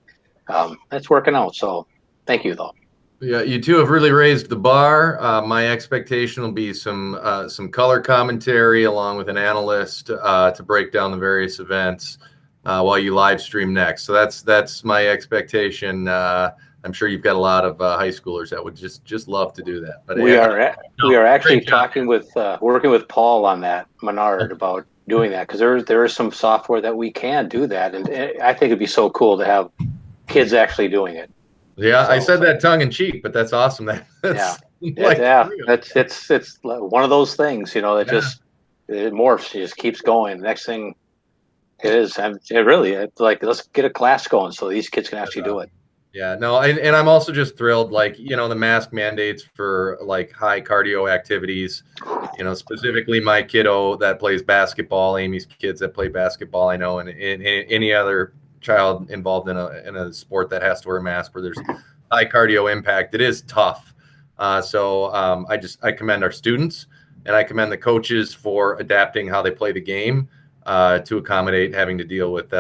Speaker 13: that's working out. So thank you, though.
Speaker 3: Yeah, you two have really raised the bar. My expectation will be some color commentary along with an analyst to break down the various events while you live stream next. So that's my expectation. I'm sure you've got a lot of high schoolers that would just love to do that. But
Speaker 13: we are actually talking with working with Paul on that, Menard, about doing that, because there is some software that we can do that, and I think it'd be so cool to have kids actually doing it.
Speaker 3: Yeah, so, I said that tongue in cheek, but that's awesome. That's
Speaker 13: it's one of those things, you know, that just it morphs, it just keeps going. The next thing it's like, let's get a class going so these kids can actually do it.
Speaker 3: Yeah, no, and I'm also just thrilled, like, you know, the mask mandates for like high cardio activities, you know, specifically my kiddo that plays basketball, Amy's kids that play basketball, I know, and any other child involved in a sport that has to wear a mask where there's high cardio impact. It is tough. So I commend our students and I commend the coaches for adapting how they play the game. to accommodate having to deal with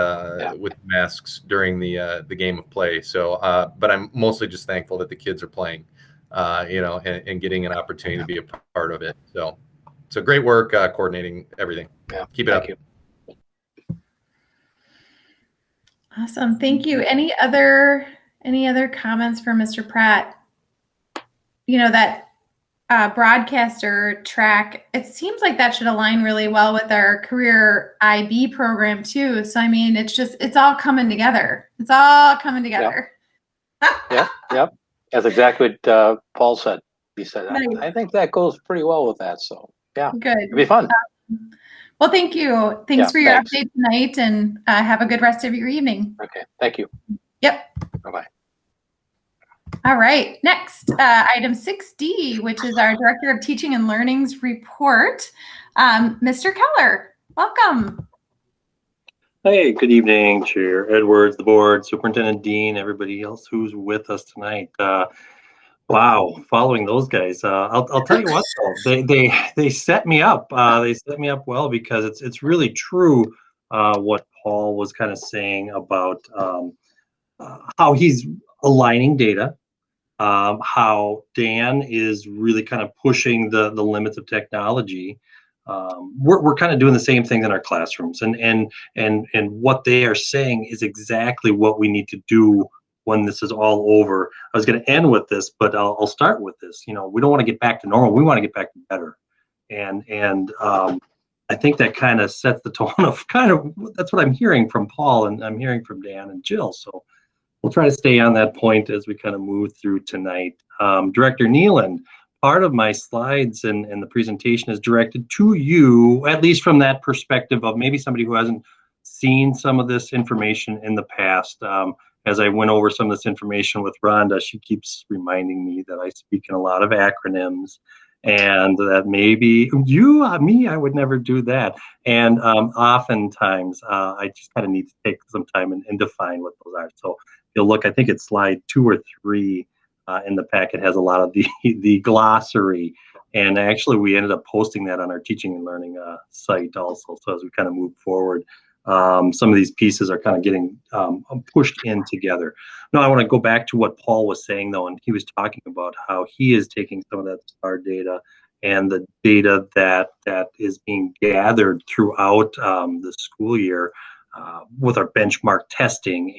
Speaker 3: masks during the game of play. So, but I'm mostly just thankful that the kids are playing, and getting an opportunity to be a part of it. So great work coordinating everything.
Speaker 13: Yeah,
Speaker 3: keep it up.
Speaker 13: you.
Speaker 1: Awesome, thank you. Any other comments for Mr. Pratt? That broadcaster track, it seems like that should align really well with our career IB program too. So, I mean, it's all coming together. It's all coming together.
Speaker 13: Yep. That's exactly what Paul said. He said,
Speaker 1: Nice.
Speaker 13: I think that goes pretty well with that. So, yeah,
Speaker 1: good.
Speaker 13: It'll be fun.
Speaker 1: Well, thank you. Thanks for your update tonight, and have a good rest of your evening.
Speaker 13: Okay, thank you.
Speaker 1: Yep.
Speaker 13: Bye-bye.
Speaker 1: All right, next, item 6D, which is our Director of Teaching and Learning's report. Mr. Keller, welcome.
Speaker 14: Hey, good evening, Chair Edwards, the board, Superintendent Dean, everybody else who's with us tonight. Wow, following those guys. I'll tell you what, though, they set me up. They set me up well, because it's really true what Paul was kind of saying about how he's aligning data. How Dan is really kind of pushing the limits of technology. We're kind of doing the same thing in our classrooms, and what they are saying is exactly what we need to do when this is all over. I was going to end with this, but I'll start with this. We don't want to get back to normal. We want to get back to better, and I think that kind of sets the tone of that's what I'm hearing from Paul, and I'm hearing from Dan and Jill. So we'll try to stay on that point as we kind of move through tonight. Director Neeland, part of my slides and the presentation is directed to you, at least from that perspective of maybe somebody who hasn't seen some of this information in the past. As I went over some of this information with Rhonda, she keeps reminding me that I speak in a lot of acronyms, and that maybe me, I would never do that. And oftentimes, I just kind of need to take some time and define what those are. So you'll look, I think it's slide 2 or 3 in the packet, has a lot of the glossary. And actually, we ended up posting that on our teaching and learning site also. So as we kind of move forward, some of these pieces are kind of getting pushed in together. Now, I want to go back to what Paul was saying, though, and he was talking about how he is taking some of that STAR data and the data that is being gathered throughout the school year with our benchmark testing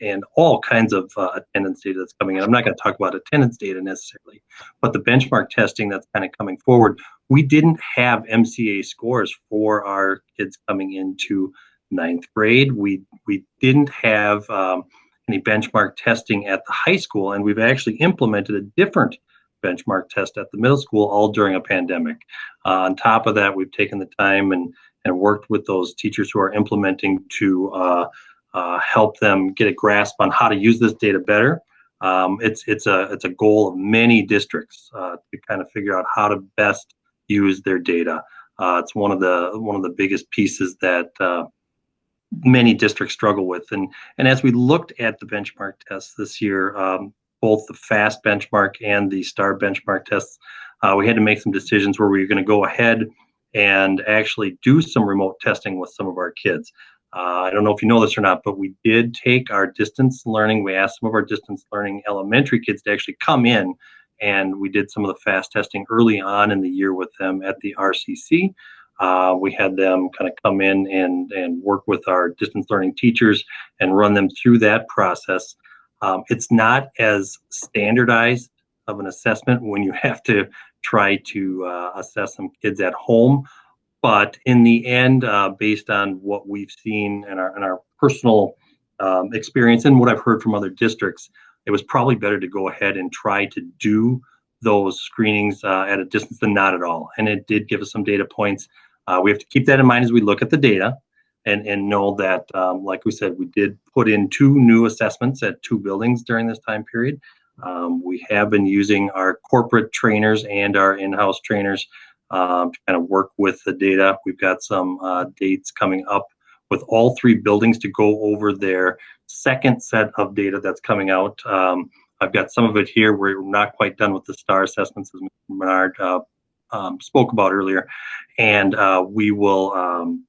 Speaker 14: and all kinds of attendance data that's coming in. I'm not going to talk about attendance data necessarily, but the benchmark testing that's kind of coming forward. We didn't have MCA scores for our kids coming into 9th grade. We didn't have any benchmark testing at the high school, and we've actually implemented a different benchmark test at the middle school, all during a pandemic. On top of that, we've taken the time and worked with those teachers who are implementing to help them get a grasp on how to use this data better. It's a goal of many districts to kind of figure out how to best use their data. It's one of the biggest pieces that many districts struggle with. And as we looked at the benchmark tests this year, both the FAST benchmark and the STAR benchmark tests, we had to make some decisions where we were going to go ahead and actually do some remote testing with some of our kids. I don't know if you know this or not, but we did take our distance learning. We asked some of our distance learning elementary kids to actually come in, and we did some of the FAST testing early on in the year with them at the RCC. We had them kind of come in and work with our distance learning teachers and run them through that process. It's not as standardized of an assessment when you have to try to assess some kids at home. But in the end, based on what we've seen in our personal experience and what I've heard from other districts, it was probably better to go ahead and try to do those screenings at a distance than not at all. And it did give us some data points. We have to keep that in mind as we look at the data and know that, like we said, we did put in 2 new assessments at 2 buildings during this time period. We have been using our corporate trainers and our in-house trainers to kind of work with the data. We've got some dates coming up with all 3 buildings to go over their second set of data that's coming out. I've got some of it here. We're not quite done with the STAR assessments, as Mr. Bernard spoke about earlier, and we will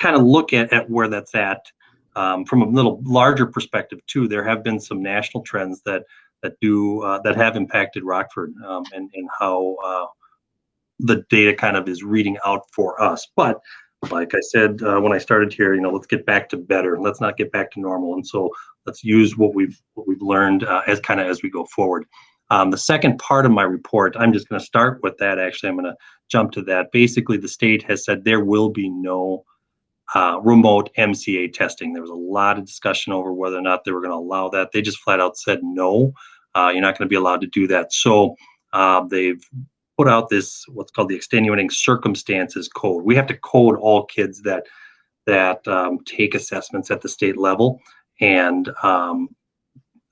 Speaker 14: kind of look at where that's at from a little larger perspective too. There have been some national trends that have impacted Rockford and how the data kind of is reading out for us. But like I said when I started here, let's get back to better. Let's not get back to normal. And so let's use what we've learned as we go forward. The second part of my report, I'm just going to start with that. Actually, I'm going to jump to that. Basically, the state has said there will be no remote MCA testing. There was a lot of discussion over whether or not they were going to allow that. They just flat out said no, you're not going to be allowed to do that. So they've put out this what's called the extenuating circumstances code. We have to code all kids that take assessments at the state level, and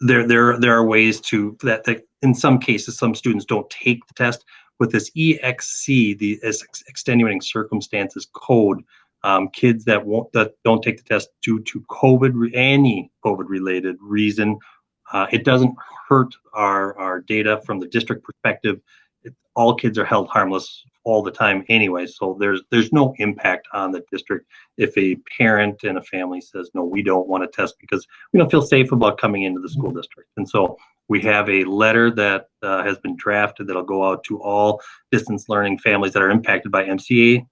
Speaker 14: there are ways to that in some cases some students don't take the test. With this EXC, the extenuating circumstances code, kids that don't take the test due to any COVID related reason, it doesn't hurt our data from the district perspective. All kids are held harmless all the time anyway, so there's no impact on the district if a parent and a family says no, we don't want to test because we don't feel safe about coming into the school district. And so we have a letter that has been drafted that'll go out to all distance learning families that are impacted by MCA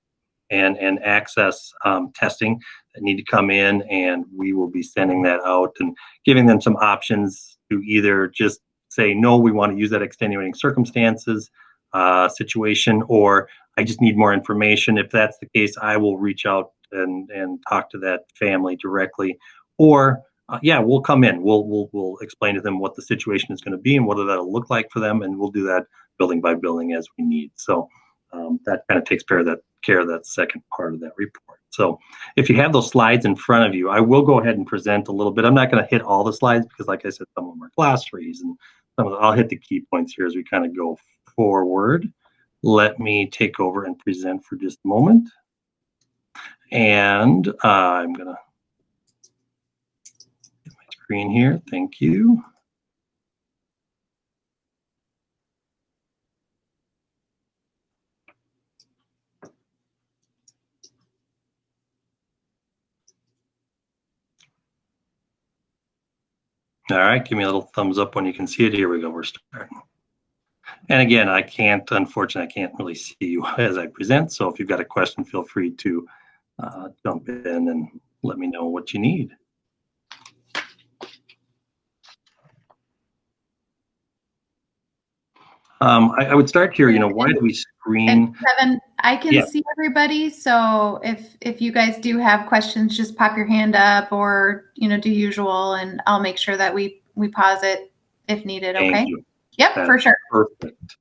Speaker 14: and access testing that need to come in, and we will be sending that out and giving them some options to either just say no, we want to use that extenuating circumstances situation, or I just need more information. If that's the case, I will reach out and talk to that family directly, or yeah, we'll come in. We'll explain to them what the situation is going to be and what that'll look like for them, and we'll do that building by building as we need. So that kind of takes care of that second part of that report. So if you have those slides in front of you, I will go ahead and present a little bit. I'm not going to hit all the slides because, like I said, some of them are glossaries, and I'll hit the key points here as we kind of go forward. Let me take over and present for just a moment. And I'm going to get my screen here. Thank you. All right, give me a little thumbs up when you can see it. Here we go, we're starting. And again, unfortunately, I can't really see you as I present. So if you've got a question, feel free to jump in and let me know what you need. I would start here, why do we screen?
Speaker 1: And Kevin, I can
Speaker 14: Yeah.
Speaker 1: see everybody. So if you guys do have questions, just pop your hand up or, do usual, and I'll make sure that we pause it if needed. Okay.
Speaker 14: Thank you.
Speaker 1: Yep,
Speaker 14: That's
Speaker 1: for sure.
Speaker 14: Perfect.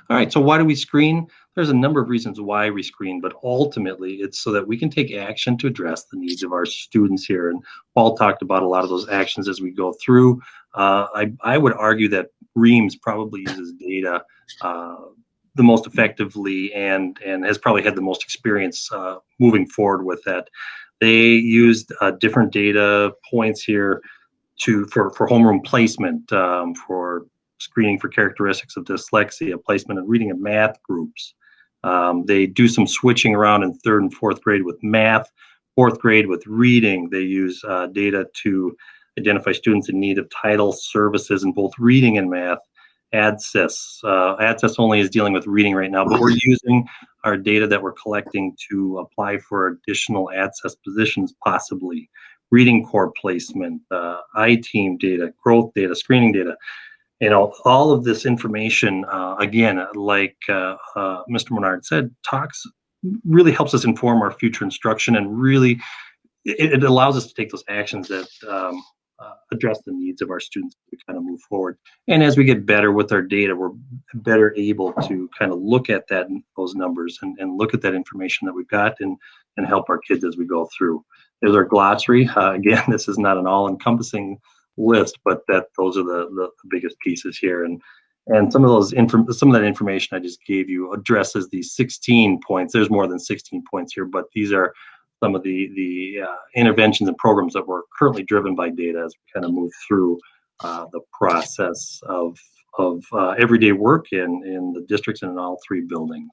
Speaker 14: All right, so why do we screen? There's a number of reasons why we screen, but ultimately it's so that we can take action to address the needs of our students here. And Paul talked about a lot of those actions as we go through. I would argue that Reams probably uses data the most effectively and has probably had the most experience moving forward with that. They used different data points here for homeroom placement, for screening for characteristics of dyslexia, placement of reading and math groups. They do some switching around in 3rd and 4th grade with math, 4th grade with reading. They use data to identify students in need of title services in both reading and math. ADSIS. ADSIS only is dealing with reading right now, but we're using our data that we're collecting to apply for additional ADSIS positions possibly. Reading core placement, I-team data, growth data, screening data. All of this information, again, like Mr. Menard said, really helps us inform our future instruction, and really it allows us to take those actions that address the needs of our students as we kind of move forward. And as we get better with our data, we're better able to kind of look at those numbers and look at that information that we've got and help our kids as we go through. There's our glossary. Again, this is not an all-encompassing list, but those are the biggest pieces here. And some of that information I just gave you addresses these 16 points. There's more than 16 points here, but these are some of the interventions and programs that were currently driven by data as we kind of move through the process of everyday work in the districts and in all 3 buildings.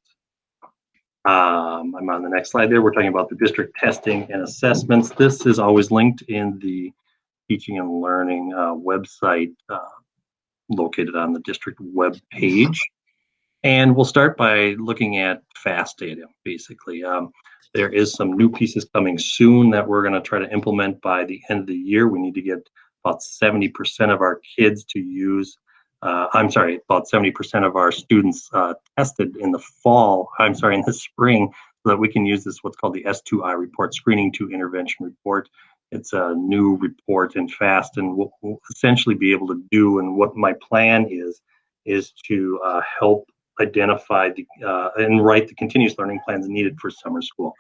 Speaker 14: I'm on the next slide there. We're talking about the district testing and assessments. This is always linked in the teaching and learning website located on the district web page. And we'll start by looking at FAST data, basically. There is some new pieces coming soon that we're going to try to implement by the end of the year. We need to get about 70% of our kids to use, about 70% of our students tested in the in the spring, so that we can use this, what's called the S2I report, Screening to Intervention Report. It's a new report in FAST, and we'll essentially be able to do, and what my plan is to help identify and write the continuous learning plans needed for summer school.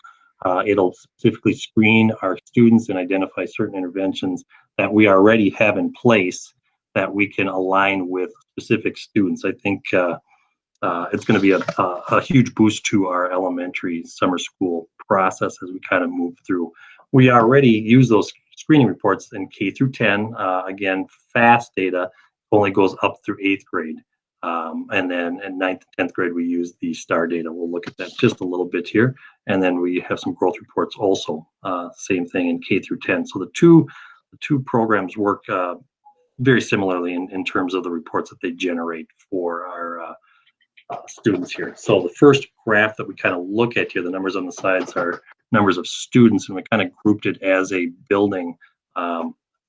Speaker 14: It'll specifically screen our students and identify certain interventions that we already have in place that we can align with specific students. I think it's going to be a huge boost to our elementary summer school process as we kind of move through. We already use those screening reports in K through 10. Again, FAST data only goes up through 8th grade. And then in 9th and 10th grade, we use the STAR data. We'll look at that just a little bit here. And then we have some growth reports also, same thing in K through 10. So the two programs work very similarly in terms of the reports that they generate for our students here. So the first graph that we kind of look at here, the numbers on the sides are numbers of students, and we kind of grouped it as a building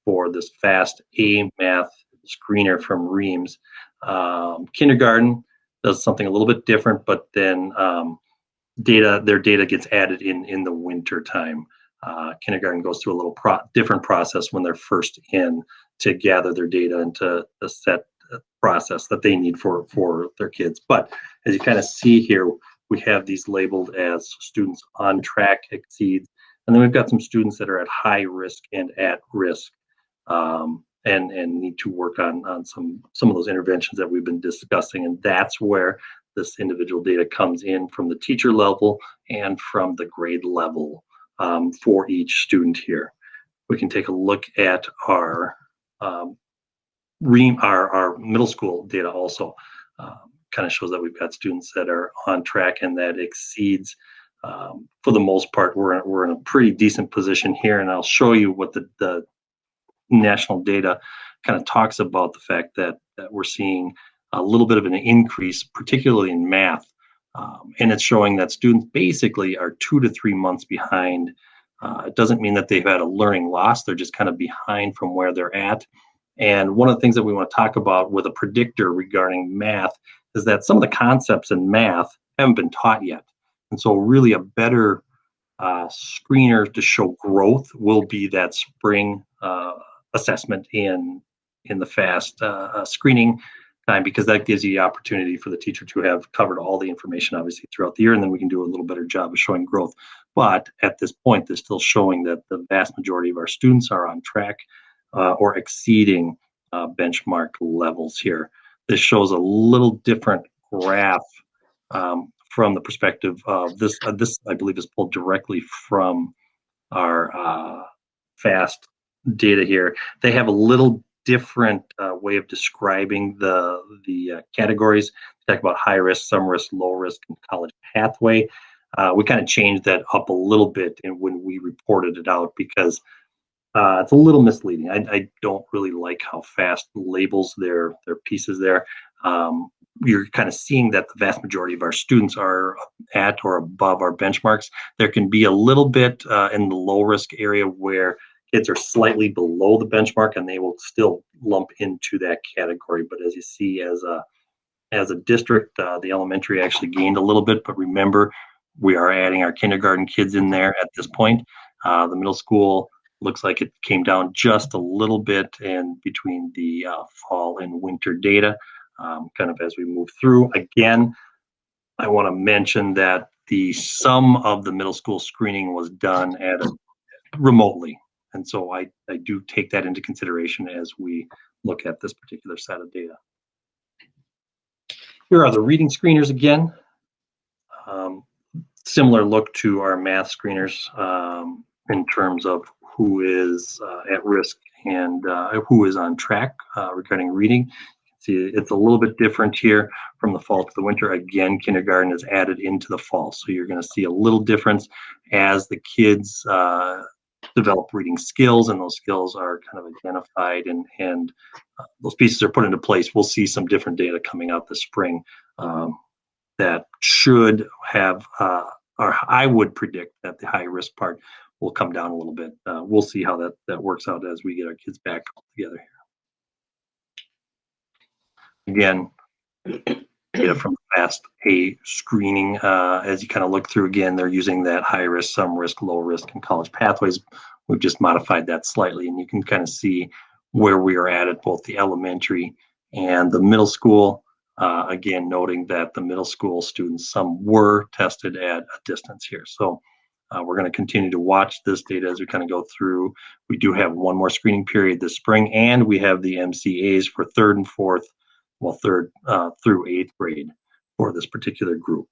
Speaker 14: for this FAST A math screener from Reams. Kindergarten does something a little bit different, but then their data gets added in the winter time. Kindergarten goes through a little different process when they're first in to gather their data and to set a process that they need for their kids. But as you kind of see here, we have these labeled as students on track, exceeds, and then we've got some students that are at high risk and at risk. And need to work on some of those interventions that we've been discussing. And that's where this individual data comes in from the teacher level and from the grade level for each student here. We can take a look at our middle school data also. Kind of shows that we've got students that are on track and that exceeds. For the most part, we're in a pretty decent position here, and I'll show you what the national data kind of talks about, the fact that we're seeing a little bit of an increase, particularly in math. And it's showing that students basically are 2 to 3 months behind. It doesn't mean that they've had a learning loss. They're just kind of behind from where they're at. And one of the things that we want to talk about with a predictor regarding math is that some of the concepts in math haven't been taught yet. And so really a better screener to show growth will be that spring assessment in the FAST screening time, because that gives you the opportunity for the teacher to have covered all the information obviously throughout the year, and then we can do a little better job of showing growth. But at this point, they're still showing that the vast majority of our students are on track or exceeding benchmark levels here. This shows a little different graph from the perspective of this. This, I believe, is pulled directly from our FAST data here. They have a little different way of describing the categories. They talk about high risk, some risk, low risk, and college pathway. We kind of changed that up a little bit when we reported it out, because it's a little misleading. I don't really like how FAST labels their pieces there. You're kind of seeing that the vast majority of our students are at or above our benchmarks. There can be a little bit in the low risk area where kids are slightly below the benchmark, and they will still lump into that category. But as you see, as a district, the elementary actually gained a little bit. But remember, we are adding our kindergarten kids in there at this point. The middle school looks like it came down just a little bit in between the fall and winter data, kind of as we move through. Again, I want to mention that the sum of the middle school screening was done remotely. And so I do take that into consideration as we look at this particular set of data. Here are the reading screeners again. Similar look to our math screeners in terms of who is at risk and who is on track regarding reading. You can See, it's a little bit different here from the fall to the winter. Again, kindergarten is added into the fall. So you're going to see a little difference as the kids develop reading skills, and those skills are kind of identified and those pieces are put into place. We'll see some different data coming out this spring that should have, or I would predict that the high risk part will come down a little bit. We'll see how that works out as we get our kids back all together here. Again, data from FAST-A screening, as you kind of look through again, they're using that high risk, some risk, low risk, and college pathways. We've just modified that slightly, and you can kind of see where we are at both the elementary and the middle school. Again, noting that the middle school students, some were tested at a distance here. So we're going to continue to watch this data as we kind of go through. We do have one more screening period this spring, and we have the MCAs for third and fourth, well, third through eighth grade for this particular group.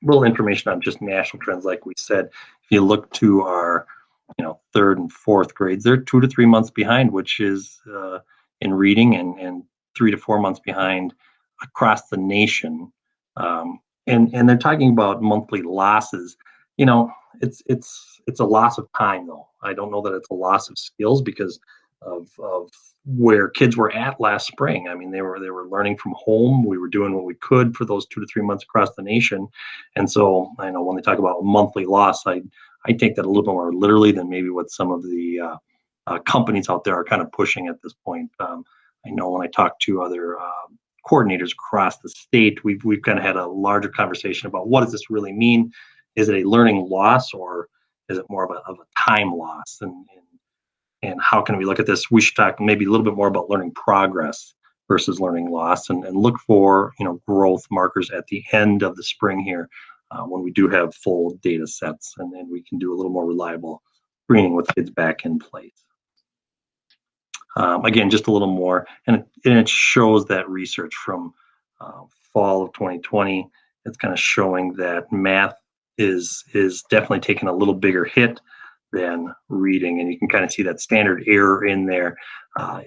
Speaker 14: Little information on just national trends, like we said. If you look to our, third and fourth grades, they're 2 to 3 months behind, which is in reading, and 3 to 4 months behind across the nation. And they're talking about monthly losses. It's a loss of time, though. I don't know that it's a loss of skills because of where kids were at last spring. I mean, they were learning from home. We were doing what we could for those 2 to 3 months across the nation. And so I know when they talk about monthly loss, I take that a little bit more literally than maybe what some of the companies out there are kind of pushing at this point. I know when I talk to other coordinators across the state, we've kind of had a larger conversation about what does this really mean? Is it a learning loss, or is it more of a time loss? And how can we look at this? We should talk maybe a little bit more about learning progress versus learning loss, and look for growth markers at the end of the spring here when we do have full data sets, and then we can do a little more reliable screening with kids back in place. Again, just a little more, and it shows that research from fall of 2020. It's kind of showing that math is definitely taking a little bigger hit than reading, and you can kind of see that standard error in there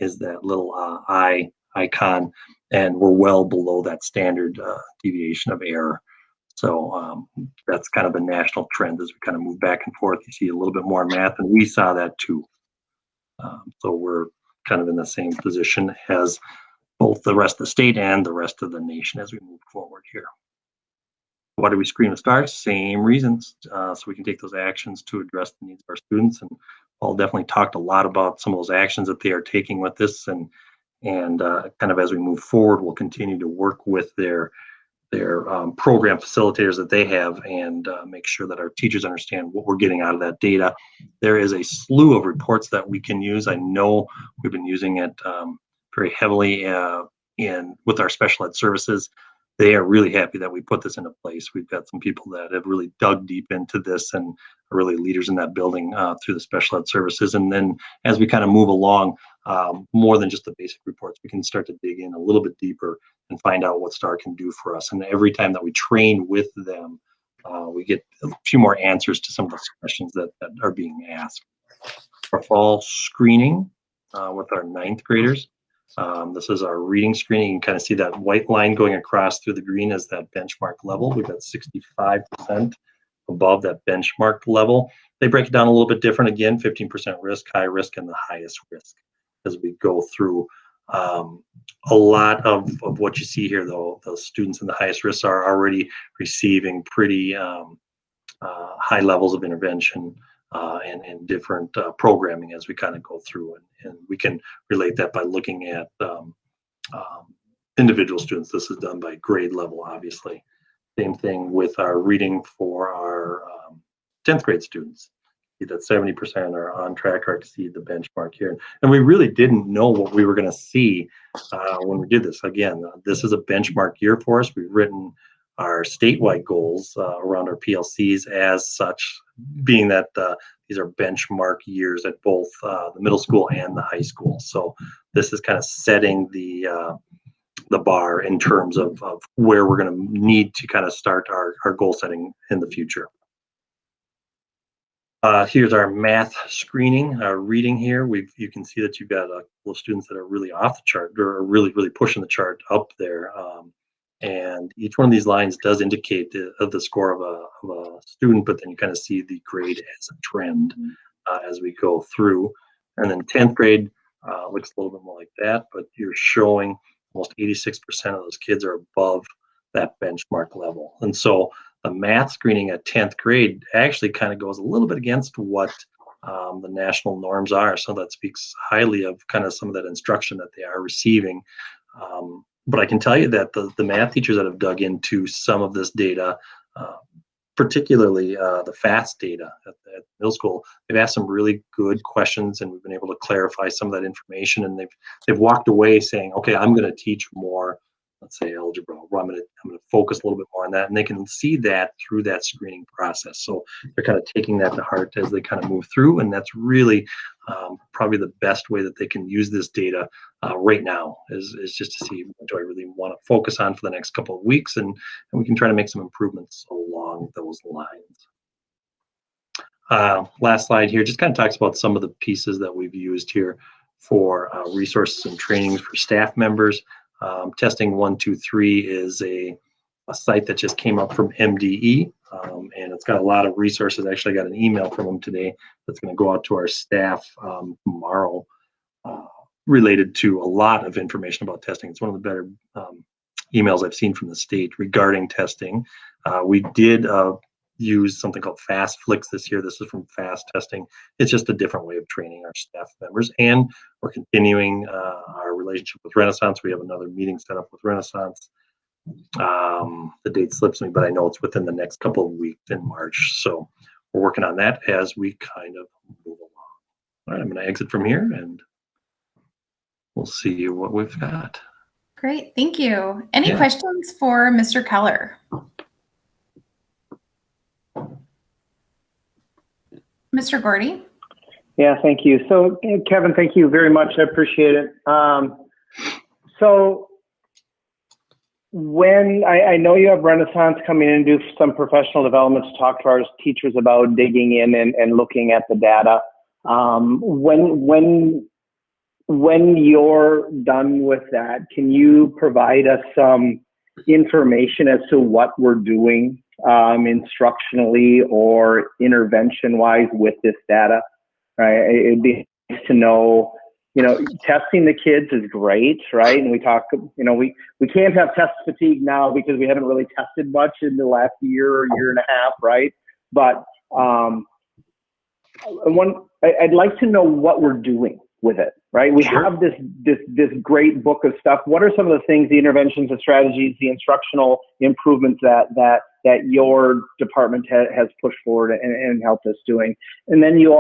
Speaker 14: is that little I icon, and we're well below that standard deviation of error. So that's kind of the national trend as we kind of move back and forth. You see a little bit more in math, and we saw that too. So we're kind of in the same position as both the rest of the state and the rest of the nation as we move forward here. Why do we screen with stars? Same reasons, so we can take those actions to address the needs of our students. And Paul definitely talked a lot about some of those actions that they are taking with this, and kind of as we move forward, we'll continue to work with their program facilitators that they have, and make sure that our teachers understand what we're getting out of that data. There is a slew of reports that we can use. I know we've been using it very heavily with our special ed services. They are really happy that we put this into place. We've got some people that have really dug deep into this and are really leaders in that building through the special ed services. And then as we kind of move along, more than just the basic reports, we can start to dig in a little bit deeper and find out what STAR can do for us. And every time that we train with them, we get a few more answers to some of those questions that are being asked. Our fall screening with our 9th graders. This is our reading screening. You can kind of see that white line going across through the green as that benchmark level. We've got 65% above that benchmark level. They break it down a little bit different. Again, 15% risk, high risk, and the highest risk as we go through. A lot of what you see here, though, those students in the highest risk are already receiving pretty high levels of intervention and different programming as we kind of go through, and we can relate that by looking at individual students. This is done by grade level, obviously. Same thing with our reading for our 10th grade students. See that 70% are on track or exceed the benchmark here. And we really didn't know what we were going to see when we did this. Again, this is a benchmark year for us. We've written our statewide goals around our PLCs as such, being that these are benchmark years at both the middle school and the high school. So this is kind of setting the bar in terms of where we're going to need to kind of start our goal setting in the future. Here's our math screening, reading here. You can see that you've got a couple of students that are really off the chart, or really pushing the chart up there. And each one of these lines does indicate the score of a student, but then you kind of see the grade as a trend as we go through. And then 10th grade looks a little bit more like that, but you're showing almost 86% of those kids are above that benchmark level. And so the math screening at 10th grade actually kind of goes a little bit against what the national norms are. So that speaks highly of kind of some of that instruction that they are receiving. But I can tell you that the math teachers that have dug into some of this data, particularly the FAST data at middle school, they've asked some really good questions, and we've been able to clarify some of that information. And they've walked away saying, okay, I'm going to teach more, let's say algebra, or I'm going to focus a little bit more on that, and they can see that through that screening process. So they're kind of taking that to heart as they kind of move through, and that's really probably the best way that they can use this data right now is just to see what do I really want to focus on for the next couple of weeks, and we can try to make some improvements along those lines. Last slide here just kind of talks about some of the pieces that we've used here for resources and trainings for staff members. Testing 123 is a site that just came up from MDE, and it's got a lot of resources. Actually, I got an email from them today that's going to go out to our staff tomorrow, related to a lot of information about testing. It's one of the better emails I've seen from the state regarding testing. We did use something called Fast Flicks this year. This is from Fast Testing. It's just a different way of training our staff members, and we're continuing our relationship with Renaissance. We have another meeting set up with Renaissance. The date slips me, but I know it's within the next couple of weeks in March. So we're working on that as we kind of move along. All right, I'm going to exit from here, and we'll see what we've got.
Speaker 1: Great, thank you. Any questions for Mr. Keller? Mr. Gordy?
Speaker 15: Yeah, thank you. So, Kevin, thank you very much. I appreciate it. So, when I know you have Renaissance coming in and do some professional development to talk to our teachers about digging in and looking at the data, when you're done with that, can you provide us some information as to what we're doing instructionally or intervention-wise with this data? Right? It'd be nice to know. You know, testing the kids is great, right? And we talk, you know, we can't have test fatigue now because we haven't really tested much in the last year or year and a half, right? But I'd like to know what we're doing with it, right? We have this great book of stuff. What are some of the things, the interventions, the strategies, the instructional improvements that your department has pushed forward and helped us doing? And then you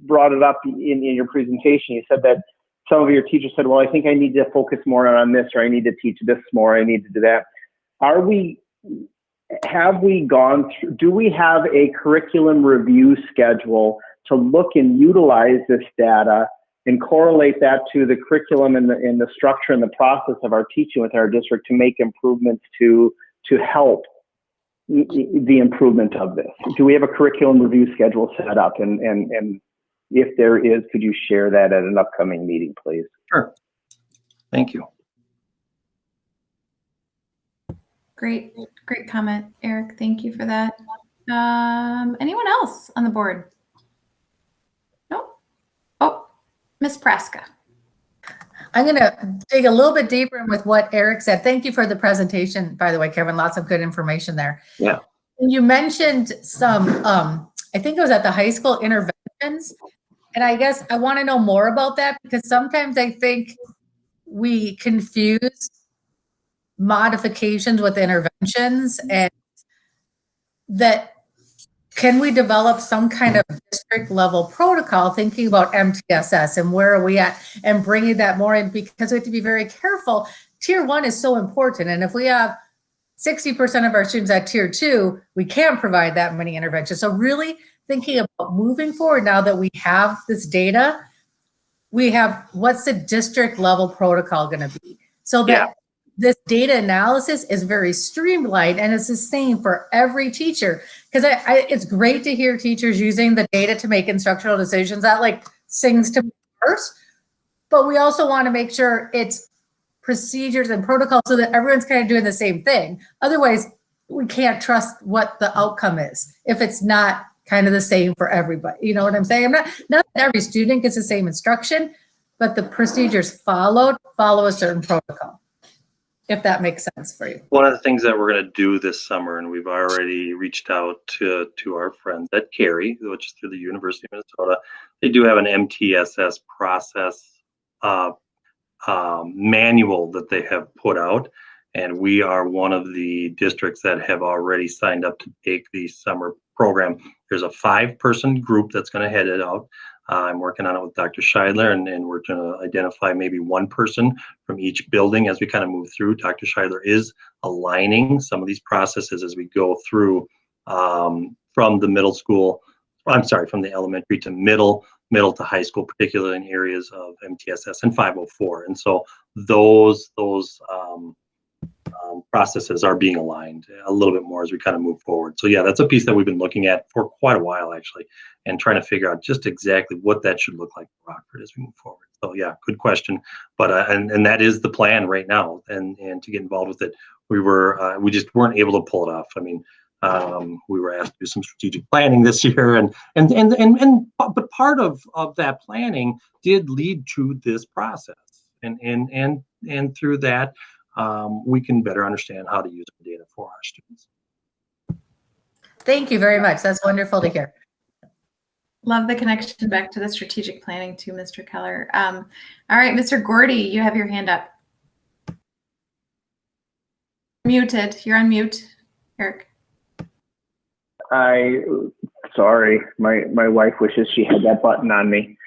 Speaker 15: brought it up in your presentation. You said that some of your teachers said, well, I think I need to focus more on this, or I need to teach this more, I need to do that. Have we gone through, do we have a curriculum review schedule to look and utilize this data and correlate that to the curriculum and the structure and the process of our teaching with our district to make improvements to help the improvement of this? Do we have a curriculum review schedule set up? And if there is, could you share that at an upcoming meeting, please?
Speaker 14: Sure. Thank you.
Speaker 1: Great comment, Eric. Thank you for that. Anyone else on the board? No? Oh, Ms. Praska.
Speaker 12: I'm going to dig a little bit deeper in with what Eric said. Thank you for the presentation, by the way, Kevin. Lots of good information there.
Speaker 14: Yeah.
Speaker 12: You mentioned some, I think it was at the high school, interventions. And I guess I want to know more about that, because sometimes I think we confuse modifications with interventions, and that can we develop some kind of district level protocol thinking about MTSS and where are we at, and bringing that more in, because we have to be very careful. Tier 1 is so important. And if we have 60% of our students at tier 2, we can't provide that many interventions. So really thinking about moving forward, now that we have this data, we have, what's the district level protocol going to be? So that this data analysis is very streamlined, and it's the same for every teacher. Because it's great to hear teachers using the data to make instructional decisions. That like sings to me first, but we also want to make sure it's procedures and protocols so that everyone's kind of doing the same thing. Otherwise, we can't trust what the outcome is if it's not kind of the same for everybody. You know what I'm saying? Not that every student gets the same instruction, but the procedures follow a certain protocol, if that makes sense for you.
Speaker 14: One of the things that we're going to do this summer, and we've already reached out to our friends at Cary, which is through the University of Minnesota. They do have an MTSS process manual that they have put out, and we are one of the districts that have already signed up to take the summer program. There's a 5-person group that's going to head it out. I'm working on it with Dr. Scheidler, and we're going to identify maybe one person from each building as we kind of move through. Dr. Scheidler is aligning some of these processes as we go through from the middle school, from the elementary to middle to high school, particularly in areas of MTSS and 504. And so those processes are being aligned a little bit more as we kind of move forward. So yeah, that's a piece that we've been looking at for quite a while actually, and trying to figure out just exactly what that should look like for Rockford as we move forward. So yeah, good question. But and that is the plan right now. And to get involved with it, we just weren't able to pull it off. I mean, we were asked to do some strategic planning this year, but part of that planning did lead to this process, and through that we can better understand how to use the data for our students.
Speaker 12: Thank you very much. That's wonderful to hear.
Speaker 1: Love the connection back to the strategic planning too, Mr. Keller. All right, Mr. Gordy, you have your hand up. Muted. You're on mute, Eric.
Speaker 15: Sorry, my wife wishes she had that button on me.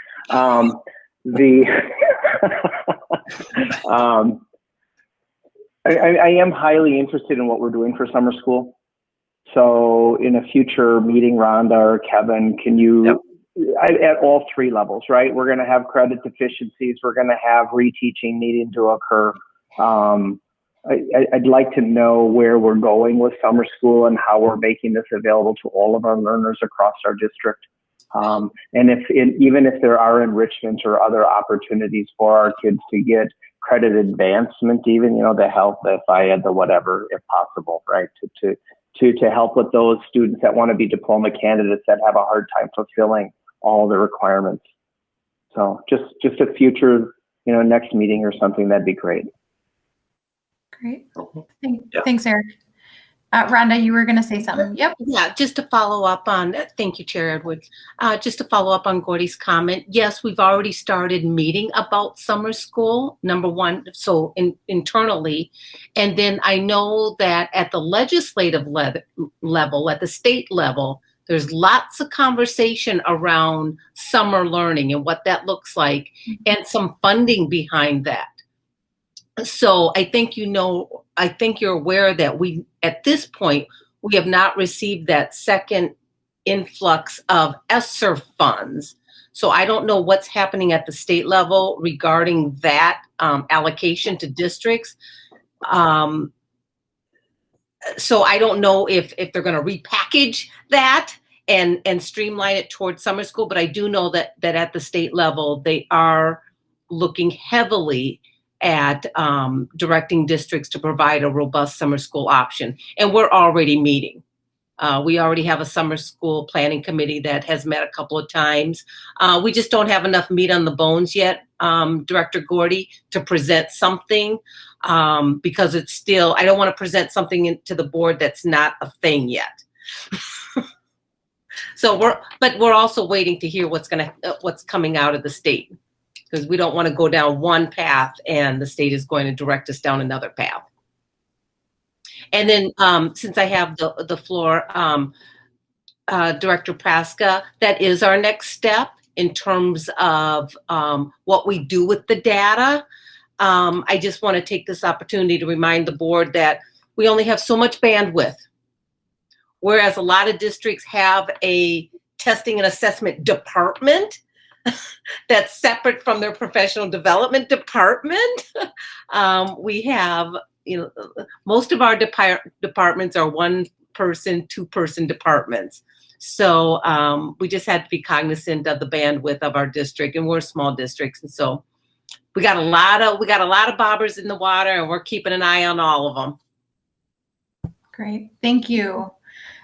Speaker 15: I am highly interested in what we're doing for summer school. So in a future meeting, Rhonda or Kevin, can you, at all 3 levels, right? We're going to have credit deficiencies. We're going to have reteaching needing to occur. I'd like to know where we're going with summer school and how we're making this available to all of our learners across our district. And even if there are enrichments or other opportunities for our kids to get credit advancement, even, the health, the FIED, the whatever, if possible, right? To help with those students that want to be diploma candidates that have a hard time fulfilling all the requirements. So just a future, next meeting or something, that'd be great.
Speaker 1: Great. Thanks, Eric. Rhonda, you were going to say something. Yep.
Speaker 9: Yeah, just to follow up on, thank you, Chair Edwards. Just to follow up on Gordy's comment. Yes, we've already started meeting about summer school, number one, so internally. And then I know that at the legislative level, at the state level, there's lots of conversation around summer learning and what that looks like, and some funding behind that. So I think you're aware that at this point, we have not received that second influx of ESSER funds. So I don't know what's happening at the state level regarding that allocation to districts. So I don't know if they're going to repackage that and streamline it towards summer school, but I do know that at the state level, they are looking heavily at directing districts to provide a robust summer school option. And we're already meeting. We already have a summer school planning committee that has met a couple of times. We just don't have enough meat on the bones yet, Director Gordy, to present something because it's still, I don't want to present something to the board that's not a thing yet. So we're also waiting to hear what's coming out of the state, because we don't want to go down one path and the state is going to direct us down another path. And then since I have the floor, Director Praska, that is our next step in terms of what we do with the data. I just want to take this opportunity to remind the board that we only have so much bandwidth, whereas a lot of districts have a testing and assessment department that's separate from their professional development department. We have, most of our departments are one-person, two-person departments. So we just had to be cognizant of the bandwidth of our district, and we're small districts, and so we got a lot of bobbers in the water, and we're keeping an eye on all of them.
Speaker 1: Great, thank you.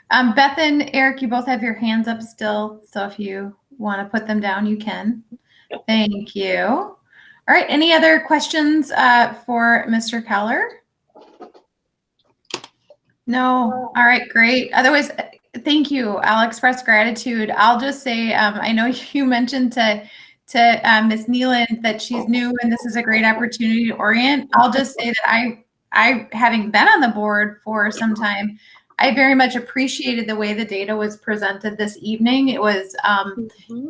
Speaker 1: Beth and Eric, you both have your hands up still, so if you want to put them down, you can. Thank you. All right, any other questions for Mr. Keller? No, all right, great. Otherwise, thank you. I'll express gratitude. I'll just say, I know you mentioned to Ms. Neeland that she's new and this is a great opportunity to orient. I'll just say that I having been on the board for some time, I very much appreciated the way the data was presented this evening. It was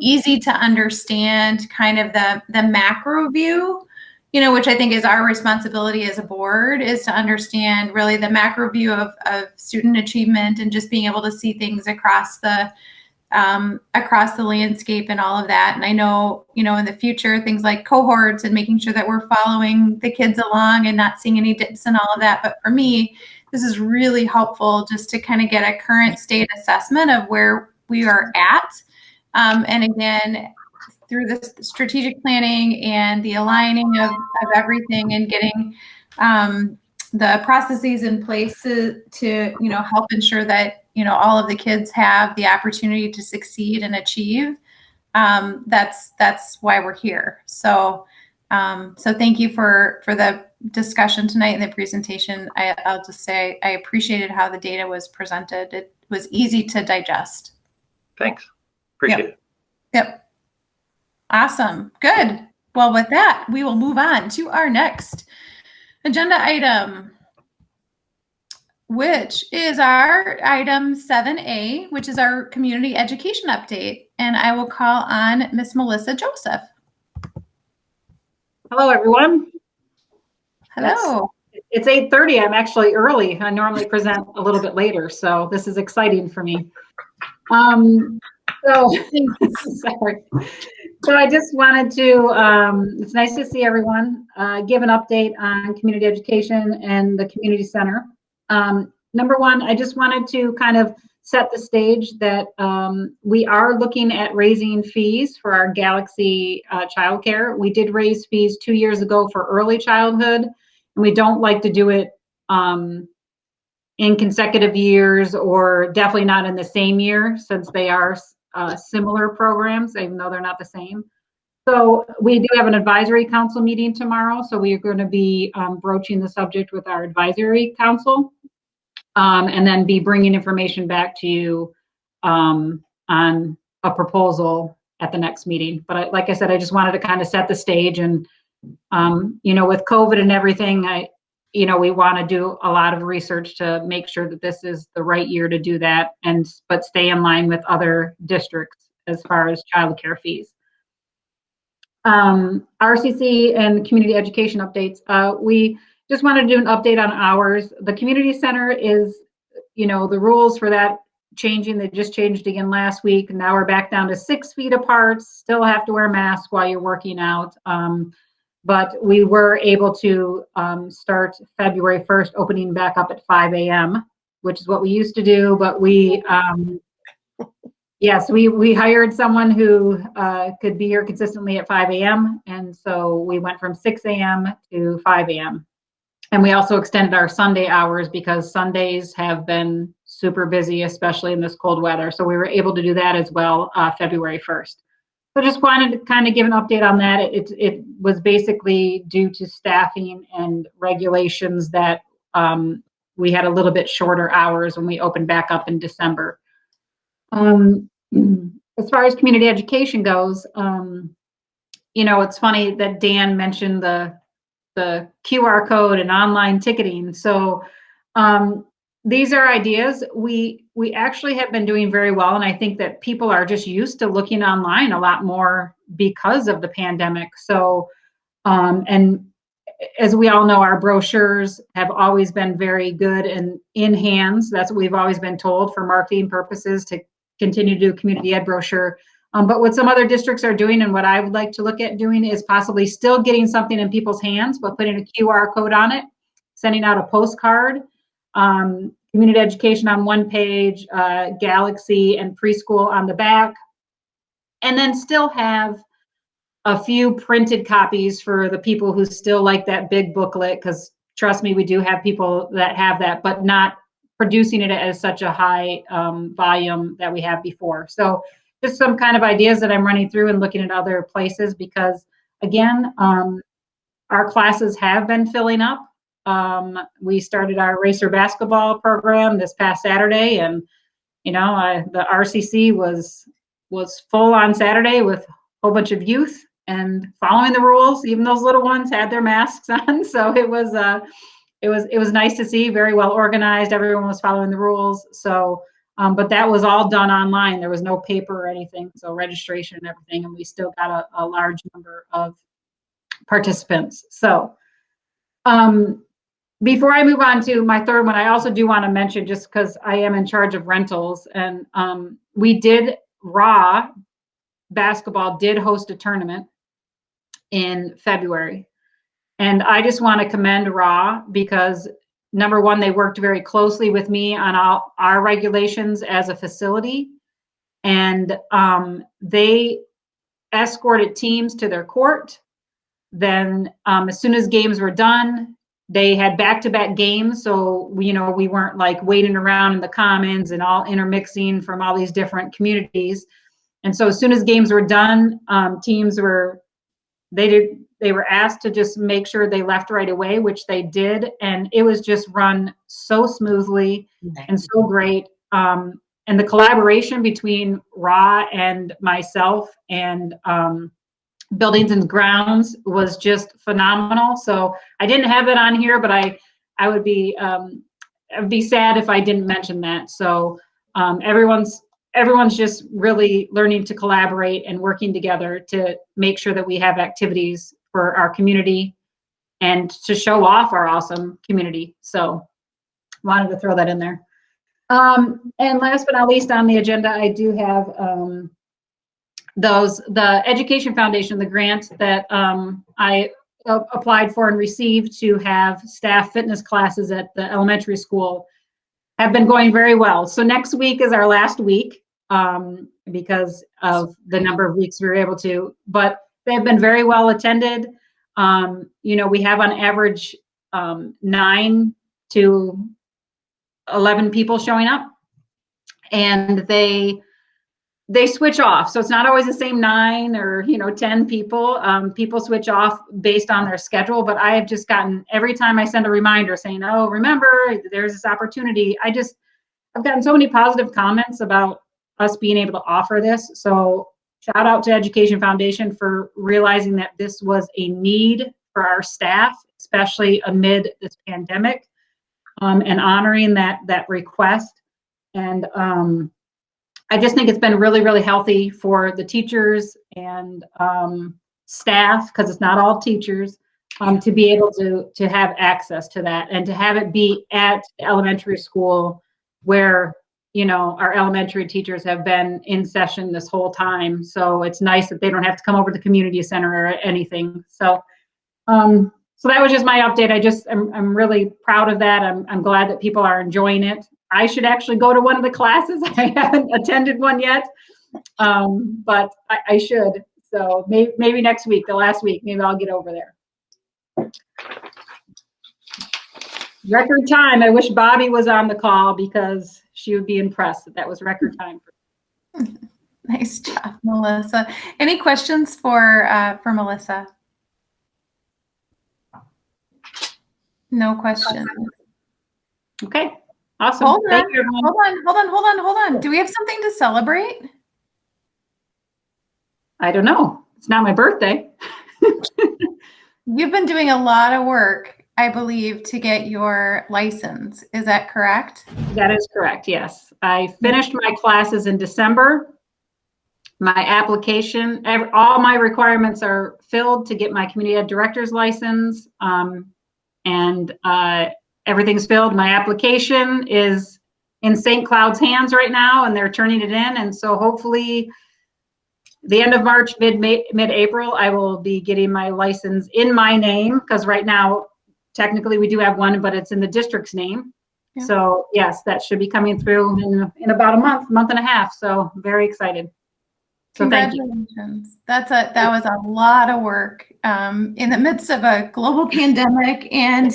Speaker 1: easy to understand kind of the macro view, which I think is our responsibility as a board, is to understand really the macro view of student achievement and just being able to see things across the landscape and all of that. And I know, in the future, things like cohorts and making sure that we're following the kids along and not seeing any dips and all of that. But for me, this is really helpful just to kind of get a current state assessment of where we are at. And again, through the strategic planning and the aligning of everything and getting the processes in place to help ensure that all of the kids have the opportunity to succeed and achieve. That's why we're here. So thank you for the discussion tonight and the presentation. I'll just say I appreciated how the data was presented. It was easy to digest.
Speaker 14: Thanks. Appreciate it.
Speaker 1: Yep. Awesome. Good. Well, with that, we will move on to our next agenda item, which is our item 7A, which is our community education update. And I will call on Miss Melissa Joseph.
Speaker 16: Hello, everyone.
Speaker 1: Hello.
Speaker 16: It's 8:30. I'm actually early. I normally present a little bit later, so this is exciting for me. Sorry. So I just wanted to, it's nice to see everyone, give an update on community education and the community center. Number one, I just wanted to kind of set the stage that we are looking at raising fees for our Galaxy childcare. We did raise fees 2 years ago for early childhood, and we don't like to do it in consecutive years, or definitely not in the same year, since they are similar programs, even though they're not the same. So we do have an advisory council meeting tomorrow, so we are going to be broaching the subject with our advisory council, and then be bringing information back to you on a proposal at the next meeting. But like I said, I just wanted to kind of set the stage, and with COVID and everything, we want to do a lot of research to make sure that this is the right year to do that, but stay in line with other districts as far as childcare fees. RCC and community education updates. We just wanted to do an update on hours. The community center is, the rules for that changing. They just changed again last week. Now we're back down to 6 feet apart. Still have to wear masks while you're working out. But we were able to start February 1st, opening back up at 5 a.m., which is what we used to do. But we, yes, we hired someone who could be here consistently at 5 a.m. And so we went from 6 a.m. to 5 a.m. And we also extended our Sunday hours because Sundays have been super busy, especially in this cold weather. So we were able to do that as well, February 1st. So just wanted to kind of give an update on that. It was basically due to staffing and regulations that we had a little bit shorter hours when we opened back up in December. As far as community education goes, it's funny that Dan mentioned the QR code and online ticketing. So these are ideas. We actually have been doing very well, and I think that people are just used to looking online a lot more because of the pandemic. So, and as we all know, our brochures have always been very good and in hands. That's what we've always been told for marketing purposes, to continue to do a community ed brochure. But what some other districts are doing and what I would like to look at doing is possibly still getting something in people's hands, but putting a QR code on it, sending out a postcard, community education on one page, Galaxy and preschool on the back, and then still have a few printed copies for the people who still like that big booklet, because trust me, we do have people that have that, but not producing it as such a high volume that we have before. So just some kind of ideas that I'm running through and looking at other places, because again, our classes have been filling up. We started our racer basketball program this past Saturday, and the RCC was full on Saturday with a whole bunch of youth and following the rules. Even those little ones had their masks on, so it was nice to see. Very well organized. Everyone was following the rules. So, but that was all done online. There was no paper or anything, so registration and everything, and we still got a large number of participants. So, before I move on to my third one, I also do want to mention, just because I am in charge of rentals, and we did, Raw basketball did host a tournament in February. And I just want to commend Raw because, number one, they worked very closely with me on all our regulations as a facility. And they escorted teams to their court. Then as soon as games were done, they had back-to-back games. So, we weren't like waiting around in the commons and all intermixing from all these different communities. And so as soon as games were done, teams were asked to just make sure they left right away, which they did. And it was just run so smoothly and so great. And the collaboration between Ra and myself and Buildings and Grounds was just phenomenal. So I didn't have it on here, but I would be sad if I didn't mention that. So everyone's just really learning to collaborate and working together to make sure that we have activities for our community and to show off our awesome community. So wanted to throw that in there. And last but not least on the agenda, I do have the Education Foundation, the grant that I applied for and received to have staff fitness classes at the elementary school, have been going very well. So next week is our last week because of the number of weeks we were able to, but they've been very well attended. We have on average 9 to 11 people showing up, and they switch off. So it's not always the same 9 or 10 people. People switch off based on their schedule, but I have just gotten, every time I send a reminder saying, oh, remember, there's this opportunity, I've gotten so many positive comments about us being able to offer this. So shout out to Education Foundation for realizing that this was a need for our staff, especially amid this pandemic, and honoring that request. And I just think it's been really, really healthy for the teachers and staff, because it's not all teachers, to be able to have access to that and to have it be at elementary school where our elementary teachers have been in session this whole time. So it's nice that they don't have to come over to the community center or anything. So so that was just my update. I'm really proud of that. I'm glad that people are enjoying it. I should actually go to one of the classes. I haven't attended one yet, but I should. So maybe next week, the last week, maybe I'll get over there. Record time. I wish Bobby was on the call because she would be impressed that was record time.
Speaker 1: Nice job, Melissa. Any questions for Melissa? No questions.
Speaker 16: Okay. Awesome.
Speaker 1: Hold
Speaker 16: Thank you, everyone.
Speaker 1: Hold on. Do we have something to celebrate?
Speaker 16: I don't know. It's not my birthday.
Speaker 1: You've been doing a lot of work, I believe, to get your license. Is that correct?
Speaker 16: That is correct, yes. I finished my classes in December. My application, all my requirements are filled to get my community ed director's license, and everything's filled. My application is in St. Cloud's hands right now, and they're turning it in. And so hopefully the end of March, mid-April, I will be getting my license in my name, because right now, technically we do have one, but it's in the district's name.
Speaker 1: Yeah.
Speaker 16: So yes, that should be coming through in about a month and a half. So very excited. So thank you.
Speaker 1: Congratulations. That was a lot of work in the midst of a global pandemic and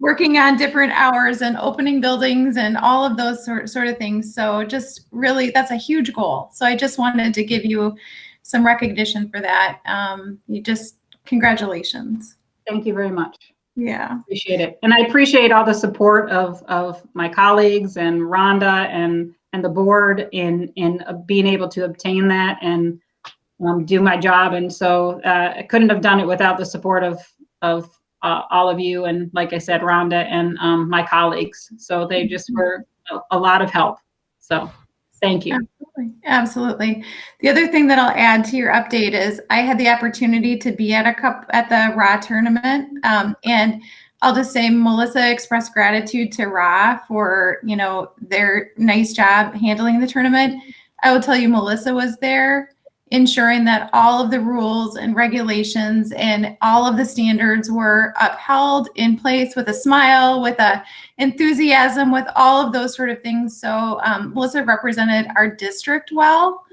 Speaker 1: working on different hours and opening buildings and all of those sort of things. So just really, that's a huge goal. So I just wanted to give you some recognition for that. Congratulations.
Speaker 16: Thank you very much.
Speaker 1: Yeah.
Speaker 16: Appreciate it. And I appreciate all the support of my colleagues and Rhonda and the board in being able to obtain that and do my job. And so I couldn't have done it without the support of all of you. And like I said, Rhonda and my colleagues. So they just were a lot of help. So thank you.
Speaker 1: Absolutely. The other thing that I'll add to your update is I had the opportunity to be at the RA tournament. And I'll just say Melissa expressed gratitude to RA for, their nice job handling the tournament. I will tell you, Melissa was there ensuring that all of the rules and regulations and all of the standards were upheld in place with a smile, with a enthusiasm, with all of those sort of things. So Melissa represented our district well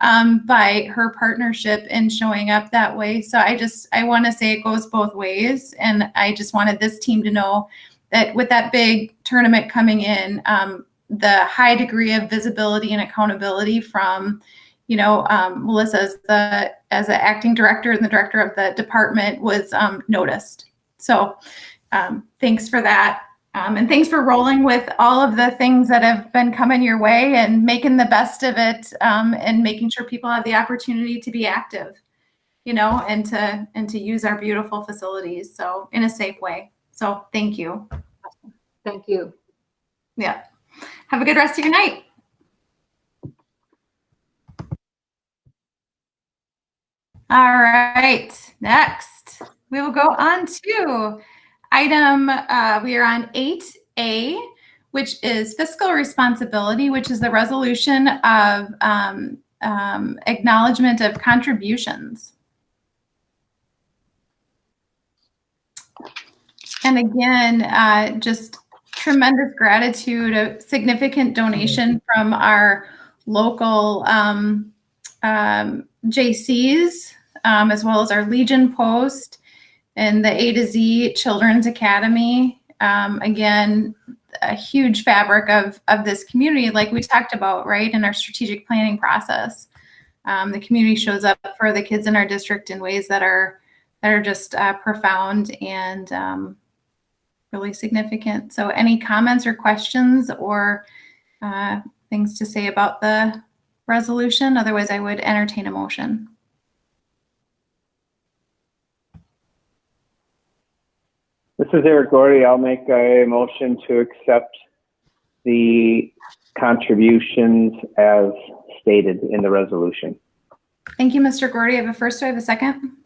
Speaker 1: by her partnership in showing up that way. So I want to say it goes both ways. And I just wanted this team to know that with that big tournament coming in, the high degree of visibility and accountability from Melissa as an acting director and the director of the department was noticed. So thanks for that. And thanks for rolling with all of the things that have been coming your way and making the best of it and making sure people have the opportunity to be active, and to use our beautiful facilities. So in a safe way. So thank you.
Speaker 16: Thank you.
Speaker 1: Yeah. Have a good rest of your night. All right, next we will go on to item, we are on 8A, which is fiscal responsibility, which is the resolution of acknowledgement of contributions. And again, just tremendous gratitude, a significant donation from our local JCs, as well as our Legion Post and the A to Z Children's Academy. Again, a huge fabric of this community, like we talked about, right, in our strategic planning process. The community shows up for the kids in our district in ways that are just profound and really significant. So any comments or questions or things to say about the resolution? Otherwise, I would entertain a motion.
Speaker 15: This is Eric Gordy. I'll make a motion to accept the contributions as stated in the resolution.
Speaker 1: Thank you, Mr. Gordy. I have a first. Do I have a second?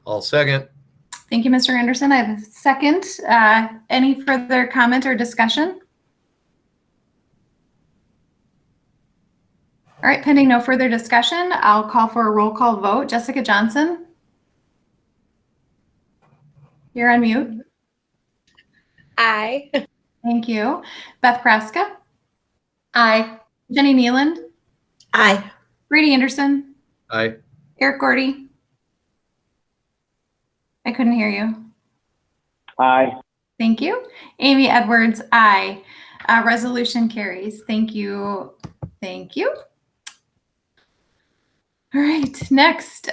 Speaker 3: I'll second.
Speaker 1: Thank you, Mr. Anderson. I have a second. Any further comment or discussion? All right, pending no further discussion, I'll call for a roll call vote. Jessica Johnson? You're on mute.
Speaker 17: Aye.
Speaker 1: Thank you. Beth Praska?
Speaker 12: Aye.
Speaker 1: Jenny Nealand?
Speaker 5: Aye.
Speaker 1: Brady Anderson?
Speaker 3: Aye.
Speaker 1: Eric Gordy? I couldn't hear you.
Speaker 15: Aye.
Speaker 1: Thank you. Amy Edwards, aye. Resolution carries. Thank you. Thank you. All right, next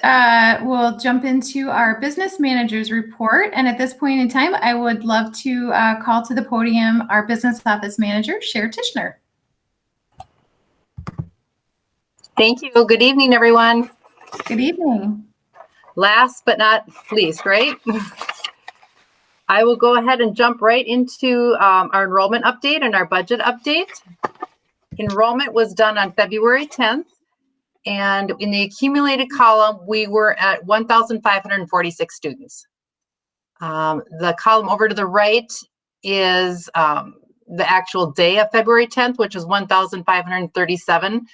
Speaker 1: we'll jump into our business manager's report. And at this point in time, I would love to call to the podium our business office manager, Cher Tishner.
Speaker 18: Thank you. Good evening, everyone.
Speaker 1: Good evening.
Speaker 18: Last but not least, right? I will go ahead and jump right into our enrollment update and our budget update. Enrollment was done on February 10th. And in the accumulated column, we were at 1,546 students. The column over to the right is the actual day of February 10th, which is 1,537.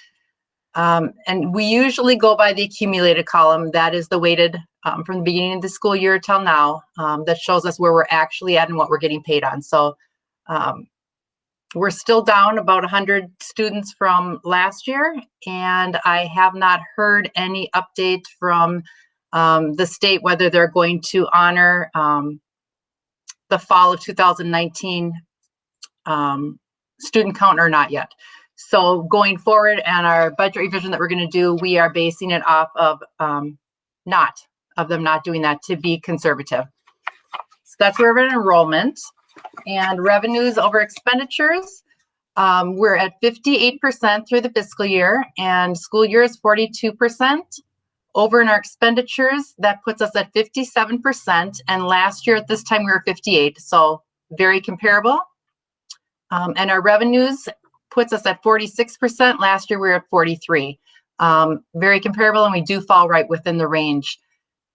Speaker 18: And we usually go by the accumulated column. That is the weighted from the beginning of the school year till now. That shows us where we're actually at and what we're getting paid on. So we're still down about 100 students from last year, and I have not heard any update from the state whether they're going to honor the fall of 2019 student count or not yet. So going forward and our budget revision that we're going to do, we are basing it off of them not doing that, to be conservative. So that's where we're at enrollment. And revenues over expenditures, we're at 58% through the fiscal year, and school year is 42%. Over in our expenditures, that puts us at 57%, and last year at this time we were 58%, so very comparable. And our revenues puts us at 46%. Last year we were at 43%. Very comparable, and we do fall right within the range.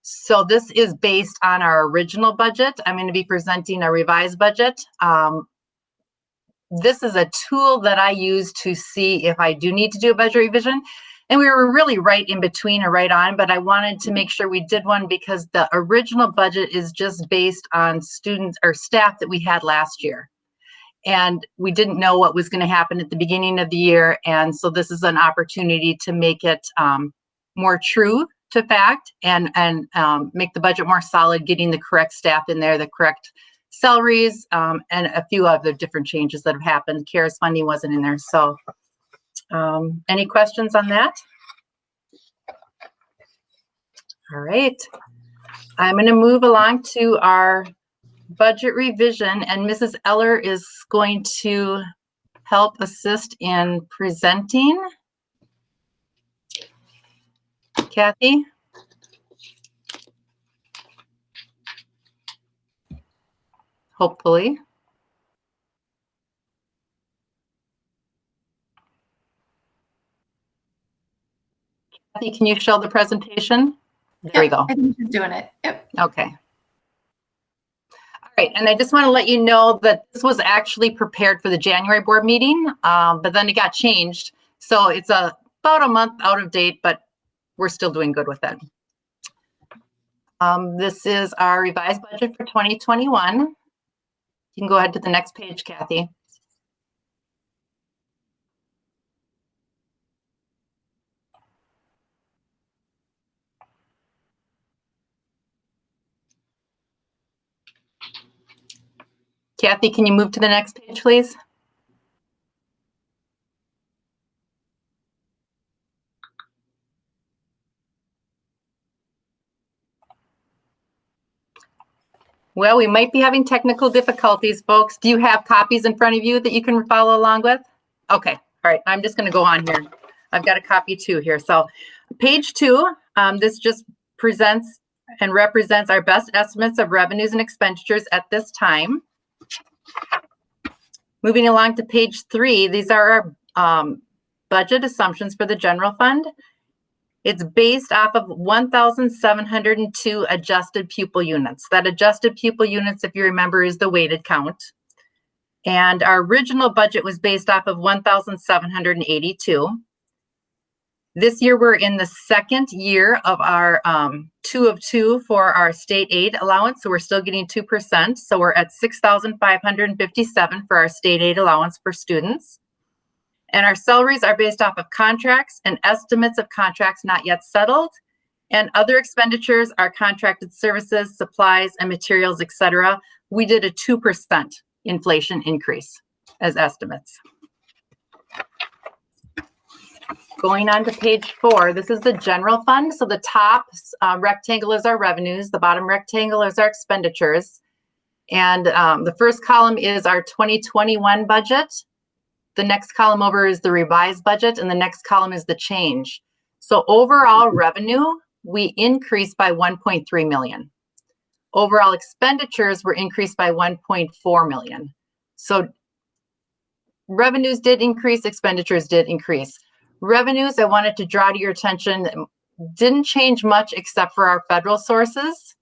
Speaker 18: So this is based on our original budget. I'm going to be presenting a revised budget. This is a tool that I use to see if I do need to do a budget revision. And we were really right in between or right on, but I wanted to make sure we did one because the original budget is just based on students or staff that we had last year. And we didn't know what was going to happen at the beginning of the year. And so this is an opportunity to make it more true to fact and make the budget more solid, getting the correct staff in there, the correct salaries, and a few other different changes that have happened. CARES funding wasn't in there. So any questions on that? All right. I'm going to move along to our budget revision, and Mrs. Eller is going to help assist in presenting. Kathy? Hopefully. Kathy, can you show the presentation? There we go.
Speaker 1: I think she's doing it. Yep.
Speaker 18: Okay. All right, and I just want to let you know that this was actually prepared for the January board meeting, but then it got changed. So it's about a month out of date, but we're still doing good with it. This is our revised budget for 2021. You can go ahead to the next page, Kathy. Kathy, can you move to the next page, please? Well, we might be having technical difficulties, folks. Do you have copies in front of you that you can follow along with? Okay, all right, I'm just going to go on here. I've got a copy too here. So page 2, this just presents and represents our best estimates of revenues and expenditures at this time. Moving along to page 3, these are our budget assumptions for the general fund. It's based off of 1,702 adjusted pupil units. That adjusted pupil units, if you remember, is the weighted count. And our original budget was based off of 1,782. This year, we're in the second year of our 2 of 2 for our state aid allowance. So we're still getting 2%. So we're at 6,557 for our state aid allowance for students. And our salaries are based off of contracts and estimates of contracts not yet settled. And other expenditures are contracted services, supplies, and materials, etc. We did a 2% inflation increase as estimates. Going on to page 4, this is the general fund. So the top rectangle is our revenues. The bottom rectangle is our expenditures. And the first column is our 2021 budget. The next column over is the revised budget, and the next column is the change. So overall revenue, we increased by 1.3 million. Overall expenditures were increased by 1.4 million. So revenues did increase, expenditures did increase. Revenues, I wanted to draw to your attention, didn't change much except for our federal sources.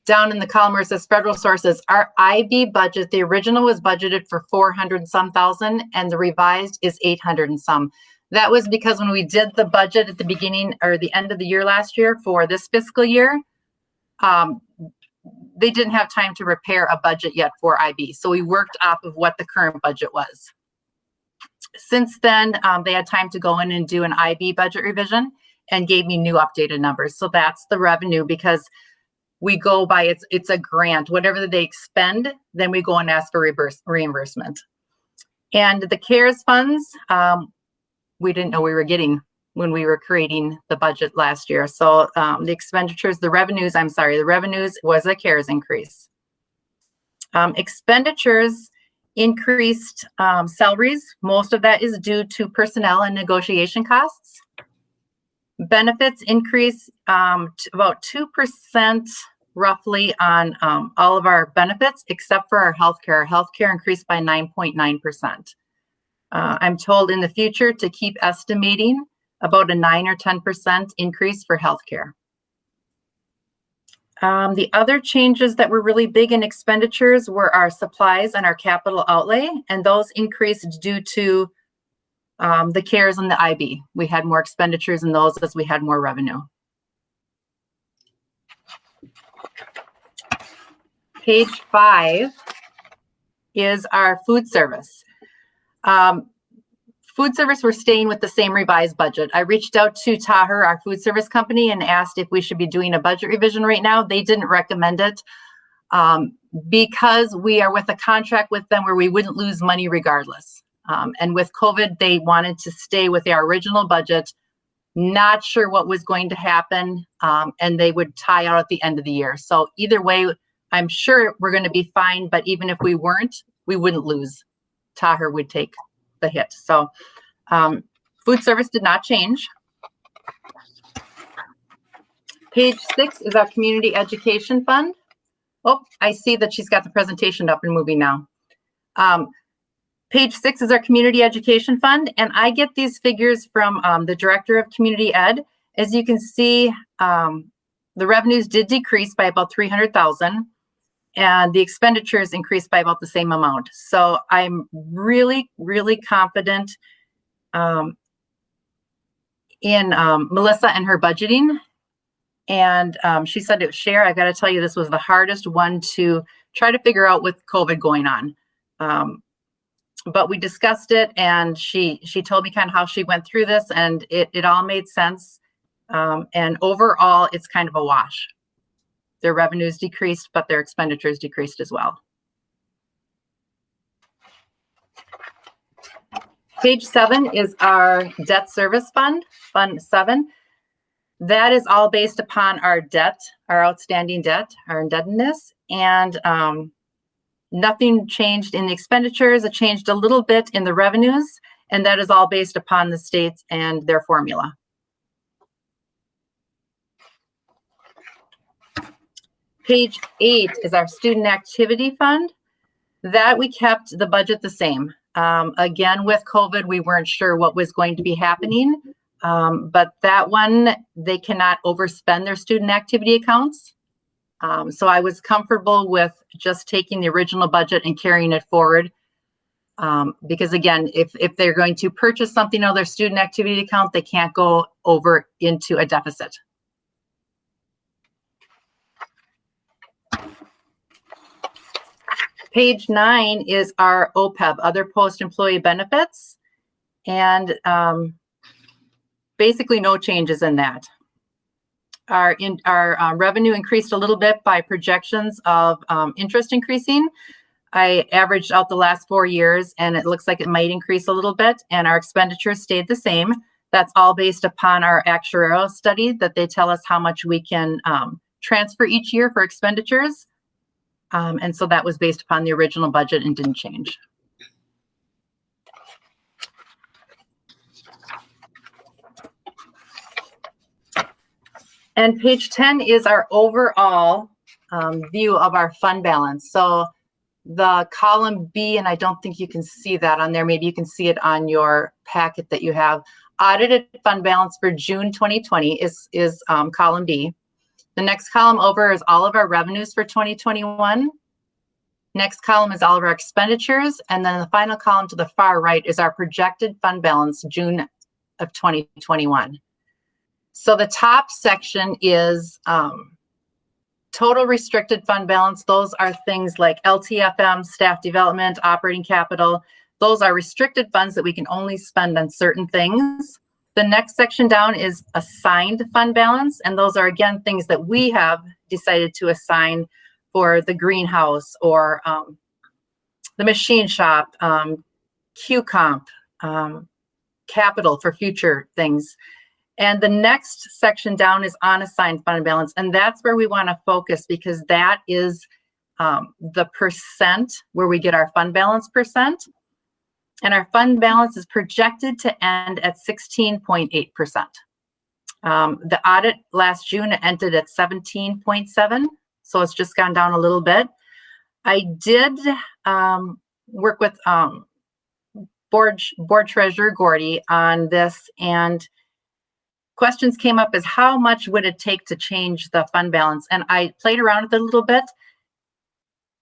Speaker 18: Down in the column where it says federal sources, our IB budget, the original was budgeted for 400 and some thousand, and the revised is 800 and some. That was because when we did the budget at the beginning or the end of the year last year for this fiscal year, they didn't have time to prepare a budget yet for IB. So we worked off of what the current budget was. Since then, they had time to go in and do an IB budget revision and gave me new updated numbers. So that's the revenue, because we go by, it's a grant. Whatever they expend, then we go and ask for reimbursement. And the CARES funds, we didn't know we were getting when we were creating the budget last year. So the expenditures, the revenues was a CARES increase. Expenditures increased salaries. Most of that is due to personnel and negotiation costs. Benefits increase about 2% roughly on all of our benefits, except for our healthcare. Our healthcare increased by 9.9%. I'm told in the future to keep estimating about a 9 or 10% increase for healthcare. The other changes that were really big in expenditures were our supplies and our capital outlay, and those increased due to the CARES and the IB. We had more expenditures in those as we had more revenue. Page 5 is our food service. Food service, we're staying with the same revised budget. I reached out to Taher, our food service company, and asked if we should be doing a budget revision right now. They didn't recommend it because we are with a contract with them where we wouldn't lose money regardless. And with COVID, they wanted to stay with our original budget, not sure what was going to happen, and they would tie out at the end of the year. So either way, I'm sure we're going to be fine, but even if we weren't, we wouldn't lose. Taher would take the hit. So food service did not change. Page 6 is our community education fund. Oh, I see that she's got the presentation up and moving now. Page 6 is our community education fund, and I get these figures from the director of community ed. As you can see, the revenues did decrease by about $300,000. And the expenditures increased by about the same amount. So I'm really, really confident in Melissa and her budgeting. And she said it, Cher, I got to tell you, this was the hardest one to try to figure out with COVID going on. But we discussed it, and she told me kind of how she went through this, and it all made sense. And overall, it's kind of a wash. Their revenues decreased, but their expenditures decreased as well. Page 7 is our debt service fund, Fund 7. That is all based upon our debt, our outstanding debt, our indebtedness, and nothing changed in the expenditures. It changed a little bit in the revenues, and that is all based upon the states and their formula. Page 8 is our student activity fund. That we kept the budget the same. Again, with COVID, we weren't sure what was going to be happening, but that one, they cannot overspend their student activity accounts. So I was comfortable with just taking the original budget and carrying it forward. Because again, if they're going to purchase something on their student activity account, they can't go over into a deficit. Page 9 is our OPEB, other post-employee benefits, and basically no changes in that. Our revenue increased a little bit by projections of interest increasing. I averaged out the last 4 years, and it looks like it might increase a little bit, and our expenditures stayed the same. That's all based upon our actuarial study that they tell us how much we can transfer each year for expenditures. And so that was based upon the original budget and didn't change. And page 10 is our overall view of our fund balance. So the column B, and I don't think you can see that on there. Maybe you can see it on your packet that you have. Audited fund balance for June 2020 is column B. The next column over is all of our revenues for 2021. Next column is all of our expenditures. And then the final column to the far right is our projected fund balance June of 2021. So the top section is total restricted fund balance. Those are things like LTFM, staff development, operating capital. Those are restricted funds that we can only spend on certain things. The next section down is assigned fund balance. And those are, again, things that we have decided to assign for the greenhouse or the machine shop, QComp, capital for future things. And the next section down is unassigned fund balance. And that's where we want to focus, because that is the percent where we get our fund balance percent. And our fund balance is projected to end at 16.8%. The audit last June ended at 17.7. So it's just gone down a little bit. I did work with board treasurer Gordy on this, and questions came up as how much would it take to change the fund balance? And I played around with it a little bit.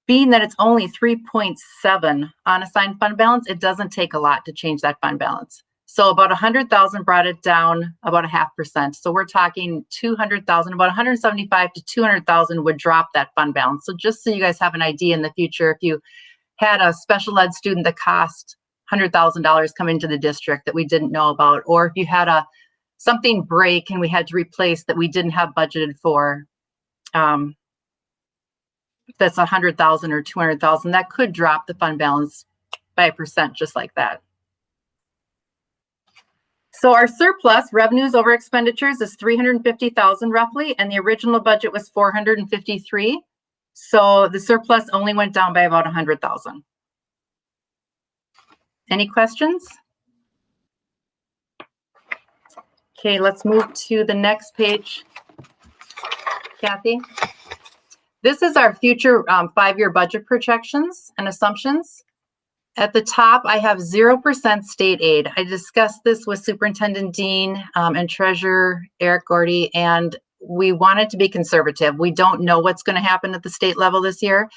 Speaker 18: Being that it's only 3.7 unassigned fund balance, it doesn't take a lot to change that fund balance. So about 100,000 brought it down about 0.5%. So we're talking 200,000, about 175 to 200,000 would drop that fund balance. So just so you guys have an idea in the future, if you had a special ed student that cost $100,000 come into the district that we didn't know about, or if you had something break and we had to replace that we didn't have budgeted for, that's 100,000 or 200,000, that could drop the fund balance by 1% just like that. So our surplus revenues over expenditures is 350,000 roughly, and the original budget was 453. So the surplus only went down by about 100,000. Any questions? Okay, let's move to the next page, Kathy. This is our future 5-year budget projections and assumptions. At the top, I have 0% state aid. I discussed this with Superintendent Dean and Treasurer Eric Gordy, and we wanted to be conservative. We don't know what's going to happen at the state level this year.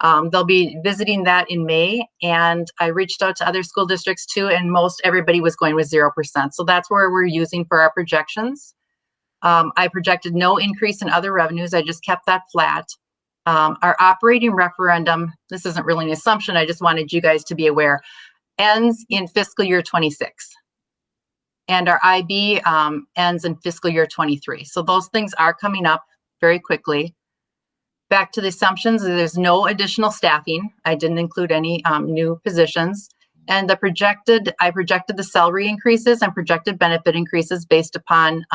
Speaker 18: They'll be visiting that in May, and I reached out to other school districts too, and most everybody was going with 0%. So that's where we're using for our projections. I projected no increase in other revenues. I just kept that flat. Our operating referendum, this isn't really an assumption, I just wanted you guys to be aware, ends in fiscal year 26. And our IB ends in fiscal year 23. So those things are coming up very quickly. Back to the assumptions, there's no additional staffing. I didn't include any new positions. And I projected the salary increases and projected benefit increases based upon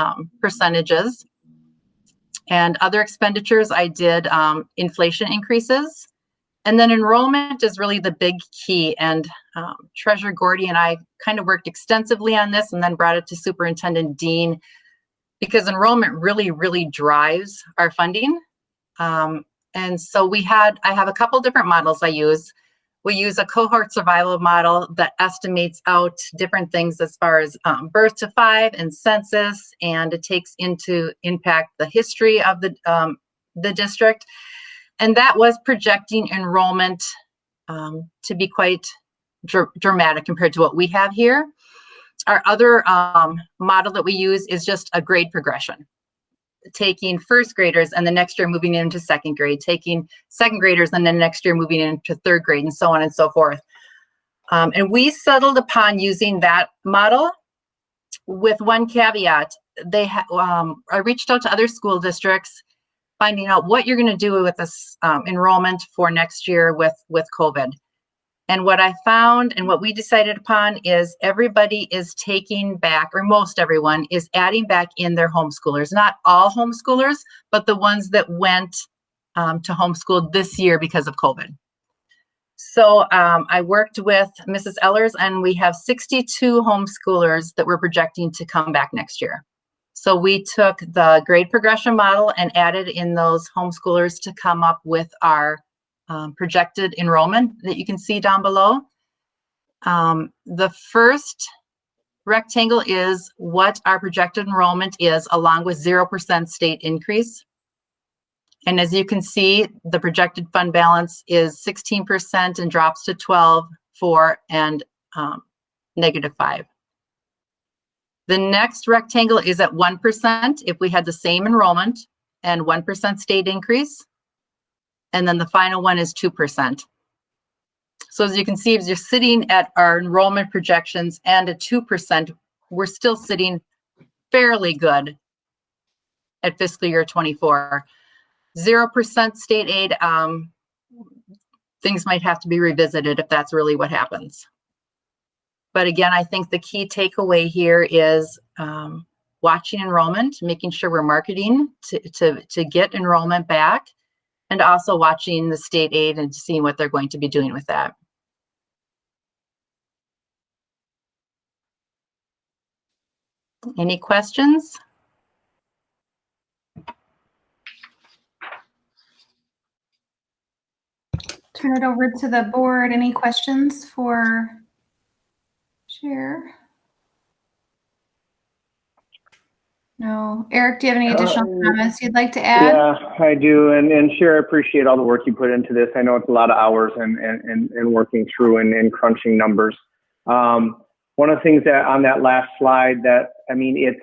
Speaker 18: percentages. And other expenditures, I did inflation increases. And then enrollment is really the big key. And Treasurer Gordy and I kind of worked extensively on this and then brought it to Superintendent Dean, because enrollment really, really drives our funding. And so I have a couple different models I use. We use a cohort survival model that estimates out different things as far as birth to 5 and census, and it takes into impact the history of the district. And that was projecting enrollment to be quite dramatic compared to what we have here. Our other model that we use is just a grade progression, taking first graders and the next year moving into second grade, taking second graders and then next year moving into third grade, and so on and so forth. And we settled upon using that model with one caveat. I reached out to other school districts, finding out what you're going to do with this enrollment for next year with COVID. And what I found and what we decided upon is everybody is taking back, or most everyone is adding back in their homeschoolers. Not all homeschoolers, but the ones that went to homeschool this year because of COVID. So I worked with Mrs. Ellers, and we have 62 homeschoolers that we're projecting to come back next year. So we took the grade progression model and added in those homeschoolers to come up with our projected enrollment that you can see down below. The first rectangle is what our projected enrollment is, along with 0% state increase. And as you can see, the projected fund balance is 16% and drops to 12, 4, and -5. The next rectangle is at 1% if we had the same enrollment and 1% state increase. And then the final one is 2%. So as you can see, if you're sitting at our enrollment projections and at 2%, we're still sitting fairly good at fiscal year 24. 0% state aid, things might have to be revisited if that's really what happens. But again, I think the key takeaway here is watching enrollment, making sure we're marketing to get enrollment back, and also watching the state aid and seeing what they're going to be doing with that. Any questions?
Speaker 1: Turn it over to the board. Any questions for Chair? No. Eric, do you have any additional comments you'd like to add?
Speaker 15: Yeah, I do. And Chair, I appreciate all the work you put into this. I know it's a lot of hours and working through and crunching numbers. One of the things that on that last slide that, I mean,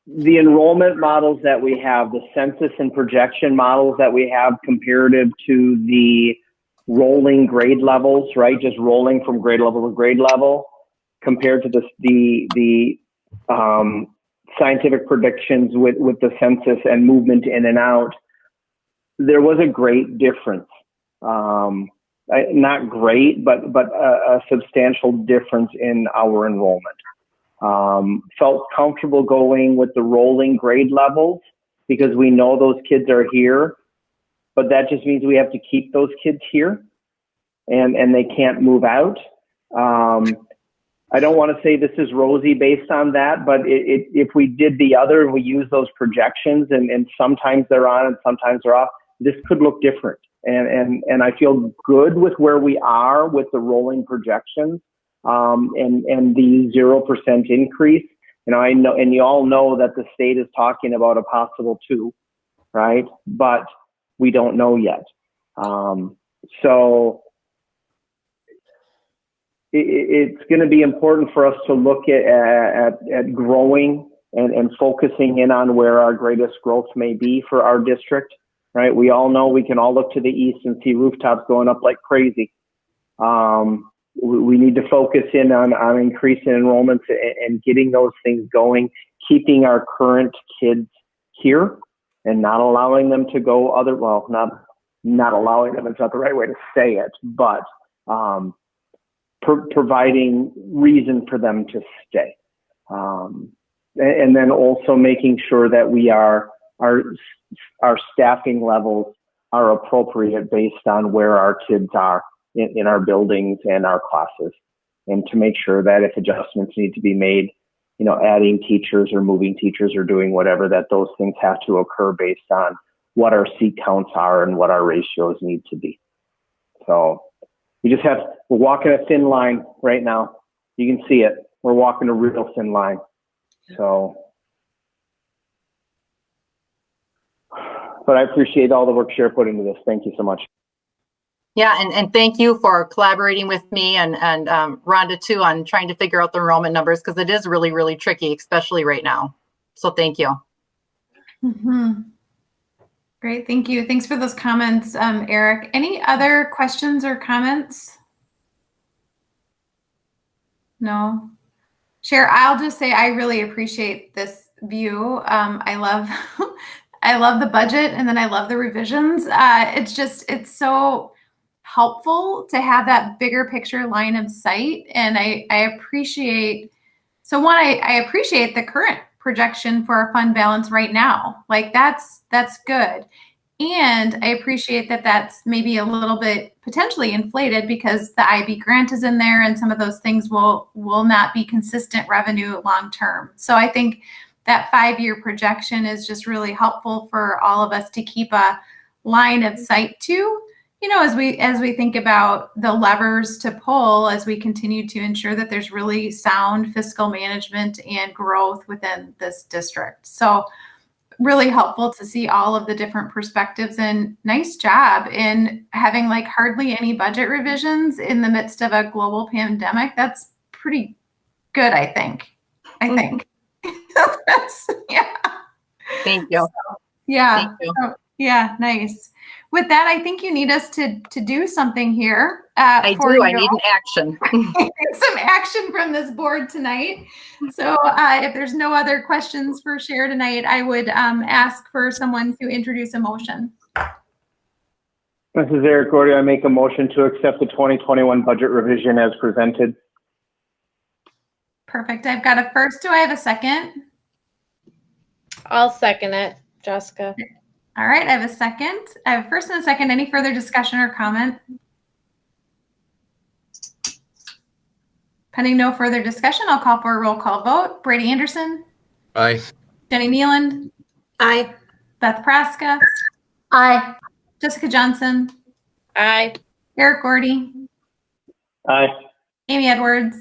Speaker 15: the enrollment models that we have, the census and projection models that we have comparative to the rolling grade levels, right? Just rolling from grade level to grade level compared to the scientific predictions with the census and movement in and out. There was a great difference. Not great, but a substantial difference in our enrollment. Felt comfortable going with the rolling grade levels because we know those kids are here, but that just means we have to keep those kids here and they can't move out. I don't want to say this is rosy based on that, but if we did the other and we use those projections and sometimes they're on and sometimes they're off, this could look different. And I feel good with where we are with the rolling projections. And the 0% increase, I know, and you all know that the state is talking about a possible 2, right? But we don't know yet. So it's going to be important for us to look at growing and focusing in on where our greatest growth may be for our district, right? We all know we can all look to the east and see rooftops going up like crazy. We need to focus in on increasing enrollments and getting those things going, keeping our current kids here and not allowing them to go not allowing them, it's not the right way to say it, but providing reason for them to stay. And then also making sure that our staffing levels are appropriate based on where our kids are in our buildings and our classes, and to make sure that if adjustments need to be made, adding teachers or moving teachers or doing whatever, that those things have to occur based on what our seat counts are and what our ratios need to be. So we're walking a thin line right now. You can see it. We're walking a real thin line. So, but I appreciate all the work Chair put into this. Thank you so much.
Speaker 18: Yeah, and thank you for collaborating with me and Rhonda too on trying to figure out the enrollment numbers, because it is really, really tricky, especially right now. So thank you.
Speaker 1: Mm-hmm. Great, thank you. Thanks for those comments, Eric. Any other questions or comments? No? Chair, I'll just say I really appreciate this view. I love I love the budget, and then I love the revisions. It's so helpful to have that bigger picture line of sight. And I appreciate, I appreciate the current projection for our fund balance right now. Like that's good. And I appreciate that that's maybe a little bit potentially inflated because the IB grant is in there and some of those things will not be consistent revenue long-term. So I think that 5-year projection is just really helpful for all of us to keep a line of sight to, as we think about the levers to pull as we continue to ensure that there's really sound fiscal management and growth within this district. So really helpful to see all of the different perspectives, and nice job in having like hardly any budget revisions in the midst of a global pandemic. That's pretty good, I think. Yeah.
Speaker 18: Thank you.
Speaker 1: Yeah.
Speaker 18: Thank you.
Speaker 1: Yeah, nice. With that, I think you need us to do something here.
Speaker 18: I
Speaker 1: for
Speaker 18: do. I
Speaker 1: you.
Speaker 18: need an action.
Speaker 1: Some action from this board tonight. So if there's no other questions for share tonight, I would ask for someone to introduce a motion.
Speaker 15: This is Eric Gordy. I make a motion to accept the 2021 budget revision as presented.
Speaker 1: Perfect. I've got a first. Do I have a second?
Speaker 17: I'll second it, Jessica.
Speaker 1: All right, I have a second. I have a first and a second. Any further discussion or comment? Pending no further discussion, I'll call for a roll call vote. Brady Anderson.
Speaker 3: Aye.
Speaker 1: Jenny Nealand.
Speaker 5: Aye.
Speaker 1: Beth Praska.
Speaker 12: Aye.
Speaker 1: Jessica Johnson.
Speaker 17: Aye.
Speaker 1: Eric Gordy.
Speaker 15: Aye.
Speaker 1: Amy Edwards.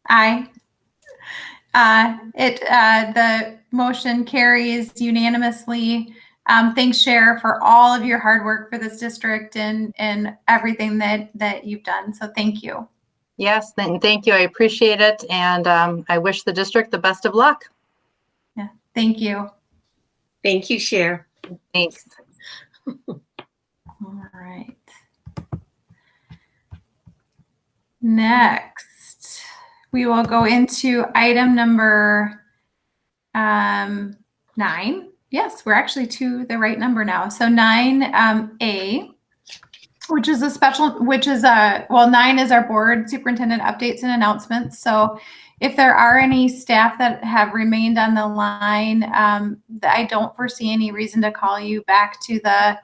Speaker 1: Aye. The motion carries unanimously. Thanks, Cher, for all of your hard work for this district and everything that you've done. So thank you.
Speaker 18: Yes, thank you. I appreciate it. And I wish the district the best of luck.
Speaker 1: Yeah, thank you.
Speaker 9: Thank you, Cher.
Speaker 18: Thanks.
Speaker 1: All right. Next, we will go into item number 9. Yes, we're actually to the right number now. So 9A, which is a special, well, 9 is our board superintendent updates and announcements. So if there are any staff that have remained on the line, I don't foresee any reason to call you back to the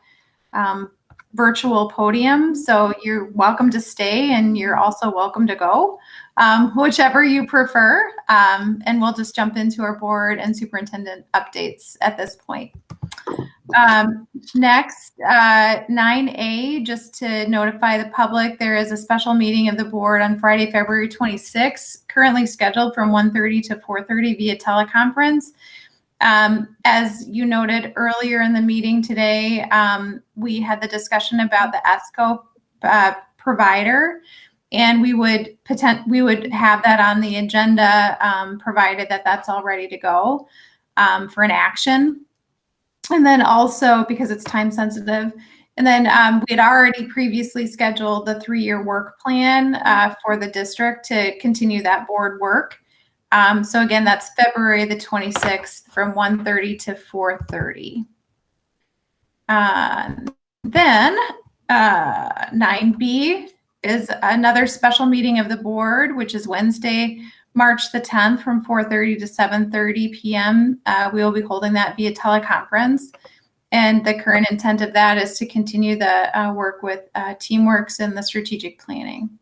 Speaker 1: virtual podium. So you're welcome to stay and you're also welcome to go, whichever you prefer. And we'll just jump into our board and superintendent updates at this point. Next, 9A, just to notify the public, there is a special meeting of the board on Friday, February 26th, currently scheduled from 1:30 to 4:30 via teleconference. As you noted earlier in the meeting today, we had the discussion about the ESCO provider, and we would have that on the agenda, provided that that's all ready to go for an action. And then also, because it's time sensitive, and then we had already previously scheduled the 3-year work plan for the district to continue that board work. So again, that's February the 26th from 1:30 to 4:30. Then 9B is another special meeting of the board, which is Wednesday, March the 10th from 4:30 to 7:30 p.m. We will be holding that via teleconference. And the current intent of that is to continue the work with Teamworks and the strategic planning.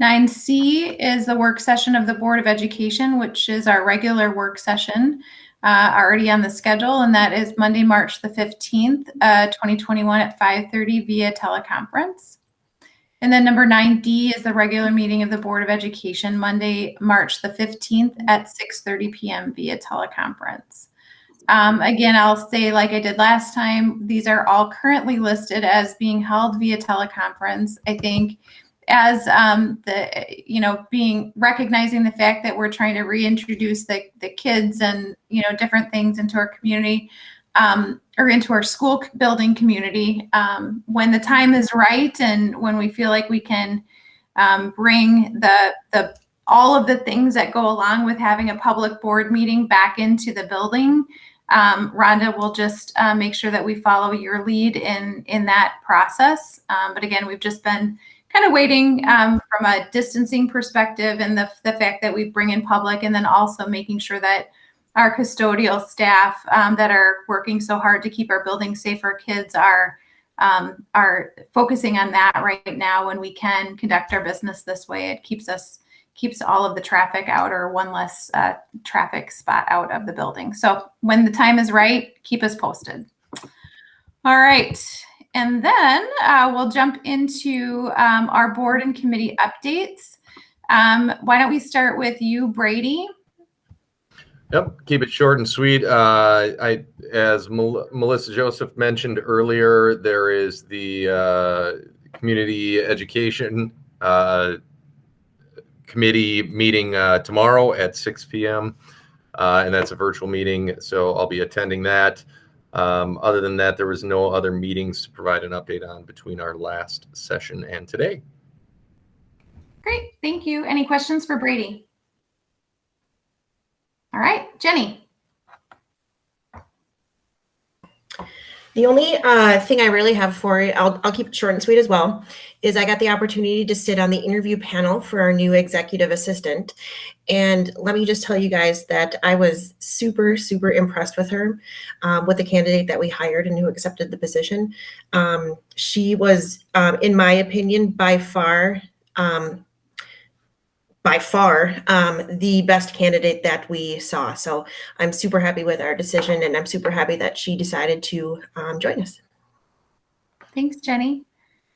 Speaker 1: 9C is the work session of the Board of Education, which is our regular work session already on the schedule. And that is Monday, March the 15th, 2021 at 5:30 via teleconference. And then number 9D is the regular meeting of the Board of Education, Monday, March the 15th at 6:30 p.m. via teleconference. Again, I'll say, like I did last time, these are all currently listed as being held via teleconference. I think as recognizing the fact that we're trying to reintroduce the kids and, different things into our community, or into our school building community, when the time is right and when we feel like we can bring all of the things that go along with having a public board meeting back into the building. Rhonda will just make sure that we follow your lead in that process. But again, we've just been kind of waiting from a distancing perspective and the fact that we bring in public, and then also making sure that our custodial staff that are working so hard to keep our buildings safe for kids are focusing on that right now when we can conduct our business this way. It keeps all of the traffic out, or one less traffic spot out of the building. So when the time is right, keep us posted. All right. And then we'll jump into our board and committee updates. Why don't we start with you, Brady?
Speaker 3: Yep, keep it short and sweet. As Melissa Joseph mentioned earlier, there is the community education committee meeting tomorrow at 6 p.m. And that's a virtual meeting, so I'll be attending that. Other than that, there was no other meetings to provide an update on between our last session and today.
Speaker 1: Great, thank you. Any questions for Brady? All right, Jenny.
Speaker 5: The only thing I really have for you, I'll keep it short and sweet as well, is I got the opportunity to sit on the interview panel for our new executive assistant. And let me just tell you guys that I was super, super impressed with her, with the candidate that we hired and who accepted the position. She was, in my opinion, by far, the best candidate that we saw. So I'm super happy with our decision, and I'm super happy that she decided to join us.
Speaker 1: Thanks, Jenny.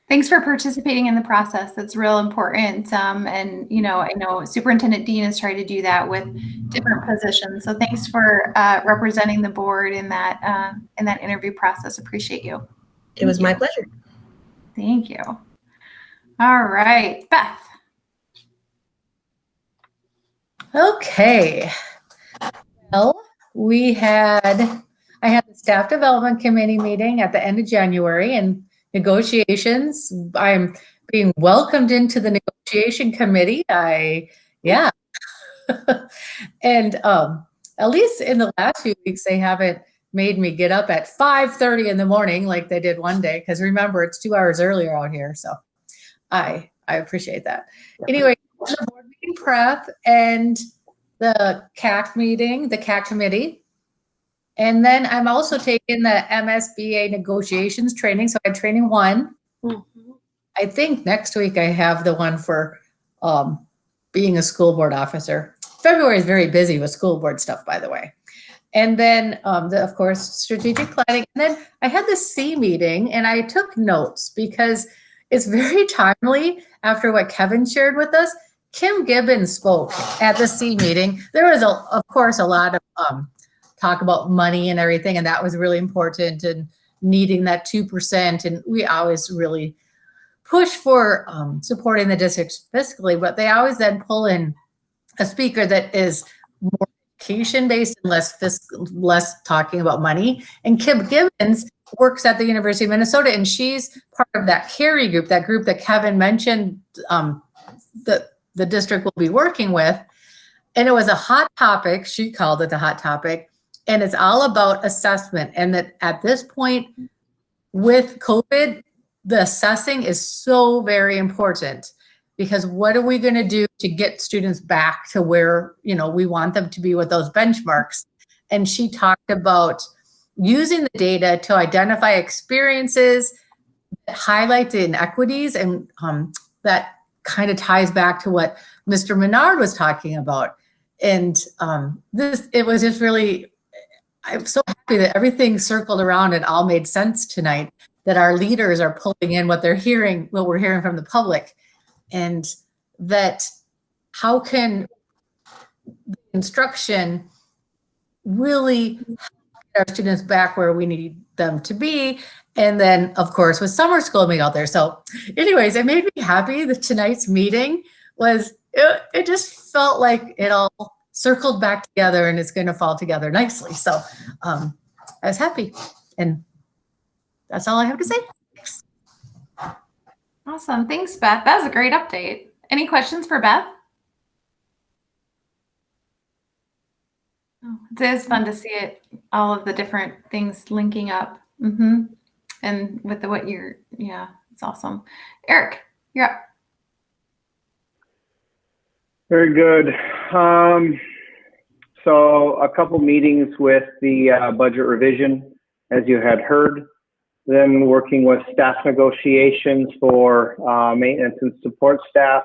Speaker 1: Thanks for participating in the process. That's real important. And you know, I know Superintendent Dean has tried to do that with different positions. So thanks for representing the board in that interview process. Appreciate you.
Speaker 5: It was my pleasure.
Speaker 1: Thank you. All right, Beth.
Speaker 12: Okay. Well, I had the staff development committee meeting at the end of January, and negotiations. I'm being welcomed into the negotiation committee. Yeah. And at least in the last few weeks, they haven't made me get up at 5:30 in the morning like they did one day. Because remember, it's 2 hours earlier out here. So I appreciate that. Anyway, the board meeting prep and the CAC meeting, the CAC committee. And then I'm also taking the MSBA negotiations training. So I had training 1.
Speaker 9: Mm-hmm.
Speaker 12: I think next week I have the one for being a school board officer. February is very busy with school board stuff, by the way. And then, of course, strategic planning. And then I had the C meeting, and I took notes because it's very timely after what Kevin shared with us. Kim Gibbons spoke at the C meeting. There was, of course, a lot of talk about money and everything, and that was really important, and needing that 2%. And we always really push for supporting the districts fiscally, but they always then pull in a speaker that is more education based and less talking about money. And Kim Gibbons works at the University of Minnesota, and she's part of that CARI group, that group that Kevin mentioned that the district will be working with. And it was a hot topic. She called it the hot topic. And it's all about assessment. And that at this point with COVID, the assessing is so very important, because what are we going to do to get students back to where, we want them to be with those benchmarks? And she talked about using the data to identify experiences that highlight the inequities, and that kind of ties back to what Mr. Menard was talking about. And it was just really, I'm so happy that everything circled around and all made sense tonight, that our leaders are pulling in what we're hearing from the public, and that how can instruction really get our students back where we need them to be. And then, of course, with summer school being out there. So anyways, it made me happy that tonight's meeting it just felt like it all circled back together, and it's going to fall together nicely. So I was happy, and that's all I have to say. Thanks.
Speaker 1: Awesome. Thanks, Beth. That was a great update. Any questions for Beth? Oh, it is fun to see it, all of the different things linking up. Mm-hmm. And with it's awesome. Eric, you're up.
Speaker 15: Very good. So a couple meetings with the budget revision, as you had heard, then working with staff negotiations for maintenance and support staff,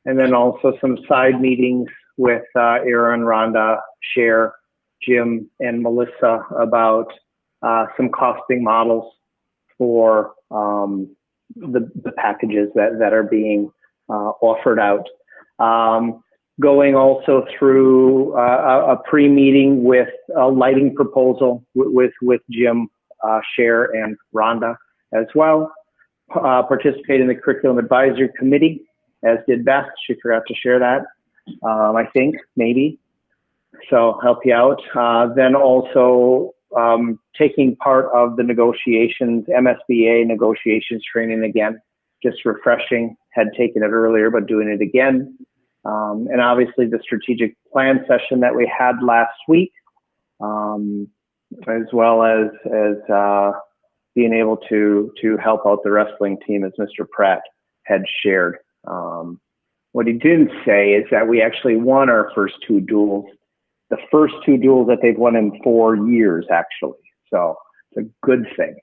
Speaker 15: and then also some side meetings with Aaron, Rhonda, Cher, Jim, and Melissa about some costing models for the packages that are being offered out. Going also through a pre-meeting with a lighting proposal with Jim, Cher, and Rhonda as well. Participate in the curriculum advisory committee, as did Beth. She forgot to share that, I think, maybe. So help you out. Then also taking part of the negotiations, MSBA negotiations training again, just refreshing. Had taken it earlier, but doing it again. And obviously the strategic plan session that we had last week, as well as being able to help out the wrestling team, as Mr. Pratt had shared. What he didn't say is that we actually won our first 2 duels, the first 2 duels that they've won in 4 years, actually. So it's a good thing.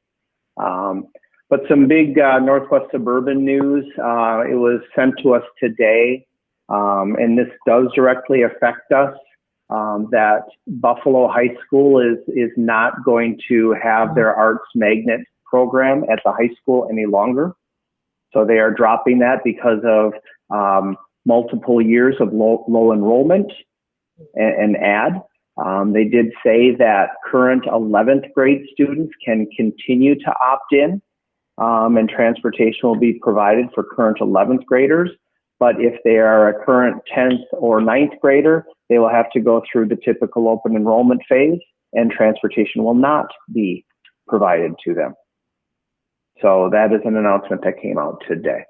Speaker 15: But some big Northwest Suburban news. It was sent to us today, and this does directly affect us. That Buffalo High School is not going to have their Arts Magnet program at the high school any longer. So they are dropping that because of multiple years of low enrollment and add. They did say that current 11th grade students can continue to opt in, and transportation will be provided for current 11th graders. But if they are a current 10th or 9th grader, they will have to go through the typical open enrollment phase, and transportation will not be provided to them. So that is an announcement that came out today.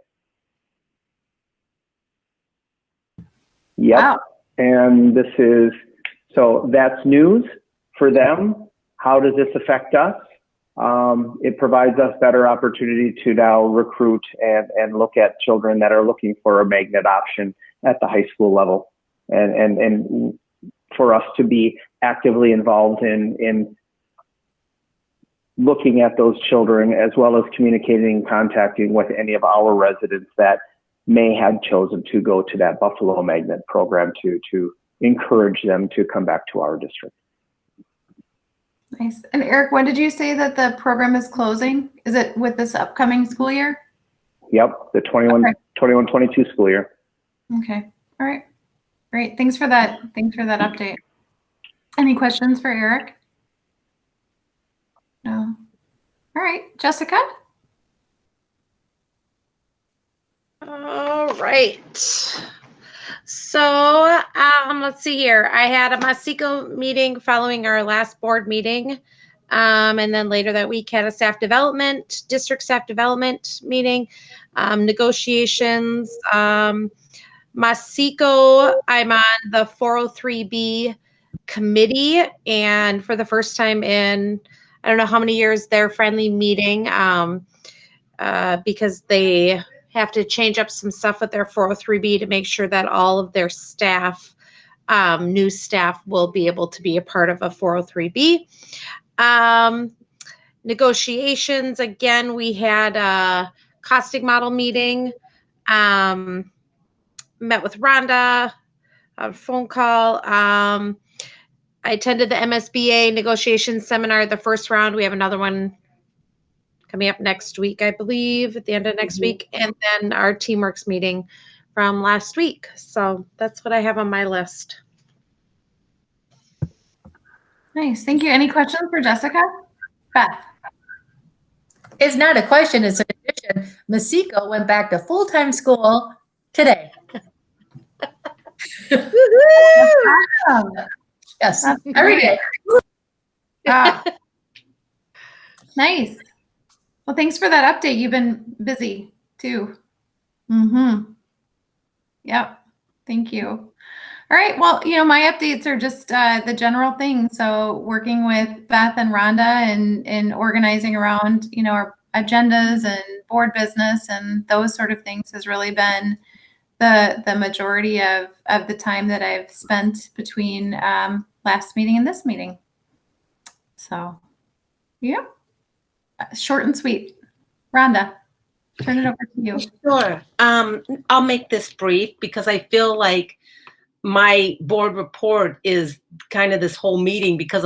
Speaker 15: Yep. Wow. And this is, so that's news for them. How does this affect us? It provides us better opportunity to now recruit and look at children that are looking for a magnet option at the high school level, and for us to be actively involved in looking at those children, as well as communicating and contacting with any of our residents that may have chosen to go to that Buffalo Magnet program to encourage them to come back to our district.
Speaker 1: Nice. And Eric, when did you say that the program is closing? Is it with this upcoming school year?
Speaker 15: Yep, the 21-22 school year.
Speaker 1: Okay. All right. Great. Thanks for that. Thanks for that update. Any questions for Eric? No. All right. Jessica?
Speaker 17: All right. So let's see here. I had a Masiko meeting following our last board meeting. And then later that week had a district staff development meeting, negotiations. Masiko, I'm on the 403B committee, and for the first time in, I don't know how many years, they're friendly meeting because they have to change up some stuff with their 403B to make sure that all of their staff, new staff, will be able to be a part of a 403B. Negotiations, again, we had a costing model meeting, met with Rhonda, a phone call. I attended the MSBA negotiations seminar, the first round. We have another one coming up next week, I believe, at the end of next week. And then our Teamworks meeting from last week. So that's what I have on my list.
Speaker 1: Nice. Thank you. Any questions for Jessica? Beth?
Speaker 12: It's not a question, it's an addition. Masiko went back to full-time school today.
Speaker 1: Awesome.
Speaker 12: Yes,
Speaker 1: That's
Speaker 12: every day.
Speaker 1: Nice. Well, thanks for that update. You've been busy too. Yep. Thank you. All right. Well, my updates are just the general thing. So working with Beth and Rhonda and organizing around, our agendas and board business and those sort of things has really been the majority of the time that I've spent between last meeting and this meeting. So, yeah. Short and sweet. Rhonda, turn it over to you.
Speaker 9: Sure. I'll make this brief because I feel like my board report is kind of this whole meeting because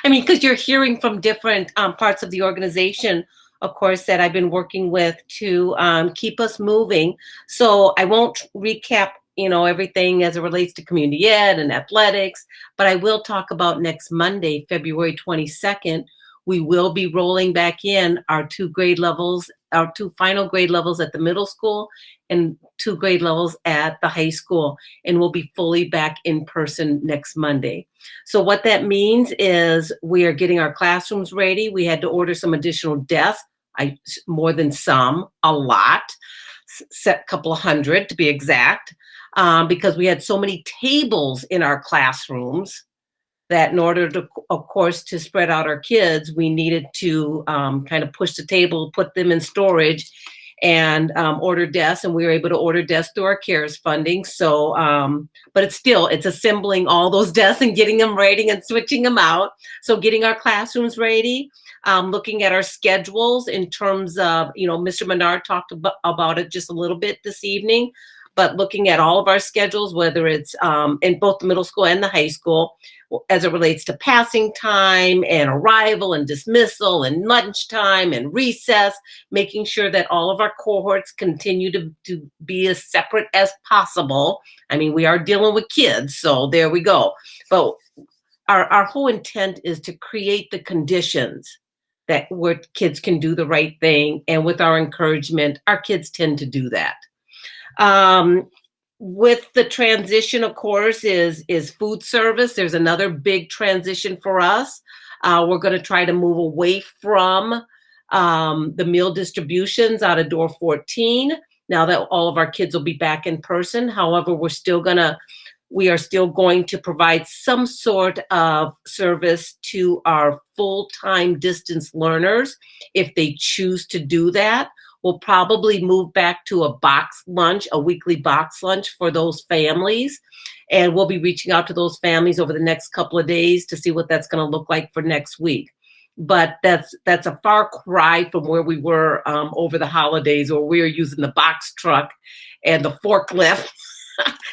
Speaker 9: because you're hearing from different parts of the organization, of course, that I've been working with to keep us moving. So I won't recap, everything as it relates to community ed and athletics, but I will talk about next Monday, February 22nd. We will be rolling back in our 2 grade levels our two final grade levels at the middle school and 2 grade levels at the high school, and we'll be fully back in person next Monday. So what that means is we are getting our classrooms ready. We had to order some additional desks, more than some, a lot, a couple of hundred to be exact, because we had so many tables in our classrooms that in order to, of course, to spread out our kids, we needed to kind of push the table, put them in storage, and order desks, and we were able to order desks through our CARES funding. So, but it's assembling all those desks and getting them ready and switching them out. So getting our classrooms ready, looking at our schedules in terms of, Mr. Menard talked about it just a little bit this evening, but looking at all of our schedules, whether it's in both the middle school and the high school, as it relates to passing time and arrival and dismissal and lunchtime and recess, making sure that all of our cohorts continue to be as separate as possible. I mean, we are dealing with kids, so there we go. But our whole intent is to create the conditions that where kids can do the right thing. And with our encouragement, our kids tend to do that. With the transition, of course, is food service. There's another big transition for us. We're going to try to move away from the meal distributions out of door 14 now that all of our kids will be back in person. However, we are still going to provide some sort of service to our full-time distance learners if they choose to do that. We'll probably move back to a box lunch, a weekly box lunch for those families. And we'll be reaching out to those families over the next couple of days to see what that's going to look like for next week. But that's a far cry from where we were over the holidays, where we were using the box truck and the forklift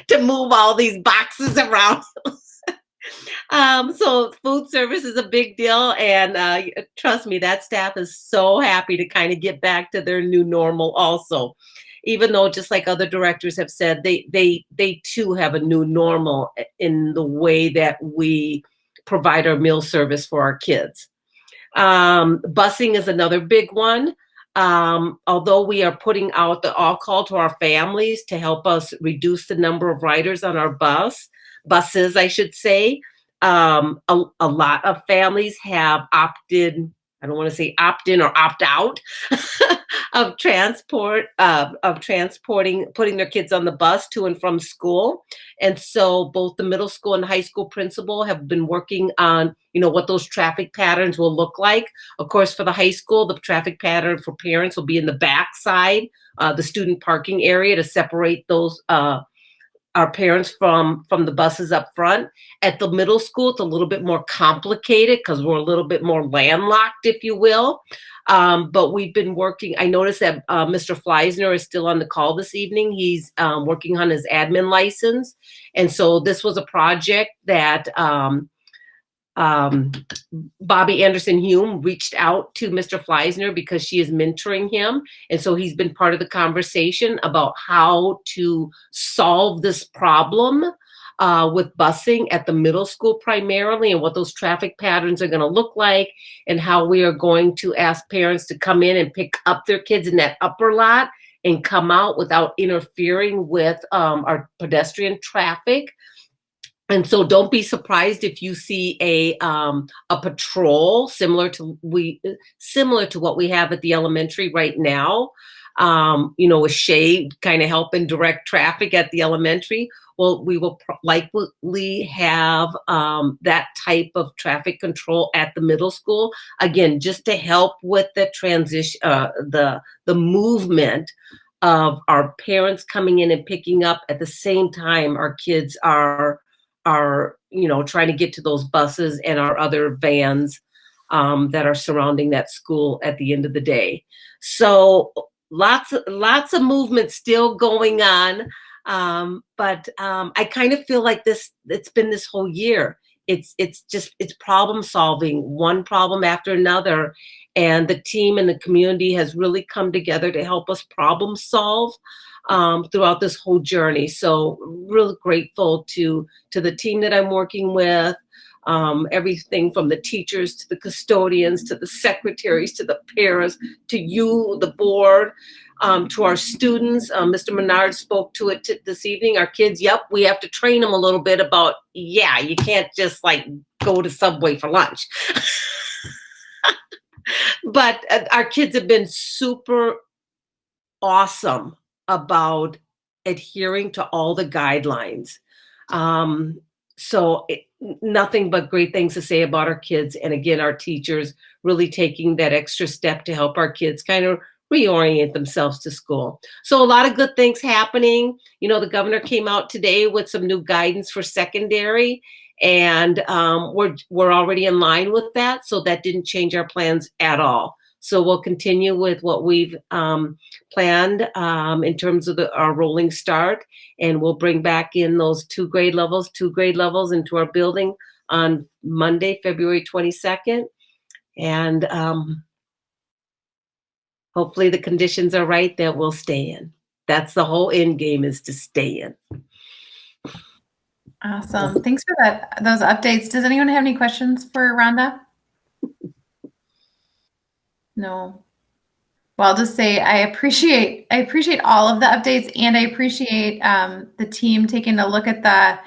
Speaker 9: to move all these boxes around. So food service is a big deal, and trust me, that staff is so happy to kind of get back to their new normal also, even though, just like other directors have said, they too have a new normal in the way that we provide our meal service for our kids. Busing is another big one. Although we are putting out the call to our families to help us reduce the number of riders on our buses, I should say. A lot of families have opted, I don't want to say opt in or opt out of transporting, putting their kids on the bus to and from school. And so both the middle school and high school principal have been working on, what those traffic patterns will look like. Of course, for the high school, the traffic pattern for parents will be in the back side, the student parking area, to separate those our parents from the buses up front. At the middle school, it's a little bit more complicated because we're a little bit more landlocked, if you will. But we've been working. I noticed that Mr. Fleisner is still on the call this evening. He's working on his admin license. And so this was a project that Bobby Anderson-Hume reached out to Mr. Fleisner because she is mentoring him. And so he's been part of the conversation about how to solve this problem with busing at the middle school primarily, and what those traffic patterns are going to look like, and how we are going to ask parents to come in and pick up their kids in that upper lot and come out without interfering with our pedestrian traffic. And so don't be surprised if you see a patrol similar to what we have at the elementary right now, with Shay kind of helping direct traffic at the elementary. Well, we will likely have that type of traffic control at the middle school, again, just to help with the transition, the movement of our parents coming in and picking up at the same time our kids are trying to get to those buses and our other vans that are surrounding that school at the end of the day. So lots of movement still going on. But I kind of feel like it's been this whole year. It's problem solving, one problem after another. And the team and the community has really come together to help us problem solve throughout this whole journey. So really grateful to the team that I'm working with, everything from the teachers to the custodians to the secretaries to the paras to you, the board, to our students. Mr. Menard spoke to it this evening. Our kids, yep, we have to train them a little bit about, yeah, you can't just like go to Subway for lunch. But our kids have been super awesome about adhering to all the guidelines. Nothing but great things to say about our kids. And again, our teachers really taking that extra step to help our kids kind of reorient themselves to school. So a lot of good things happening. You know, the governor came out today with some new guidance for secondary, and we're already in line with that. So that didn't change our plans at all. So we'll continue with what we've planned in terms of our rolling start, and we'll bring back in those two grade levels into our building on Monday, February 22nd. And hopefully the conditions are right that we'll stay in. That's the whole end game, is to stay in.
Speaker 1: Awesome. Thanks for those updates. Does anyone have any questions for Rhonda? No. Well, I'll just say I appreciate all of the updates, and I appreciate the team taking a look at the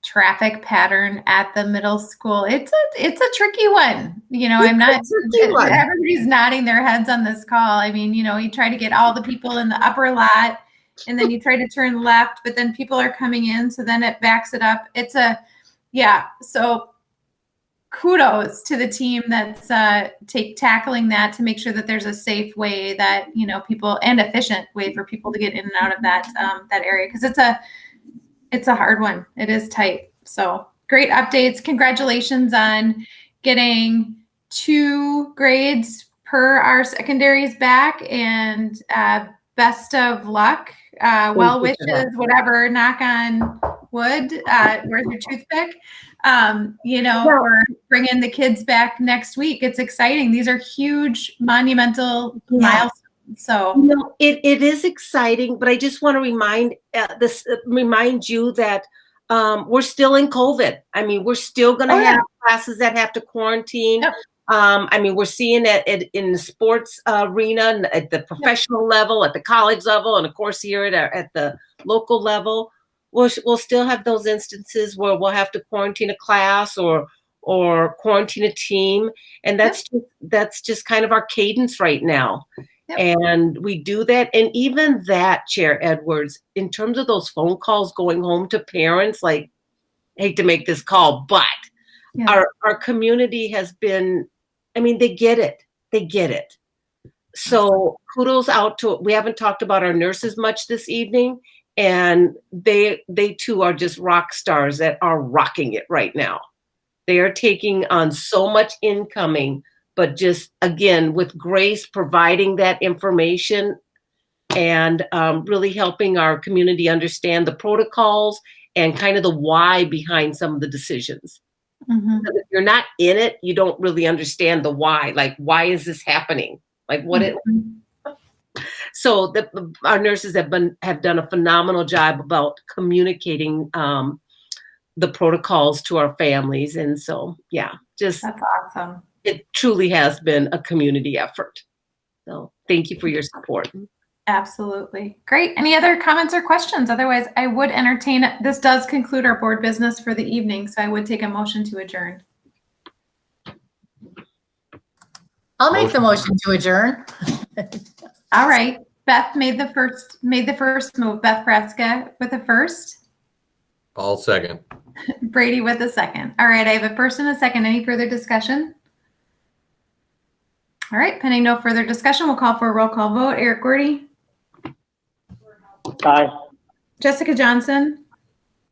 Speaker 1: traffic pattern at the middle school. It's a tricky one. You know, everybody's nodding their heads on this call. I mean, you know, you try to get all the people in the upper lot, and then you try to turn left, but then people are coming in, so then it backs it up. So kudos to the team that's tackling that to make sure that there's a safe way that, you know, people, and efficient way for people to get in and out of that area, because it's a hard one. It is tight. So great updates. Congratulations on getting 2 grades per our secondaries back, and best of luck. Well wishes, whatever, knock on wood. Where's your toothpick? We're bringing the kids back next week. It's exciting. These are huge, monumental milestones. So
Speaker 9: it is exciting, but I just want to remind you that we're still in COVID. I mean, we're still going to have classes that have to quarantine. Yep. I mean, we're seeing it in the sports arena, at the professional level, at the college level, and of course here at the local level. We'll still have those instances where we'll have to quarantine a class or quarantine a team, and that's just kind of our cadence right now. Yep. And we do that. And even that, Chair Edwards, in terms of those phone calls going home to parents, like, I hate to make this call, but our community has been, I mean, they get it. They get it. So kudos out to, we haven't talked about our nurses much this evening, and they too are just rock stars that are rocking it right now. They are taking on so much incoming, but just, again, with grace, providing that information and really helping our community understand the protocols and kind of the why behind some of the decisions. Mm-hmm. Because if you're not in it, you don't really understand the why. Like, why is this happening? Like, what So our nurses have done a phenomenal job about communicating the protocols to our families. And so, that's
Speaker 1: awesome.
Speaker 9: It truly has been a community effort. So thank you for your support.
Speaker 1: Absolutely. Great. Any other comments or questions? Otherwise, I would entertain it. This does conclude our board business for the evening, so I would take a motion to adjourn.
Speaker 12: I'll make the motion to adjourn.
Speaker 1: All right. Beth made the first move. Beth Preska with a first.
Speaker 3: I'll second.
Speaker 1: Brady with a second. All right. I have a first and a second. Any further discussion? All right. Pending no further discussion, we'll call for a roll call vote. Eric Gordy.
Speaker 15: Aye.
Speaker 1: Jessica Johnson.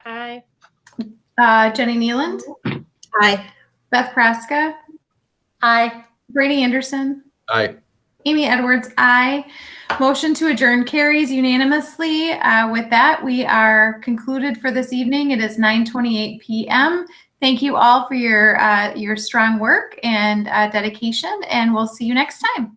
Speaker 17: Aye.
Speaker 1: Jenny Nealand.
Speaker 5: Aye.
Speaker 1: Beth Praska.
Speaker 12: Aye.
Speaker 1: Brady Anderson.
Speaker 3: Aye.
Speaker 1: Amy Edwards, aye. Motion to adjourn carries unanimously. With that, we are concluded for this evening. It is 9:28 p.m. Thank you all for your strong work and dedication, and we'll see you next time.